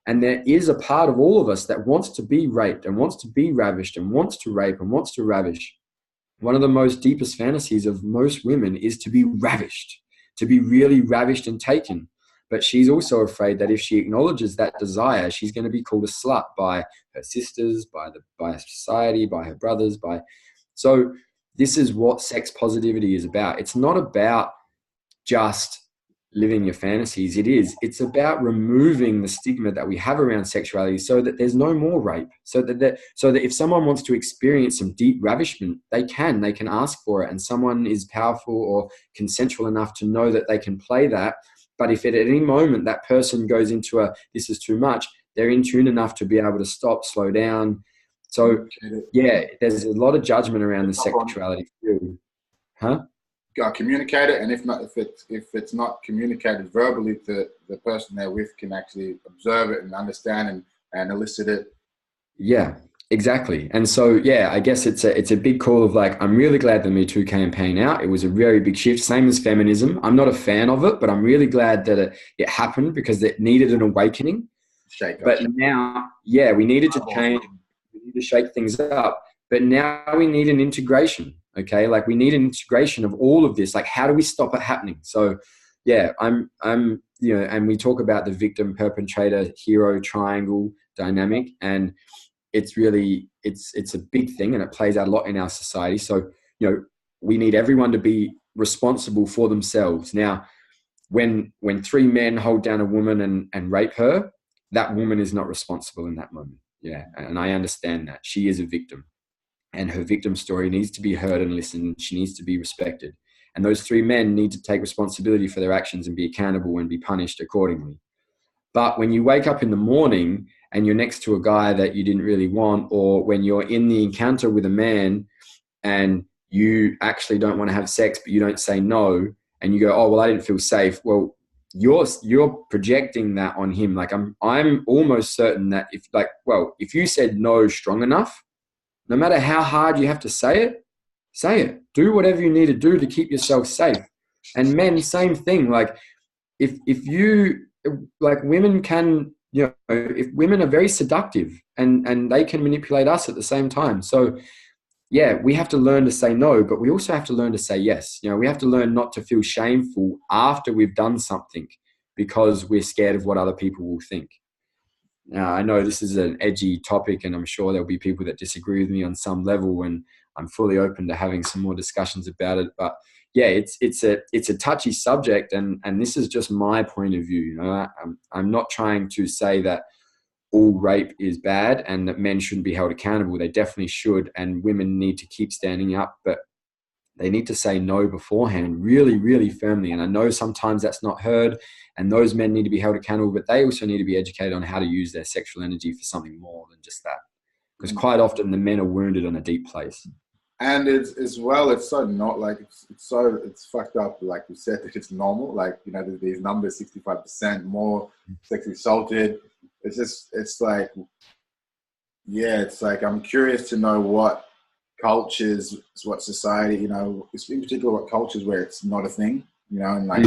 And there is a part of all of us that wants to be raped and wants to be ravished and wants to rape and wants to ravish. One of the most deepest fantasies of most women is to be ravished, to be really ravished and taken. But she's also afraid that if she acknowledges that desire, she's going to be called a slut by her sisters, by society, by her brothers. So this is what sex positivity is about. It's not about just living your fantasies. It's about removing the stigma that we have around sexuality, so that there's no more rape, so that if someone wants to experience some deep ravishment, they can ask for it, and someone is powerful or consensual enough to know that they can play that. But if at any moment that person goes into this is too much, they're in tune enough to be able to stop, slow down. So yeah, there's a lot of judgment around the sexuality field. Communicate it, and if it's not communicated verbally, the person they're with can actually observe it and understand and elicit it. Yeah, exactly. And so yeah, I guess it's a big call of, like, I'm really glad the Me Too campaign out. It was a very big shift, same as feminism. I'm not a fan of it, but I'm really glad that it happened, because it needed an awakening. But now, yeah, we needed to change, we need to shake things up. But now we need an integration. Okay, like, we need an integration of all of this. Like, how do we stop it happening? So yeah, I'm you know, and we talk about the victim, perpetrator, hero triangle dynamic, and it's really it's a big thing, and it plays out a lot in our society. So, you know, we need everyone to be responsible for themselves. Now, when 3 men hold down a woman and rape her, that woman is not responsible in that moment. Yeah, and I understand that. She is a victim. And her victim story needs to be heard and listened. She needs to be respected. And those 3 men need to take responsibility for their actions and be accountable and be punished accordingly. But when you wake up in the morning and you're next to a guy that you didn't really want, or when you're in the encounter with a man and you actually don't want to have sex, but you don't say no, and you go, oh, well, I didn't feel safe. Well, you're projecting that on him. Like I'm almost certain that if you said no strong enough, no matter how hard you have to say it. Do whatever you need to do to keep yourself safe. And men, same thing. Like if you, like, women can, if women are very seductive and they can manipulate us at the same time. So yeah, we have to learn to say no, but we also have to learn to say yes. We have to learn not to feel shameful after we've done something because we're scared of what other people will think. Now, I know this is an edgy topic, and I'm sure there'll be people that disagree with me on some level, and I'm fully open to having some more discussions about it. But yeah, it's a touchy subject, and this is just my point of view. I'm not trying to say that all rape is bad and that men shouldn't be held accountable. They definitely should, and women need to keep standing up, but they need to say no beforehand really, really firmly. And I know sometimes that's not heard, and those men need to be held accountable, but they also need to be educated on how to use their sexual energy for something more than just that. Because quite often the men are wounded on a deep place. And it's so not like it's fucked up. Like you said, that it's normal. Like, these numbers, 65% more sexually assaulted. It's like I'm curious to know what cultures, what society, in particular what cultures where it's not a thing, and like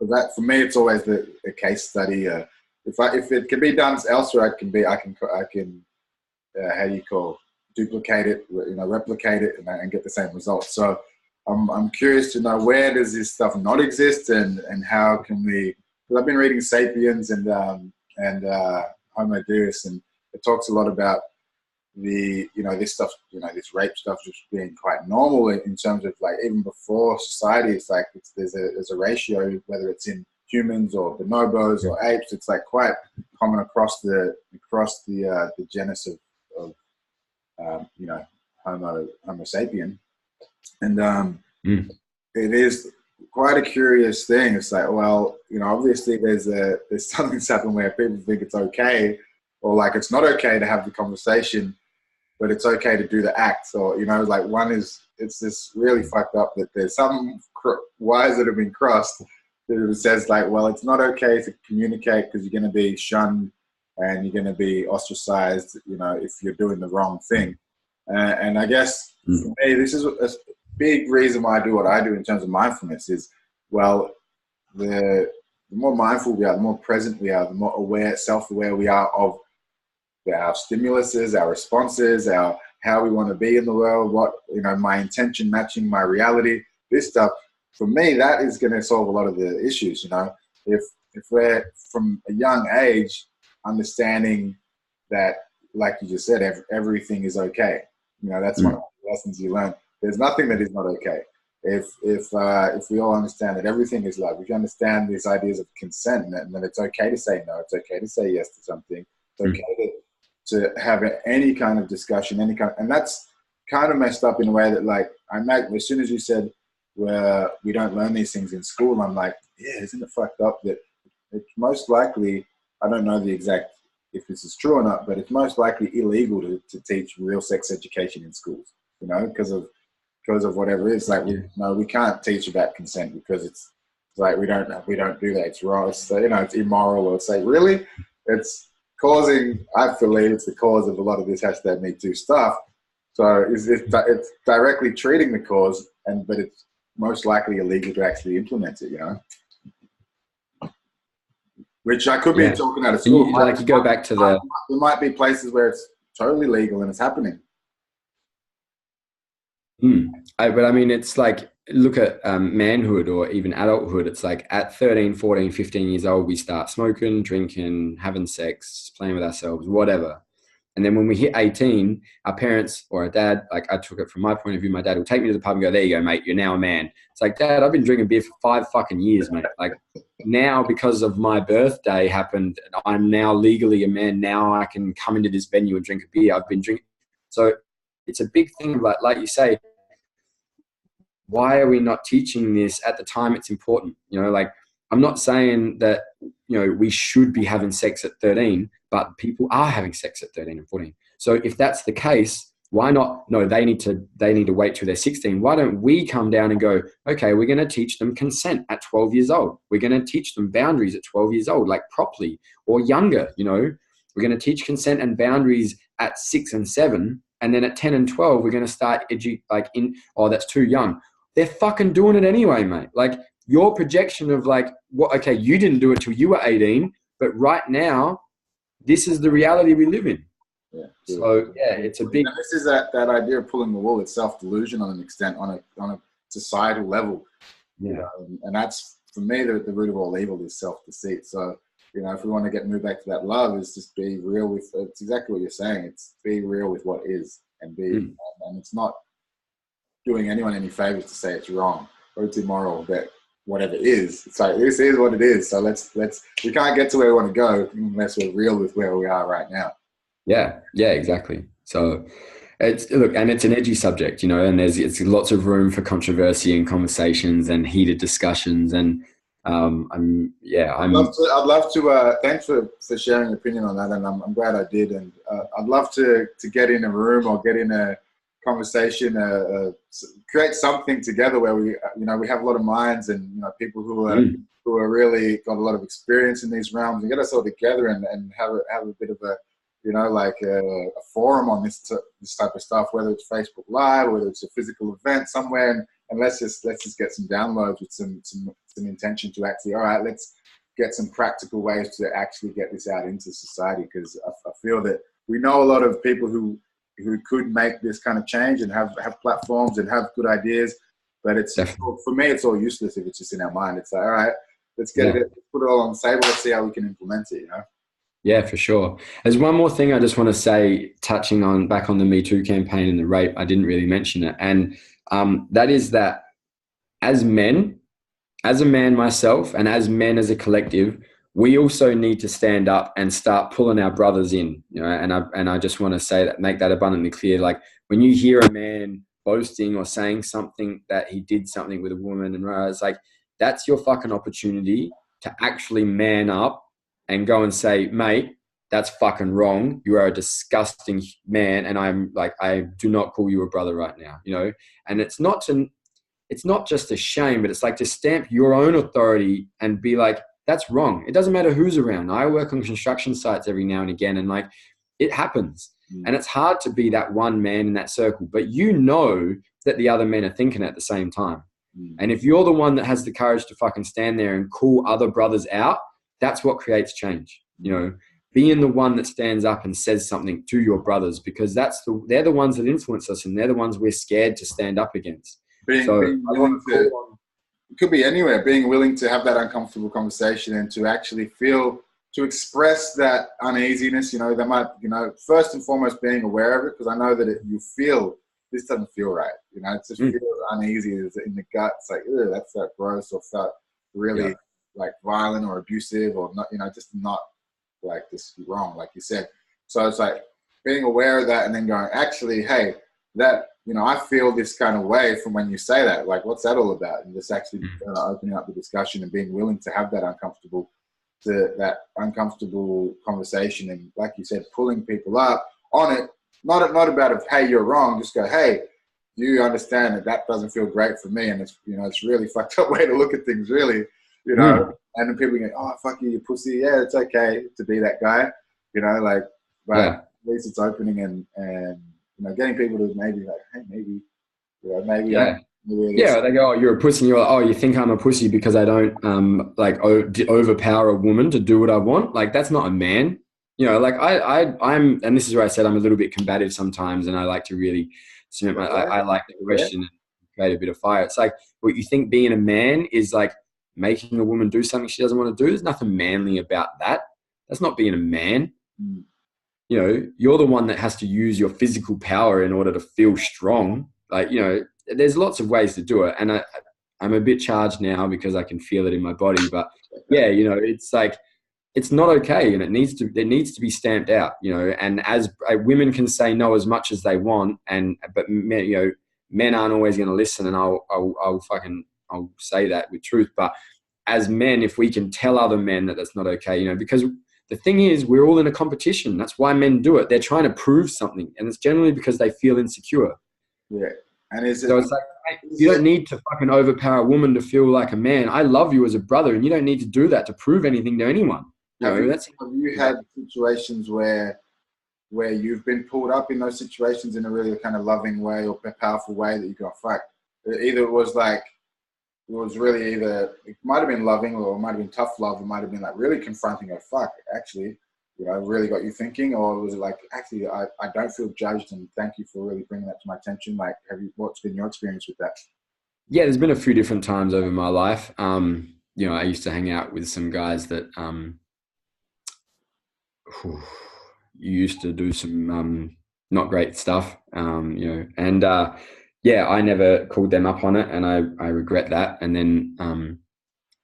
that for me, it's always a case study. If it can be done elsewhere, I can how do you call, duplicate it, replicate it, and get the same results. So I'm curious to know, where does this stuff not exist, and how can we? Because I've been reading *Sapiens* and Homo Deus, and it talks a lot about this stuff, this rape stuff just being quite normal in terms of, like, even before society. It's like there's a ratio, whether it's in humans or bonobos or apes. It's like quite common across the genus of Homo sapien, and it is quite a curious thing. It's like, well, obviously there's something that's happened where people think it's okay, or like it's not okay to have the conversation, but it's okay to do the act. Or like it's this really fucked up that there's some wires that have been crossed that it says, like, well, it's not okay to communicate because you're going to be shunned and you're going to be ostracized, if you're doing the wrong thing. And I guess for me, this is a big reason why I do what I do in terms of mindfulness is, well, the more mindful we are, the more present we are, the more aware, self-aware we are of our stimuluses, our responses, how we want to be in the world, what, my intention matching my reality, this stuff. For me, that is going to solve a lot of the issues, if we're from a young age understanding that, like you just said, everything is okay. That's one of the lessons you learn. There's nothing that is not okay. If we all understand that everything is love, if you understand these ideas of consent, and that it's okay to say no, it's okay to say yes to something, it's okay to have any kind of discussion, and that's kind of messed up in a way that, like, as soon as you said, where we don't learn these things in school, I'm like, yeah, isn't it fucked up that it's most likely, I don't know the exact, if this is true or not, but it's most likely illegal to teach real sex education in schools, because of whatever it is. Like, we can't teach about consent because it's like we don't do that. It's wrong. It's, it's immoral. Or it's like, really, it's causing. I believe it's the cause of a lot of this hashtag Me Too stuff. So it's directly treating the cause, but it's most likely illegal to actually implement it. Which I could be talking out of school. You go back to there might be places where it's totally legal and it's happening. But I mean, it's like, look at manhood or even adulthood. It's like at 13, 14, 15 years old, we start smoking, drinking, having sex, playing with ourselves, whatever. And then when we hit 18, our parents or our dad, like, I took it from my point of view, my dad will take me to the pub and go, there you go, mate, you're now a man. It's like, Dad, I've been drinking beer for 5 fucking years, mate. Like, now, because of my birthday happened, I'm now legally a man. Now I can come into this venue and drink a beer. I've been drinking. So it's a big thing, like you say, why are we not teaching this at the time it's important? Like, I'm not saying that, we should be having sex at 13, but people are having sex at 13 and 14. So if that's the case, Why not? No, they need to wait till they're 16. Why don't we come down and go, okay, we're going to teach them consent at 12 years old. We're going to teach them boundaries at 12 years old, like properly, or younger, you know. We're going to teach consent and boundaries at 6 and 7. And then at 10 and 12, we're going to start oh, that's too young. They're fucking doing it anyway, mate. Like, your projection of like, what? Okay, you didn't do it till you were 18, but right now, this is the reality we live in. Yeah. So yeah, it's a big. And this is that idea of pulling the wool. It's self-delusion on an extent, on a societal level. Yeah. You know, and that's, for me, the root of all evil is self-deceit. So, you know, if we want to move back to that love, is just be real with. It's exactly what you're saying. It's be real with what is, and and it's not doing anyone any favors to say it's wrong or it's immoral. That whatever is, it's like, this is what it is. So let's we can't get to where we want to go unless we're real with where we are right now. Yeah, exactly. So it's an edgy subject, you know, and it's lots of room for controversy and conversations and heated discussions. And I'd love to thanks for sharing your opinion on that, and I'm glad I did. And I'd love to get in a room or get in a conversation, create something together where we have a lot of minds and, you know, people who are really got a lot of experience in these realms, and get us all together and have a bit of a, you know, like a forum on this type of stuff, whether it's Facebook Live, whether it's a physical event somewhere, and let's just get some downloads with some intention to actually, all right, let's get some practical ways to actually get this out into society, because I feel that we know a lot of people who could make this kind of change and have platforms and have good ideas, but it's definitely, for me, it's all useless if it's just in our mind. It's like, all right, let's get it, put it all on the table, let's see how we can implement it, you know? Yeah, for sure. There's one more thing I just want to say, touching back on the Me Too campaign and the rape. I didn't really mention it. And that is that as men, as a man myself, and as men as a collective, we also need to stand up and start pulling our brothers in, you know, and I just want to say that, make that abundantly clear. Like, when you hear a man boasting or saying something that he did something with a woman, and it's like, that's your fucking opportunity to actually man up and go and say, mate, that's fucking wrong. You are a disgusting man. And I do not call you a brother right now, you know? And it's not just a shame, but it's like to stamp your own authority and be like, that's wrong. It doesn't matter who's around. I work on construction sites every now and again, and like, it happens. And it's hard to be that one man in that circle, but you know that the other men are thinking at the same time. And if you're the one that has the courage to fucking stand there and call other brothers out, that's what creates change. You know, being the one that stands up and says something to your brothers, because they're the ones that influence us, and they're the ones we're scared to stand up against. Being willing to, it could be anywhere, being willing to have that uncomfortable conversation and to actually feel, to express that uneasiness, you know, that might, you know, first and foremost being aware of it, because I know that you feel, this doesn't feel right, you know, it's just feels uneasy in the gut. It's like, that's that gross, or felt really like violent or abusive, or not, you know, just not like this wrong, like you said. So it's like being aware of that, and then going, actually, hey, that, you know, I feel this kind of way from when you say that, like, what's that all about? And just actually opening up the discussion and being willing to have that uncomfortable conversation, and like you said, pulling people up on it, not about if, hey, you're wrong, just go, hey, do you understand that doesn't feel great for me, and it's, you know, it's really fucked up way to look at things, really, you know. And then people go, oh, fuck you, you pussy. Yeah, it's okay to be that guy, you know, like, but at least it's opening and you know, getting people to maybe like, hey, maybe, you know, maybe. Yeah, they go, oh, you're a pussy. And you're like, oh, you think I'm a pussy because I don't overpower a woman to do what I want? Like, that's not a man. You know, like I'm, and this is where I said I'm a little bit combative sometimes, and I like to really submit I like to question and create a bit of fire. It's like, what you think being a man is like making a woman do something she doesn't want to do. There's nothing manly about that. That's not being a man. You know, you're the one that has to use your physical power in order to feel strong. Like, you know, there's lots of ways to do it. And I'm a bit charged now because I can feel it in my body. But yeah, you know, it's like, it's not okay, and it needs to be stamped out, you know. And as women can say no as much as they want, but men, you know, men aren't always going to listen, and I'll say that with truth. But as men, if we can tell other men that that's not okay, you know, because the thing is, we're all in a competition. That's why men do it. They're trying to prove something, and it's generally because they feel insecure. Yeah. And is it, So it's like, you don't need to fucking overpower a woman to feel like a man. I love you as a brother, and you don't need to do that to prove anything to anyone. have you had situations where you've been pulled up in those situations in a really kind of loving way or powerful way that you go, fuck? Either it was like, it was really either, it might have been loving, or it might have been tough love, it might have been like really confronting, oh fuck, actually, you know, really got you thinking, or was it like, actually, I don't feel judged, and thank you for really bringing that to my attention? Like, what's been your experience with that? Yeah, there's been a few different times over my life. You know, I used to hang out with some guys that used to do some not great stuff, you know, and yeah, I never called them up on it, and I regret that. And then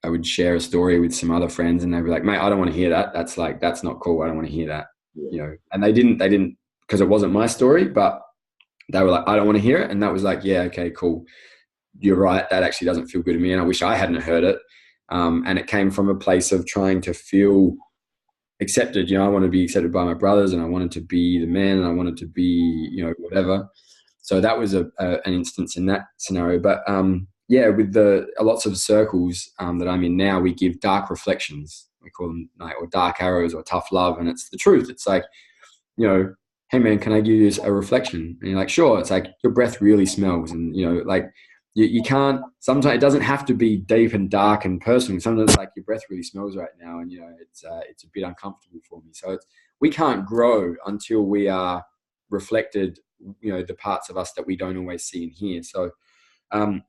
I would share a story with some other friends, and they'd be like, mate, I don't want to hear that. That's not cool. I don't want to hear that. Yeah. You know, and they didn't, because it wasn't my story, but they were like, I don't want to hear it. And that was like, yeah, okay, cool. You're right. That actually doesn't feel good to me. And I wish I hadn't heard it. And it came from a place of trying to feel accepted. You know, I wanted to be accepted by my brothers, and I wanted to be the man, and I wanted to be, you know, whatever. So that was an instance in that scenario. But yeah, with the lots of circles that I'm in now, we give dark reflections. We call them or dark arrows or tough love, and it's the truth. It's like, you know, hey man, can I give you a reflection? And you're like, sure. It's like, your breath really smells, and you know, like you can't. Sometimes it doesn't have to be deep and dark and personal. Sometimes it's like, your breath really smells right now, and you know, it's a bit uncomfortable for me. So we can't grow until we are reflected, you know, the parts of us that we don't always see and hear. So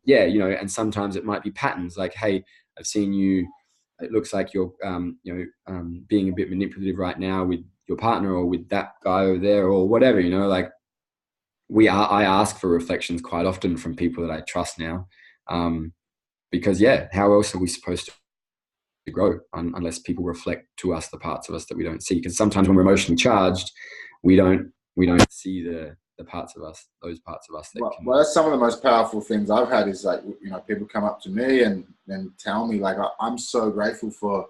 yeah, you know, and sometimes it might be patterns like, hey, I've seen you, it looks like you're you know, being a bit manipulative right now with your partner, or with that guy over there, or whatever, you know, like I ask for reflections quite often from people that I trust now, because yeah, how else are we supposed to grow unless people reflect to us the parts of us that we don't see? Because sometimes when we're emotionally charged, we don't see the parts of us, those parts of us that well, that's some of the most powerful things I've had, is like, you know, people come up to me and tell me, like, I'm so grateful for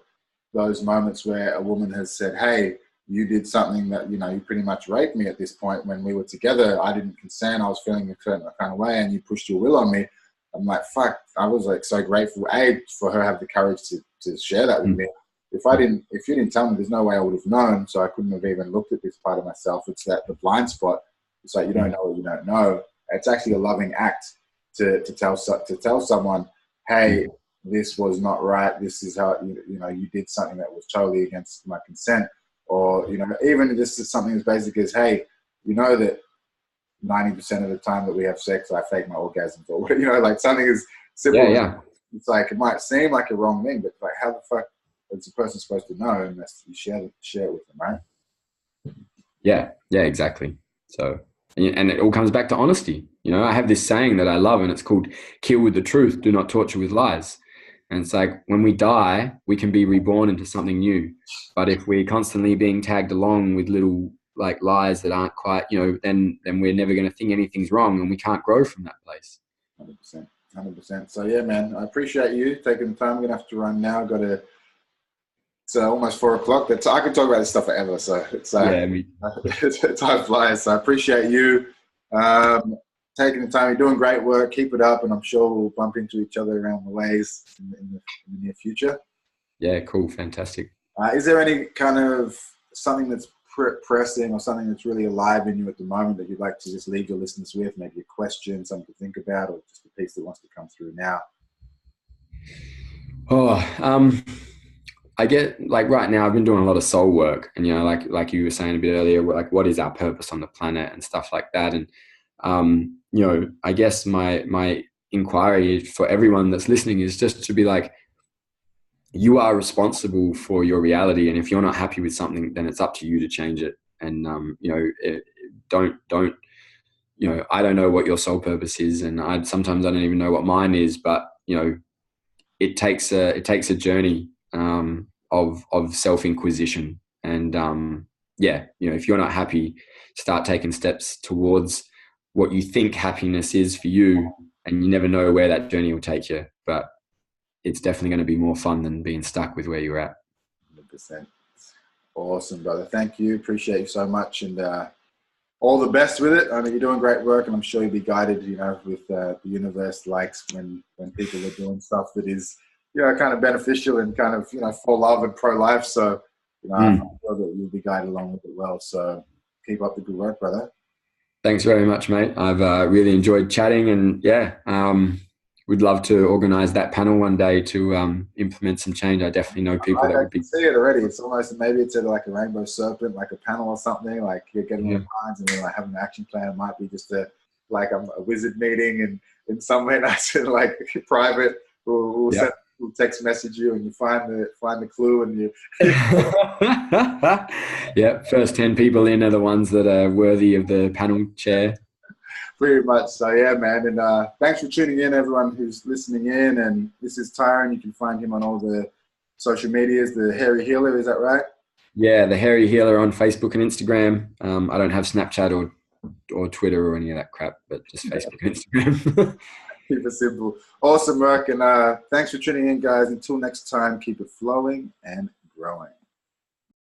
those moments where a woman has said, hey, you did something that, you know, you pretty much raped me at this point when we were together. I didn't consent. I was feeling a certain kind of way, and you pushed your will on me. I'm like, fuck, I was like so grateful, for her to have the courage to share that with me. If you didn't tell me, there's no way I would have known. So I couldn't have even looked at this part of myself. It's the blind spot. It's like, you don't know what you don't know. It's actually a loving act to tell someone, hey, this was not right. This is how, you know, you did something that was totally against my consent. Or, you know, even if this is something as basic as, hey, you know that 90% of the time that we have sex, I fake my orgasms, or, you know, like something as simple. Yeah. It's like, it might seem like a wrong thing, but like, how the fuck is a person supposed to know? And that's, you share it with them, right? Yeah, exactly. So, and it all comes back to honesty. You know, I have this saying that I love, and it's called "kill with the truth, do not torture with lies." And it's like, when we die, we can be reborn into something new. But if we're constantly being tagged along with little like lies that aren't quite, you know, then we're never going to think anything's wrong, and we can't grow from that place. 100%. So yeah, man, I appreciate you taking the time. I'm gonna have to run now. It's almost 4 o'clock. I can talk about this stuff forever. So it's time flies. So I appreciate you taking the time. You're doing great work. Keep it up, and I'm sure we'll bump into each other around the ways in the near future. Yeah, cool, fantastic. Is there any kind of something that's pressing, or something that's really alive in you at the moment that you'd like to just leave your listeners with? Maybe a question, something to think about, or just a piece that wants to come through now? I get, like, right now I've been doing a lot of soul work, and, you know, like you were saying a bit earlier, like, what is our purpose on the planet and stuff like that. And, you know, I guess my inquiry for everyone that's listening is just to be like, you are responsible for your reality. And if you're not happy with something, then it's up to you to change it. And, you know, don't, you know, I don't know what your soul purpose is. And sometimes I don't even know what mine is, but, you know, it takes a journey of self-inquisition. And yeah, you know, if you're not happy, start taking steps towards what you think happiness is for you, and you never know where that journey will take you. But it's definitely going to be more fun than being stuck with where you're at. 100%. Awesome, brother. Thank you. Appreciate you so much. And all the best with it. I mean, you're doing great work, and I'm sure you'll be guided, you know, with the universe likes when people are doing stuff that is, you know, kind of beneficial and kind of, you know, for love and pro-life. So, you know, I'm sure that you'll be guided along with it well. So keep up the good work, brother. Thanks very much, mate. I've really enjoyed chatting, and yeah, we'd love to organise that panel one day to implement some change. I definitely know people that would be. I can see it already. It's almost, maybe it's like a rainbow serpent, like a panel or something. Like you're getting your minds, and then like having an action plan. It might be just a wizard meeting, and in somewhere nice and like private. We'll text message you, and you find the clue, and you. Yeah, first 10 people in are the ones that are worthy of the panel chair. Pretty much. So yeah, man. And thanks for tuning in, everyone who's listening in. And this is Tyran. You can find him on all the social medias. The Hairy Healer, is that right? Yeah, the Hairy Healer on Facebook and Instagram. I don't have Snapchat or Twitter or any of that crap, but just Facebook and Instagram. Keep it simple. Awesome work. And thanks for tuning in, guys. Until next time, keep it flowing and growing.